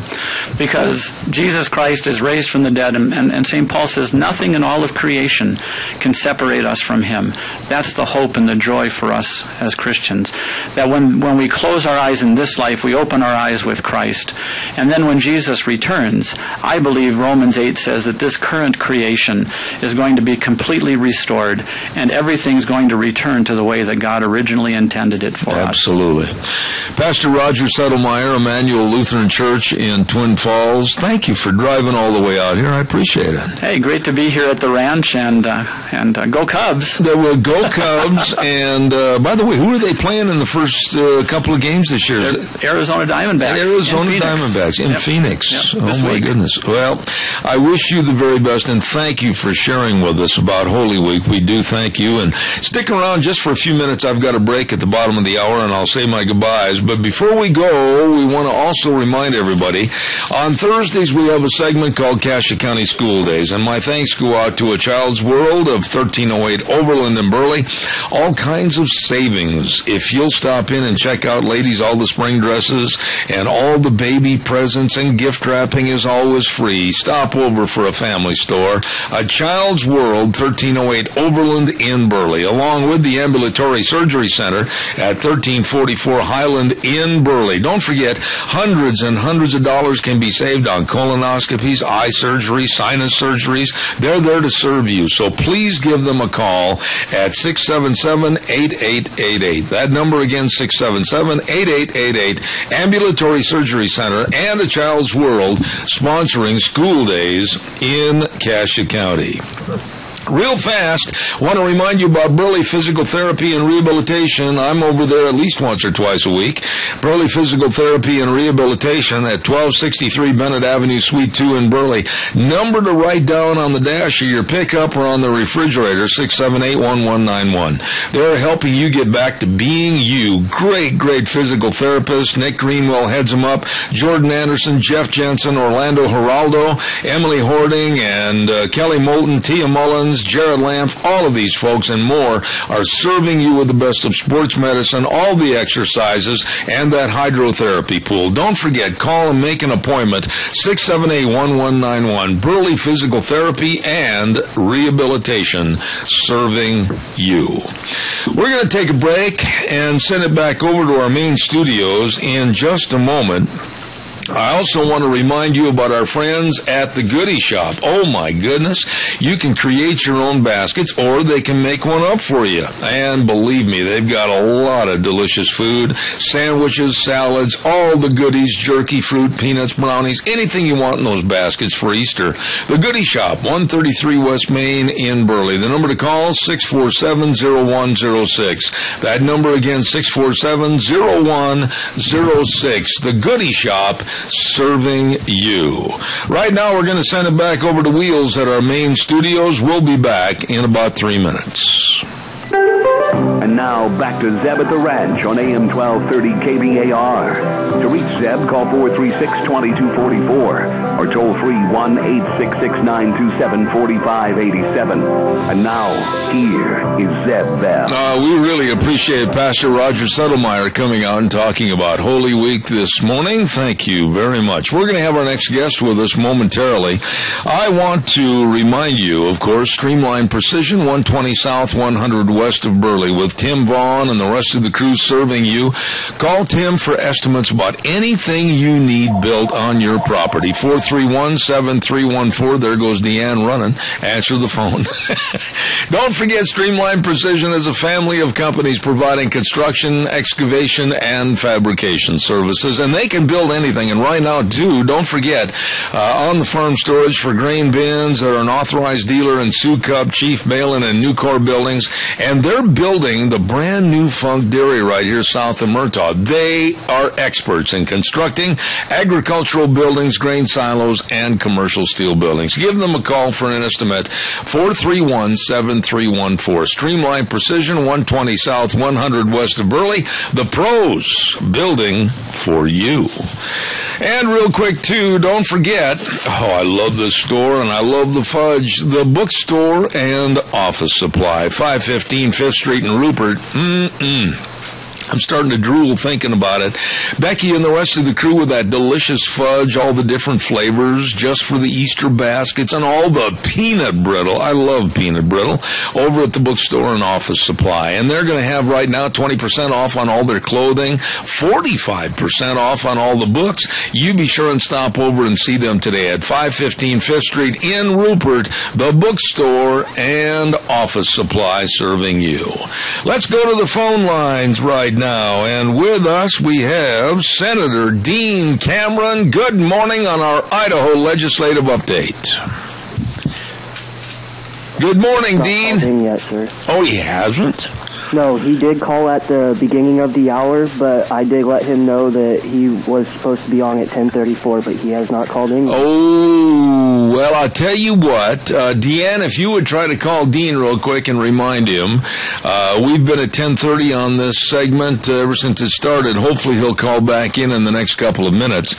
Because Jesus Christ is raised from the dead, and St. Paul says nothing in all of creation can separate us from Him. That's the hope and the joy for us as Christians. That when we close our eyes in this life, we open our eyes with Christ. And then when Jesus returns, I believe Romans 8 says that this current creation is going to be completely restored, and everything's going to return to the way that God originally intended it for us. Absolutely. Pastor Roger Settlemeyer, Emmanuel Lutheran Church in Twin Falls, thank you for driving all the way out here. I appreciate it. Hey, great to be here at the ranch, and go Cubs. Well, go Cubs. And by the way, who are they playing in the first couple of games this year? Arizona Diamondbacks. In Phoenix. Yep, oh, my goodness. Well, I wish you the very best, and thank you for sharing with us about Holy Week. We do thank you. And stick around just for a few minutes. I've got a break at the bottom of the hour, and I'll say my goodbyes. But before we go, we want to also remind everybody, on Thursdays we have a segment called Cassia County School Days, and my thanks go out to A Child's World of 1308 Overland in Burley. All kinds of savings. If you'll stop in and check out, ladies, all the spring dresses and all the baby presents and gift wrapping is always free. Stop over for a family store. A Child's World, 1308 Overland in Burley, along with the Ambulatory Surgery Center at 1344 Highland in Burley. Don't forget, hundreds and hundreds of dollars can be saved on colonoscopies, eye surgery, sinus surgeries. They're there to serve you. So please give them a call at 677-8888. That number again, 677-8888. Ambulatory Surgery Center and A Child's World sponsoring school days in Cassia County. Real fast, want to remind you about Burley Physical Therapy and Rehabilitation. I'm over there at least once or twice a week. Burley Physical Therapy and Rehabilitation at 1263 Bennett Avenue, Suite 2 in Burley. Number to write down on the dash of your pickup or on the refrigerator, 678-1191. They're helping you get back to being you. Great physical therapist. Nick Greenwell heads them up. Jordan Anderson, Jeff Jensen, Orlando Geraldo, Emily Hording, and Kelly Moulton, Tia Mullins, Jared Lamp, all of these folks and more are serving you with the best of sports medicine, all the exercises, and that hydrotherapy pool. Don't forget, call and make an appointment, 678-1191. Burley Physical Therapy and Rehabilitation, serving you. We're going to take a break and send it back over to our main studios in just a moment. I also want to remind you about our friends at the Goodie Shop. Oh my goodness, you can create your own baskets or they can make one up for you. And believe me, they've got a lot of delicious food, sandwiches, salads, all the goodies, jerky, fruit, peanuts, brownies, anything you want in those baskets for Easter. The Goodie Shop, 133 West Main in Burley. The number to call, 647-0106. That number again, 647-0106. The Goodie Shop, serving you. Right now, we're going to send it back over to Wheels at our main studios. We'll be back in about 3 minutes. And now, back to Zeb at the Ranch on AM 1230 KBAR. To reach Zeb, call 436-2244 or toll free 1-866-927-4587. And now, here is Zeb Bell. We really appreciate Pastor Roger Settlemeyer coming out and talking about Holy Week this morning. Thank you very much. We're going to have our next guest with us momentarily. I want to remind you, of course, Streamline Precision, 120 South, 100 West of Burley, with Tim Vaughn and the rest of the crew serving you. Call Tim for estimates about anything you need built on your property. 431-7314. There goes Deanne running. Answer the phone. Don't forget, Streamline Precision is a family of companies providing construction, excavation, and fabrication services, and they can build anything. And right now, too, don't forget, on the farm storage for grain bins, they're an authorized dealer in Sioux Cup, Chief Malin, and Nucor buildings, and they're building the brand new Funk Dairy right here south of Murtaugh. They are experts in constructing agricultural buildings, grain silos, and commercial steel buildings. Give them a call for an estimate, 431-7314. Streamline Precision, 120 South, 100 West of Burley. The pros building for you. And real quick, too, don't forget, I love this store and I love the fudge, the bookstore and office supply, 515 5th Street in Rupert. I'm starting to drool thinking about it. Becky and the rest of the crew with that delicious fudge, all the different flavors just for the Easter baskets, and all the peanut brittle. I love peanut brittle over at the bookstore and office supply. And they're going to have right now 20% off on all their clothing, 45% off on all the books. You be sure and stop over and see them today at 515 5th Street in Rupert, the bookstore and office supply serving you. Let's go to the phone lines right now, and with us we have Senator Dean Cameron. Good morning on our Idaho Legislative Update. Good morning, Dean. Yet, sir. Oh, he hasn't? No, he did call at the beginning of the hour, but I did let him know that he was supposed to be on at 10:34, but he has not called in yet. Oh, well, I'll tell you what, Deanne, if you would try to call Dean real quick and remind him, we've been at 10:30 on this segment ever since it started. Hopefully he'll call back in the next couple of minutes,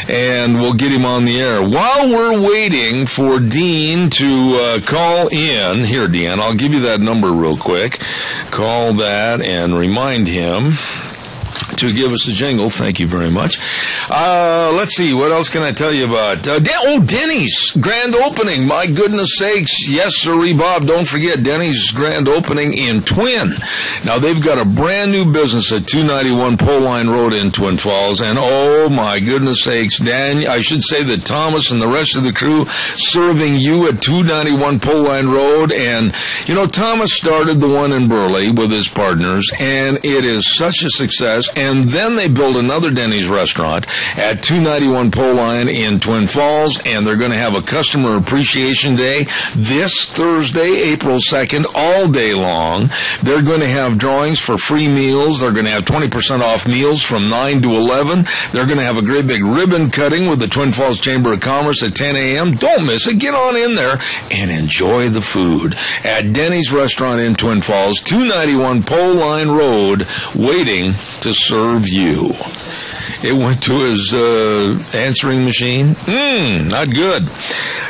and we'll get him on the air. While we're waiting for Dean to call in, here, Deanne, I'll give you that number real quick. Call that and remind him to give us a jingle. Thank you very much. Let's see, what else can I tell you about? Denny's grand opening. My goodness sakes. Yes, sirree, Bob. Don't forget Denny's grand opening in Twin. Now, they've got a brand new business at 291 Pole Line Road in Twin Falls. And oh, my goodness sakes, I should say that Thomas and the rest of the crew serving you at 291 Pole Line Road. And, you know, Thomas started the one in Burley with his partners, and it is such a success. Falls, and then they build another Denny's restaurant at 291 Pole Line in Twin Falls, and they're going to have a Customer Appreciation Day this Thursday, April 2nd, all day long. They're going to have drawings for free meals. They're going to have 20% off meals from 9 to 11. They're going to have a great big ribbon cutting with the Twin Falls Chamber of Commerce at 10 a.m. Don't miss it. Get on in there and enjoy the food at Denny's Restaurant in Twin Falls, 291 Pole Line Road, waiting to serve you. It went to his answering machine. Not good.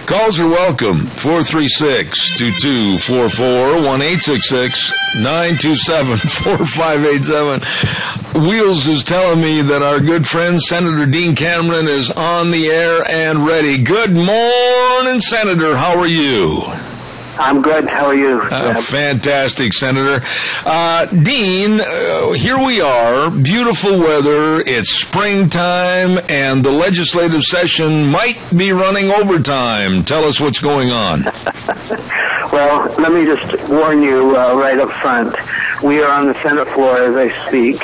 Calls are welcome. 436-2244, 1-866-927-4587. Wheels is telling me that our good friend Senator Dean Cameron is on the air and ready. Good morning, Senator. How are you? I'm good. How are you? Fantastic, Senator. Dean, here we are. Beautiful weather. It's springtime, and the legislative session might be running overtime. Tell us what's going on. Well, let me just warn you right up front. We are on the Senate floor as I speak.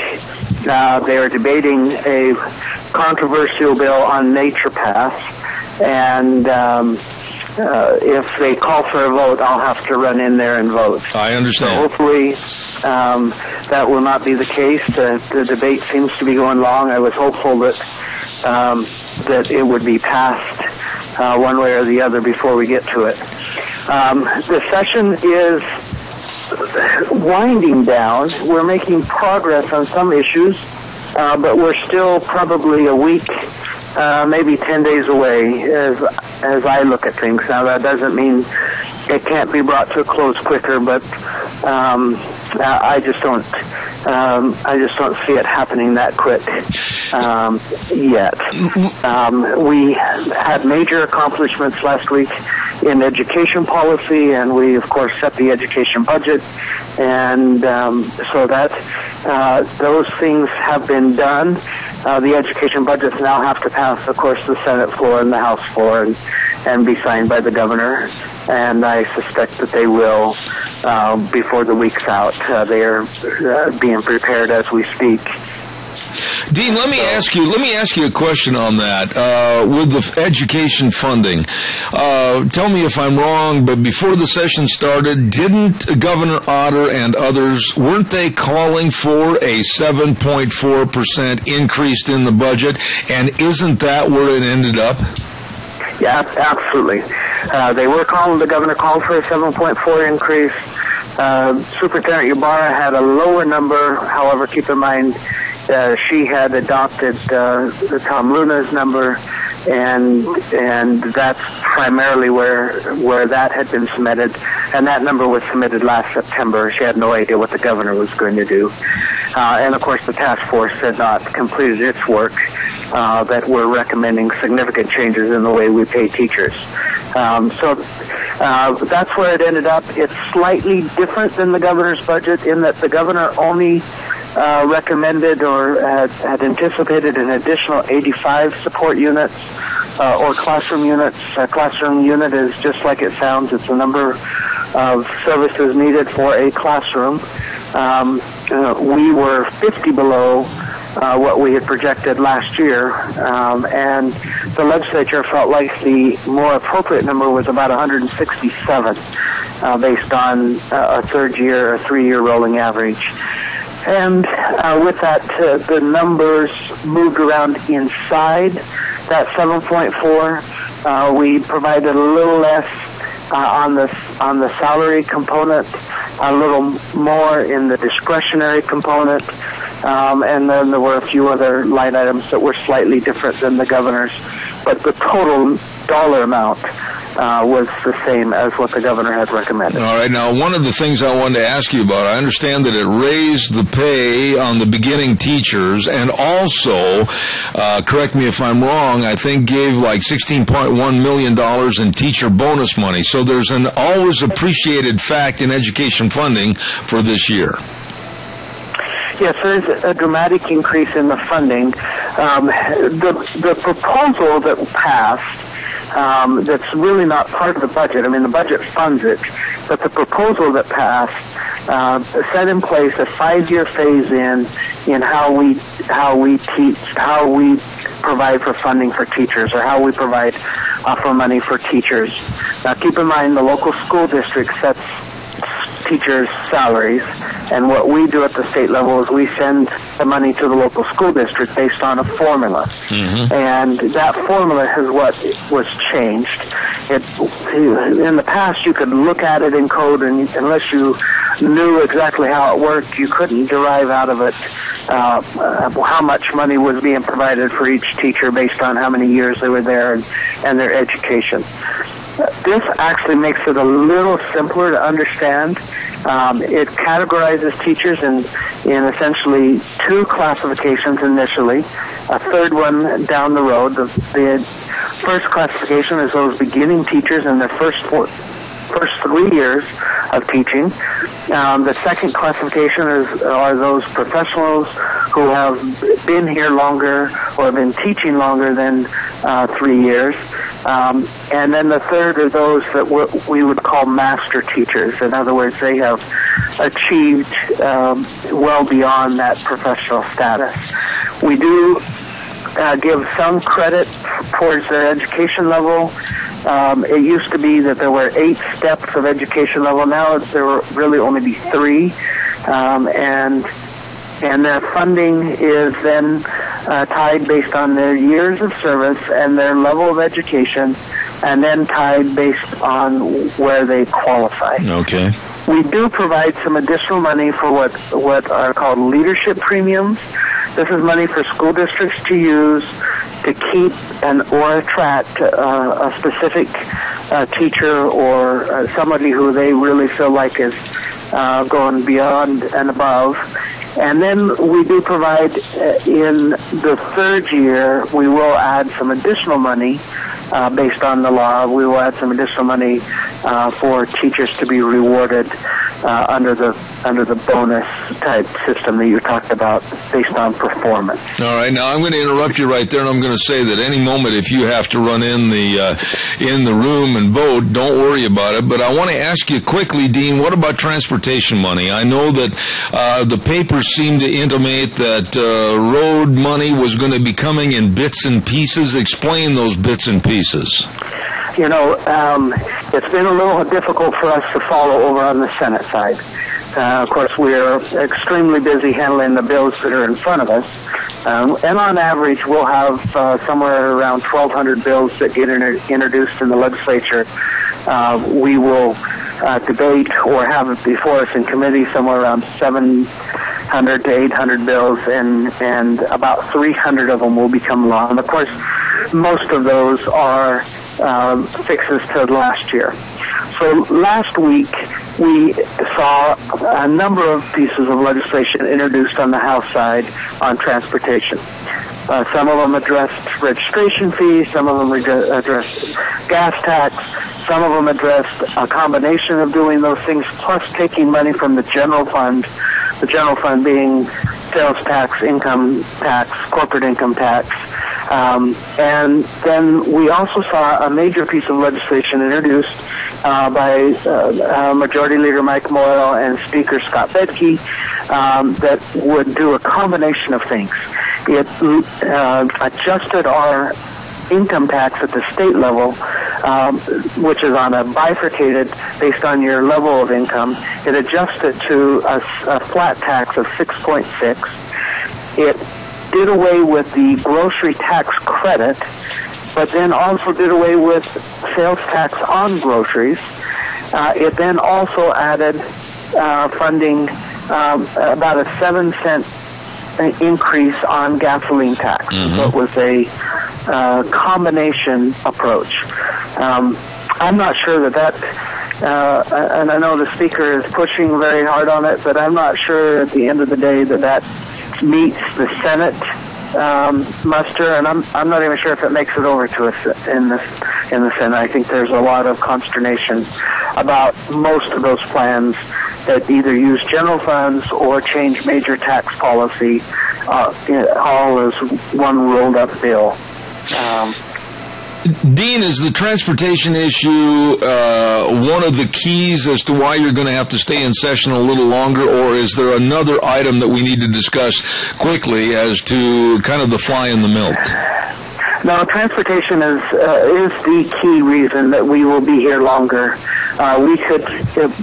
They are debating a controversial bill on nature paths, and if they call for a vote, I'll have to run in there and vote. I understand. So hopefully that will not be the case. The debate seems to be going long. I was hopeful that that it would be passed one way or the other before we get to it. The session is winding down. We're making progress on some issues, but we're still probably a week, maybe 10 days away as I look at things. Now, that doesn't mean it can't be brought to a close quicker, but I just don't see it happening that quick yet. We had major accomplishments last week in education policy, and we, of course, set the education budget, and so that those things have been done. The education budgets now have to pass, of course, the Senate floor and the House floor and be signed by the governor, and I suspect that they will before the week's out. They are being prepared as we speak. Dean, let me ask you a question on that. With the education funding, tell me if I'm wrong, but before the session started, didn't Governor Otter and others, weren't they calling for a 7.4% increase in the budget? And isn't that where it ended up? Yeah, absolutely. The governor called for a 7.4 increase. Superintendent Ybarra had a lower number. However, keep in mind, she had adopted Tom Luna's number, and that's primarily where that had been submitted, and that number was submitted last September. She had no idea what the governor was going to do, and of course the task force had not completed its work. That we're recommending significant changes in the way we pay teachers. So that's where it ended up. It's slightly different than the governor's budget in that the governor only recommended or had anticipated an additional 85 support units or classroom units. A classroom unit is just like it sounds. It's the number of services needed for a classroom. We were 50 below what we had projected last year, and the legislature felt like the more appropriate number was about 167 based on a third-year or three-year rolling average. And with that, the numbers moved around inside that 7.4. We provided a little less on the salary component, a little more in the discretionary component, and then there were a few other line items that were slightly different than the governor's. But the total dollar amount was the same as what the governor had recommended. All right. Now, one of the things I wanted to ask you about, I understand that it raised the pay on the beginning teachers and also, correct me if I'm wrong, I think gave like $16.1 million in teacher bonus money. So there's an always appreciated fact in education funding for this year. Yes, there is a dramatic increase in the funding. The proposal that passed, that's really not part of the budget. I mean, the budget funds it, but the proposal that passed set in place a 5-year phase-in in how we teach, how we provide for funding for teachers, or how we provide for money for teachers. Now, keep in mind the local school district sets teachers' salaries, and what we do at the state level is we send the money to the local school district based on a formula. And that formula is what was changed. In the past, you could look at it in code, and unless you knew exactly how it worked, you couldn't derive out of it how much money was being provided for each teacher based on how many years they were there and their education. This actually makes it a little simpler to understand. It categorizes teachers in essentially two classifications initially, a third one down the road. The first classification is those beginning teachers in their first 3 years of teaching. The second classification are those professionals who have been here longer or have been teaching longer than 3 years. And then the third are those that we would call master teachers. In other words, they have achieved well beyond that professional status. We do give some credit towards their education level. It used to be that there were 8 steps of education level. Now there will really only be 3. And their funding is then tied based on their years of service and their level of education, and then tied based on where they qualify. Okay. We do provide some additional money for what are called leadership premiums. This is money for school districts to use to keep or attract a specific teacher or somebody who they really feel like is going beyond and above. And then we do provide, in the third year, we will add some additional money based on the law. We will add some additional money for teachers to be rewarded under the bonus type system that you talked about based on performance. All right, now I'm going to interrupt you right there, and I'm going to say that any moment if you have to run in the room and vote, don't worry about it. But I want to ask you quickly, Dean, what about transportation money? I know that the papers seem to intimate that road money was going to be coming in bits and pieces. Explain those bits and pieces. You know, it's been a little difficult for us to follow over on the Senate side. Of course, we're extremely busy handling the bills that are in front of us. And on average, we'll have somewhere around 1,200 bills that get introduced in the legislature. We will debate or have it before us in committee somewhere around 700 to 800 bills, and about 300 of them will become law. And of course, most of those are fixes to last year. So last week, we saw a number of pieces of legislation introduced on the House side on transportation. Some of them addressed registration fees, some of them addressed gas tax, some of them addressed a combination of doing those things, plus taking money from the general fund being sales tax, income tax, corporate income tax. And then we also saw a major piece of legislation introduced by Majority Leader Mike Moyle and Speaker Scott Bedke that would do a combination of things. It adjusted our income tax at the state level, which is on a bifurcated based on your level of income. It adjusted to a flat tax of 6.6. It did away with the grocery tax credit, but then also did away with sales tax on groceries. It then also added funding about a 7-cent increase on gasoline tax. Mm-hmm. So it was a combination approach. I'm not sure that and I know the Speaker is pushing very hard on it, but I'm not sure at the end of the day that meets the Senate muster, and I'm not even sure if it makes it over to us in the Senate. I think there's a lot of consternation about most of those plans that either use general funds or change major tax policy, all as one rolled up bill. Dean, is the transportation issue one of the keys as to why you're going to have to stay in session a little longer, or is there another item that we need to discuss quickly as to kind of the fly in the milk? No, transportation is the key reason that we will be here longer. We could,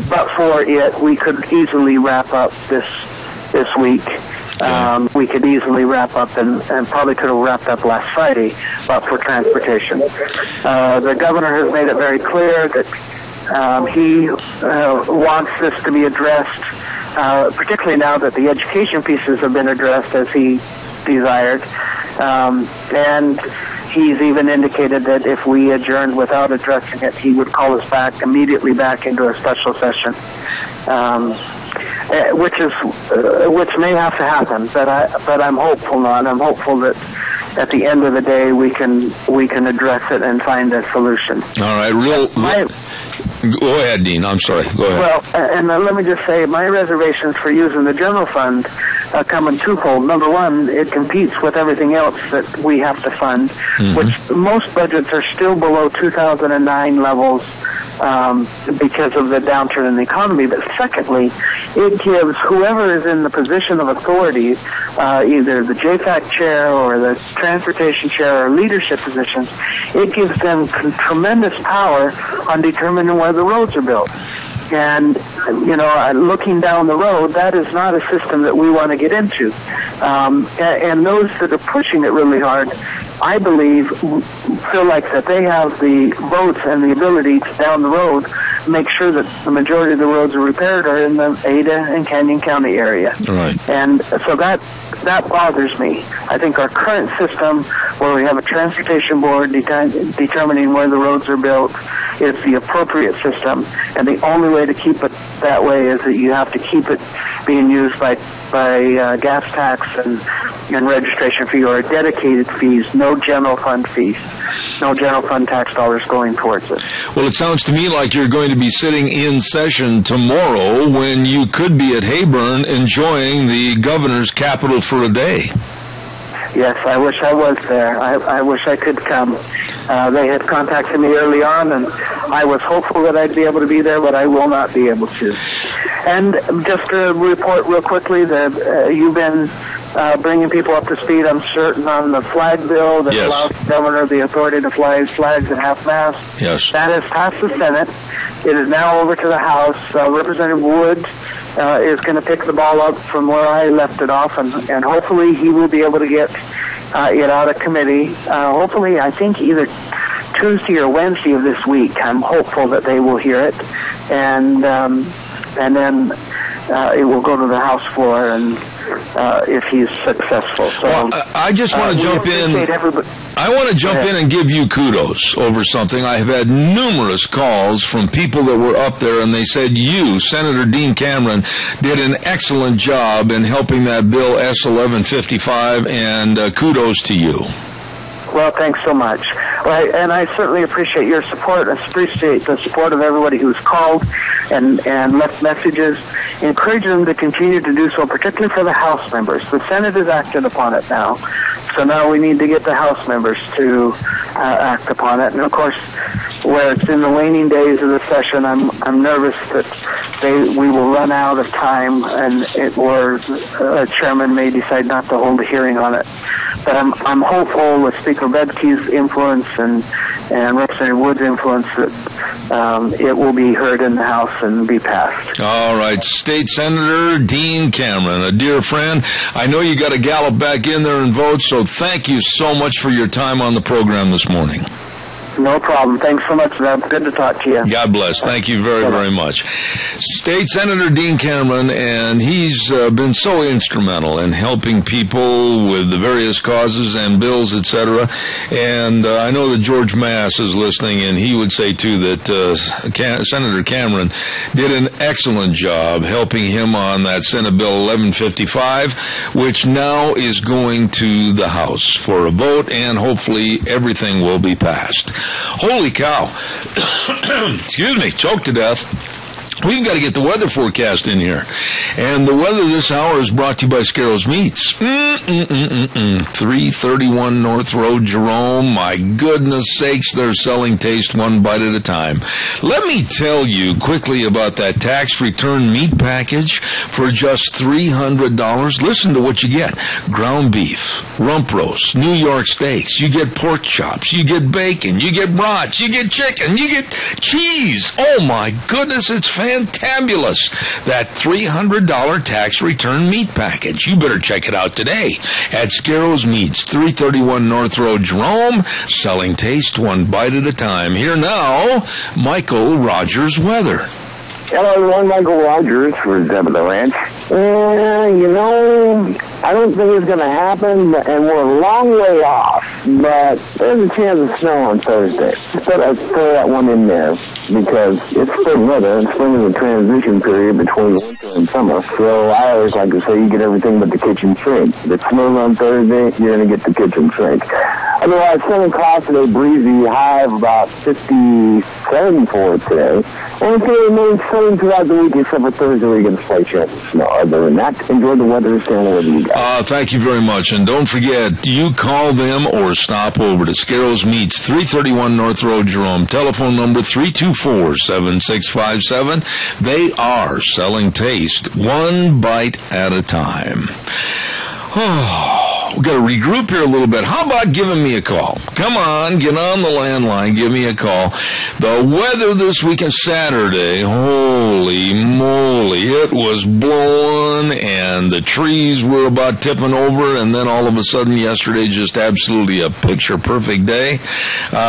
but for it, we could easily wrap up this week. We could easily wrap up and probably could have wrapped up last Friday, but for transportation. The governor has made it very clear that he wants this to be addressed, particularly now that the education pieces have been addressed as he desired. And he's even indicated that if we adjourned without addressing it, he would call us immediately back into a special session. Which may have to happen, but I'm hopeful not. I'm hopeful that at the end of the day we can address it and find a solution. All right, go ahead, Dean. I'm sorry. Go ahead. Well, and let me just say, my reservations for using the general fund come in twofold. Number one, it competes with everything else that we have to fund, which most budgets are still below 2009 levels. Because of the downturn in the economy. But secondly, it gives whoever is in the position of authority, either the JFAC chair or the transportation chair or leadership positions, it gives them tremendous power on determining where the roads are built. And, looking down the road, that is not a system that we want to get into. And those that are pushing it really hard, I believe, feel like that they have the votes and the ability to, down the road, make sure that the majority of the roads are repaired are in the Ada and Canyon County area. Right. And so that bothers me. I think our current system, where we have a transportation board determining where the roads are built, is the appropriate system. And the only way to keep it that way is that you have to keep it being used by gas tax and registration fee or dedicated fees, no general fund fees, no general fund tax dollars going towards it. Well, it sounds to me like you're going to be sitting in session tomorrow when you could be at Heyburn enjoying the governor's capital for a day. Yes, I wish I was there. I wish I could come. They had contacted me early on, and I was hopeful that I'd be able to be there, but I will not be able to. And just to report real quickly that you've been bringing people up to speed, I'm certain, on the flag bill that allows the governor the authority to fly flags at half-mast. Yes. That has passed the Senate. It is now over to the House. Representative Wood is going to pick the ball up from where I left it off, and hopefully he will be able to get it out of committee. Hopefully, I think either Tuesday or Wednesday of this week. I'm hopeful that they will hear it, and then it will go to the House floor, and if he's successful. So I just want to jump in. I want to jump in and give you kudos over something. I have had numerous calls from people that were up there, and they said you, Senator Dean Cameron, did an excellent job in helping that bill S1155, and kudos to you. Well, thanks so much. Well, and I certainly appreciate your support. I appreciate the support of everybody who's called and left messages. Encourage them to continue to do so, particularly for the House members. The Senate has acted upon it now, so now we need to get the House members to act upon it. And of course, where it's in the waning days of the session, I'm nervous that we will run out of time, or a chairman may decide not to hold a hearing on it. But I'm hopeful with Speaker Bedke's influence and Representative Wood's influence that it will be heard in the House and be passed. All right, State Senator Dean Cameron, a dear friend. I know you got to gallop back in there and vote, so thank you so much for your time on the program this morning. No problem. Thanks so much, Zeb. Good to talk to you. God bless. Thank you very, very much. State Senator Dean Cameron, and he's been so instrumental in helping people with the various causes and bills, etc. And I know that George Mass is listening, and he would say, too, that Senator Cameron did an excellent job helping him on that Senate Bill 1155, which now is going to the House for a vote, and hopefully everything will be passed. Holy cow. Excuse me, choked to death. We've got to get the weather forecast in here. And the weather this hour is brought to you by Scarro's Meats. 331 North Road, Jerome. My goodness sakes, they're selling taste one bite at a time. Let me tell you quickly about that tax return meat package for just $300. Listen to what you get. Ground beef, rump roast, New York steaks. You get pork chops. You get bacon. You get brats. You get chicken. You get cheese. Oh, my goodness, it's fantabulous. That $300 tax return meat package. You better check it out today at Scarro's Meats, 331 North Road, Jerome, selling taste one bite at a time. Here now, Michael Rogers weather. Hello, everyone. Michael Rogers for Zeb of the Ranch. I don't think it's going to happen, and we're a long way off, but there's a chance of snow on Thursday. I'd throw that one in there, because it's spring weather, and spring is a transition period between winter and summer. So I always like to say you get everything but the kitchen sink. If it snows on Thursday, you're going to get the kitchen sink. Otherwise, sunny clouds today, breezy, high of about 57 for today. And it's going to remain sunny throughout the week, except for Thursday where you get a slight chance of snow. Other than that, enjoy the weather, stay on the weather you got. Thank you very much. And don't forget, you call them or stop over to Scarro's Meats, 331 North Road, Jerome. Telephone number 324-7657. They are selling taste one bite at a time. We've got to regroup here a little bit. How about giving me a call? Come on, get on the landline, give me a call. The weather this weekend, Saturday, holy moly, it was blowing and the trees were about tipping over, and then all of a sudden yesterday, just absolutely a picture-perfect day.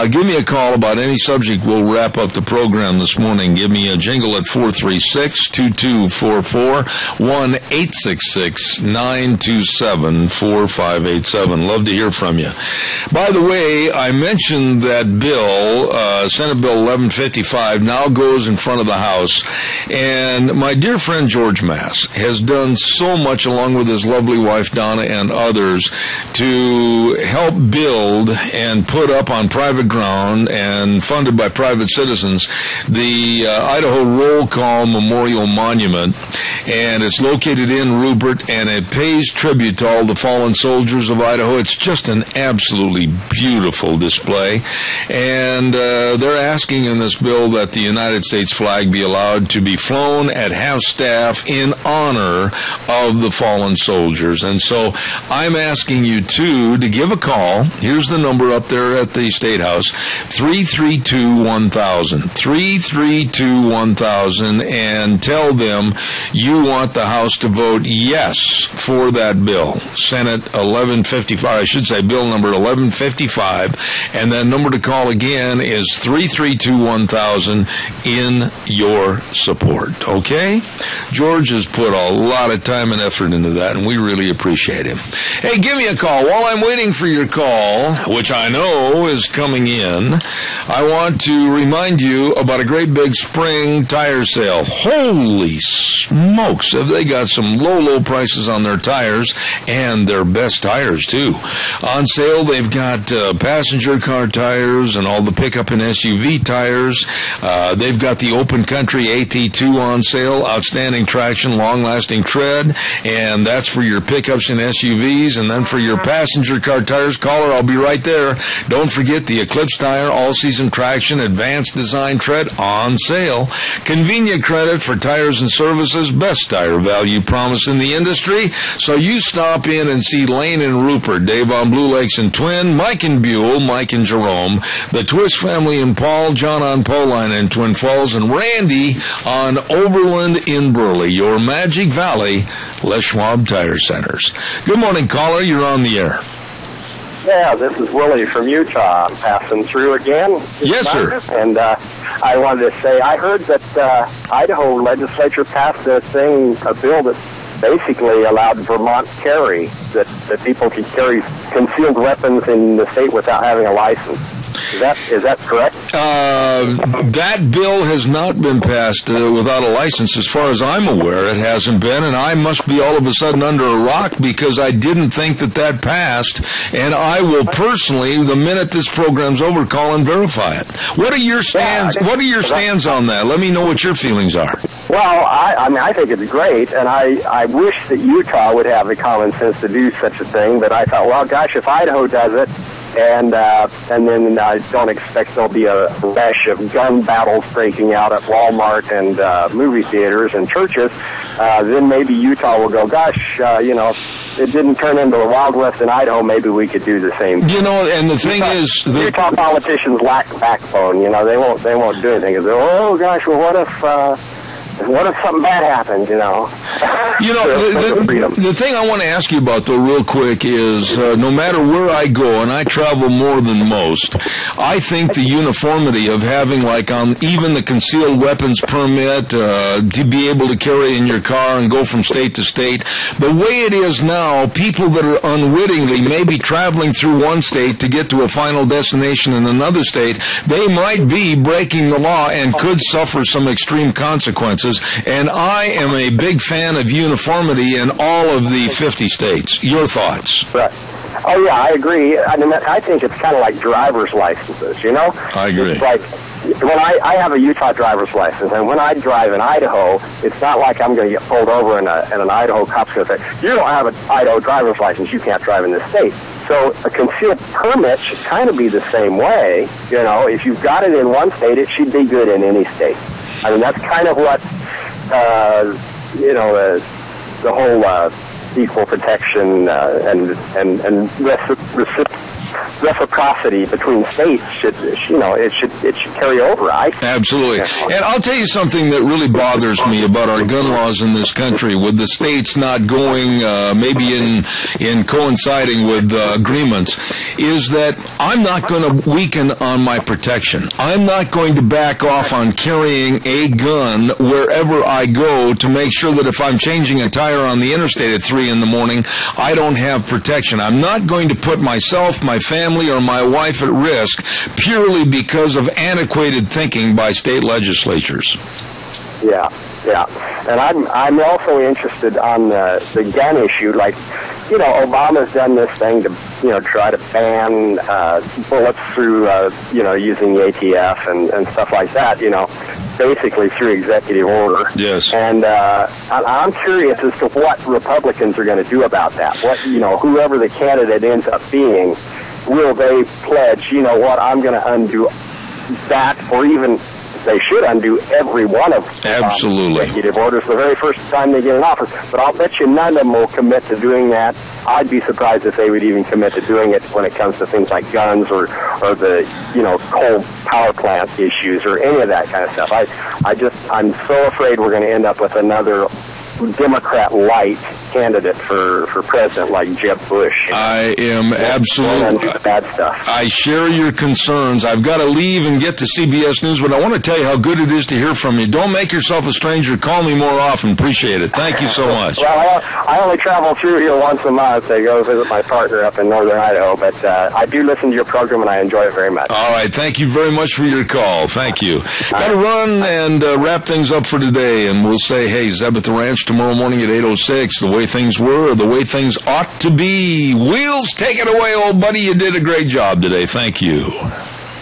Give me a call about any subject. We'll wrap up the program this morning. Give me a jingle at 436-2244, 1-866-927-4587. Love to hear from you. By the way, I mentioned that bill, Senate Bill 1155, now goes in front of the House. And my dear friend George Mass has done so much, along with his lovely wife Donna and others, to help build and put up on private ground and funded by private citizens the Idaho Roll Call Memorial Monument. And it's located in Rupert, and it pays tribute to all the fallen soldiers of Idaho. It's just an absolutely beautiful display. And they're asking in this bill that the United States flag be allowed to be flown at half-staff in honor of the fallen soldiers. And so I'm asking you, too, to give a call. Here's the number up there at the State House, 332-1000, 332-1000, and tell them you want the House to vote yes for that bill. Senate 1155, I should say bill number 1155, and that number to call again is 332-1000 in your support. Okay? George has put a lot of time and effort into that, and we really appreciate him. Hey, give me a call. While I'm waiting for your call, which I know is coming in, I want to remind you about a great big spring tire sale. Holy smokes, have they got some low prices on their tires, and their best tires, too. On sale, they've got passenger car tires and all the pickup and SUV tires. They've got the Open Country AT2 on sale, outstanding traction, long-lasting tread, and that's for your pickups and SUVs. And then for your passenger car tires, caller, I'll be right there. Don't forget the Eclipse tire, all-season traction, advanced design tread on sale. Convenient credit for tires and services, best tire value promise in the industry. So you stop in and see Lane and Rupert, Dave on Blue Lakes and Twin, Mike and Buell, Mike and Jerome, the Twist family in Paul, John on Poline in Twin Falls, and Randy on Overland in Burley, your Magic Valley Les Schwab Tire Centers. Good morning, caller. You're on the air. Yeah, this is Willie from Utah. I'm passing through again. Yes, sir. And I wanted to say, I heard that Idaho legislature passed a bill that basically allowed Vermont carry, that people can carry concealed weapons in the state without having a license. Is that correct? That bill has not been passed without a license. As far as I'm aware, it hasn't been, and I must be all of a sudden under a rock because I didn't think that passed, and I will personally, the minute this program's over, call and verify it. What are your stands? What are your stands on that? Let me know what your feelings are. Well, I mean, I think it's great, and I wish that Utah would have the common sense to do such a thing, but I thought, well, gosh, if Idaho does it, and then I don't expect there'll be a rash of gun battles breaking out at Walmart and movie theaters and churches, then maybe Utah will go, gosh, it didn't turn into the Wild West in Idaho, maybe we could do the same thing. You know, and the thing is... Utah politicians lack backbone, they won't do anything. They'll, oh, gosh, well, what if something bad happens, the thing I want to ask you about, though, real quick is no matter where I go, and I travel more than most, I think the uniformity of having, like, on even the concealed weapons permit, to be able to carry in your car and go from state to state, the way it is now, people that are unwittingly maybe traveling through one state to get to a final destination in another state, they might be breaking the law and could suffer some extreme consequences. And I am a big fan of uniformity in all of the 50 states. Your thoughts? Right. Oh, yeah, I agree. I mean, I think it's kind of like driver's licenses, I agree. It's like when I have a Utah driver's license, and when I drive in Idaho, it's not like I'm going to get pulled over and an Idaho cop's going to say, you don't have an Idaho driver's license, you can't drive in this state. So a concealed permit should kind of be the same way. If you've got it in one state, it should be good in any state. I mean, that's kind of what, the whole equal protection and reciprocity between states should carry over. Absolutely. And I'll tell you something that really bothers me about our gun laws in this country, with the states not going maybe in coinciding with agreements, is that I'm not going to weaken on my protection. I'm not going to back off on carrying a gun wherever I go to make sure that if I'm changing a tire on the interstate at 3 in the morning, I don't have protection. I'm not going to put myself, my family, or my wife at risk purely because of antiquated thinking by state legislatures. Yeah. And I'm also interested on the gun issue. Like, Obama's done this thing to, try to ban bullets through, using the ATF and stuff like that, basically through executive order. Yes. And I'm curious as to what Republicans are going to do about that. What, whoever the candidate ends up being, will they pledge, I'm going to undo that, or even they should undo every one of executive orders the very first time they get in office. But I'll bet you none of them will commit to doing that. I'd be surprised if they would even commit to doing it when it comes to things like guns or the coal power plant issues or any of that kind of stuff. I'm so afraid we're going to end up with another Democrat light candidate for president like Jeb Bush. I am absolutely bad stuff. I share your concerns. I've got to leave and get to CBS News, but I want to tell you how good it is to hear from you. Don't make yourself a stranger. Call me more often. Appreciate it. Thank you so much. Well, I only travel through here once a month. I go visit my partner up in northern Idaho, but I do listen to your program and I enjoy it very much. All right. Thank you very much for your call. Thank you. Got to run and wrap things up for today, and we'll say, hey, Zeb at the Ranch tomorrow morning at 8:06. The way things were, the way things ought to be. Wheels, take it away, old buddy. You did a great job today. Thank you.